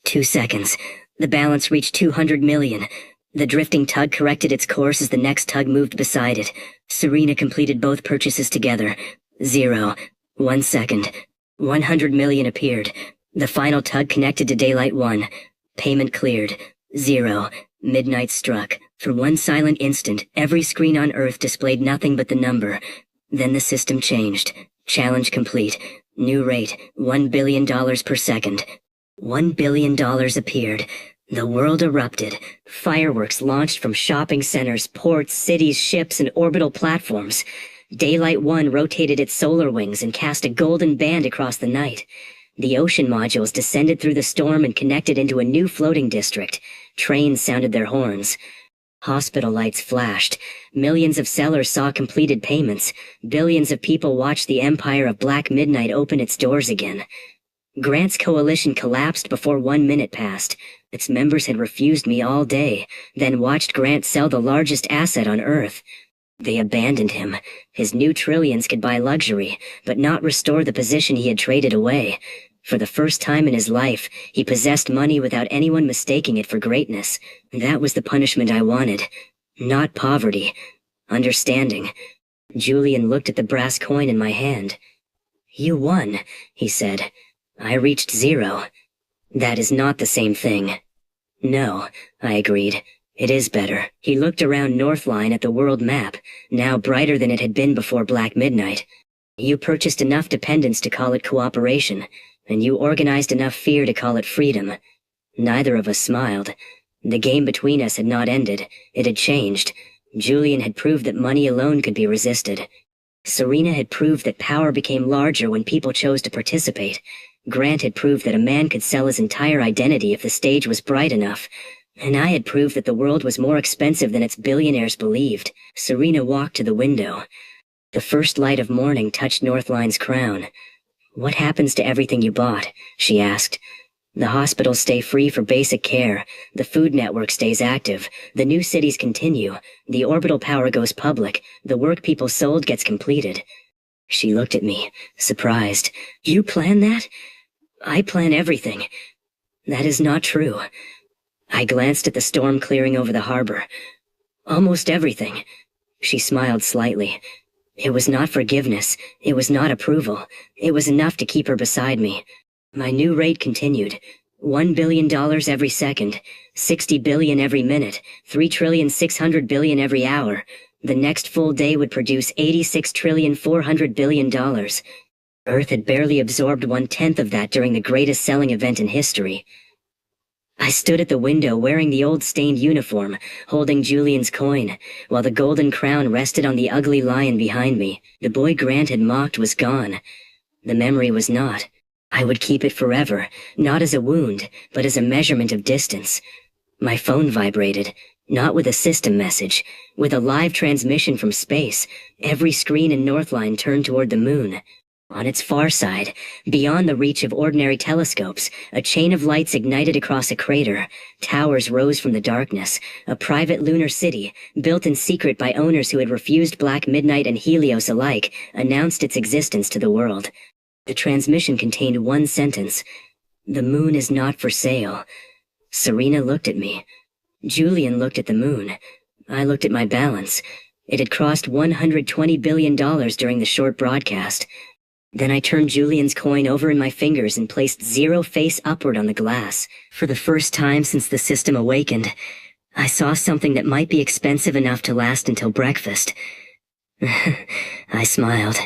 2 seconds. The balance reached 200 million. The drifting tug corrected its course as the next tug moved beside it. Serena completed both purchases together. 0. 1 second. 100 million appeared. The final tug connected to Daylight 1. Payment cleared. 0. Midnight struck. For one silent instant, every screen on Earth displayed nothing but the number. Then the system changed. Challenge complete. New rate, $1 billion per second. $1 billion appeared. The world erupted. Fireworks launched from shopping centers, ports, cities, ships, and orbital platforms. Daylight 1 rotated its solar wings and cast a golden band across the night. The ocean modules descended through the storm and connected into a new floating district. Trains sounded their horns. Hospital lights flashed. Millions of sellers saw completed payments. Billions of people watched the empire of Black Midnight open its doors again. Grant's coalition collapsed before 1 minute passed. Its members had refused me all day, then watched Grant sell the largest asset on Earth. They abandoned him. His new trillions could buy luxury, but not restore the position he had traded away. For the first time in his life, he possessed money without anyone mistaking it for greatness. That was the punishment I wanted. Not poverty. Understanding. Julian looked at the brass coin in my hand. "You won," he said. "I reached 0. That is not the same thing." "No," I agreed. "It is better." He looked around Northline at the world map, now brighter than it had been before Black Midnight. "You purchased enough dependence to call it cooperation, and you organized enough fear to call it freedom." Neither of us smiled. The game between us had not ended. It had changed. Julian had proved that money alone could be resisted. Serena had proved that power became larger when people chose to participate. Grant had proved that a man could sell his entire identity if the stage was bright enough. And I had proved that the world was more expensive than its billionaires believed. Serena walked to the window. The first light of morning touched Northline's crown. "What happens to everything you bought?" she asked. "The hospitals stay free for basic care. The food network stays active. The new cities continue. The orbital power goes public. The work people sold gets completed." She looked at me, surprised. "You plan that?" "I plan everything." "That is not true." I glanced at the storm clearing over the harbor. "Almost everything." She smiled slightly. It was not forgiveness. It was not approval. It was enough to keep her beside me. My new rate continued. $1 billion every second, 60 billion every minute, 3,600,000,000,000 every hour. The next full day would produce $86,400,000,000,000. Earth had barely absorbed 1/10 of that during the greatest selling event in history. I stood at the window wearing the old stained uniform, holding Julian's coin, while the golden crown rested on the ugly lion behind me. The boy Grant had mocked was gone. The memory was not. I would keep it forever, not as a wound, but as a measurement of distance. My phone vibrated, not with a system message, with a live transmission from space. Every screen in Northline turned toward the moon. On its far side, beyond the reach of ordinary telescopes, a chain of lights ignited across a crater. Towers rose from the darkness. A private lunar city, built in secret by owners who had refused Black Midnight and Helios alike, announced its existence to the world. The transmission contained one sentence: "The moon is not for sale." Serena looked at me. Julian looked at the moon. I looked at my balance. It had crossed $120 billion during the short broadcast. Then I turned Julian's coin over in my fingers and placed 0 face upward on the glass. For the first time since the system awakened, I saw something that might be expensive enough to last until breakfast. I smiled.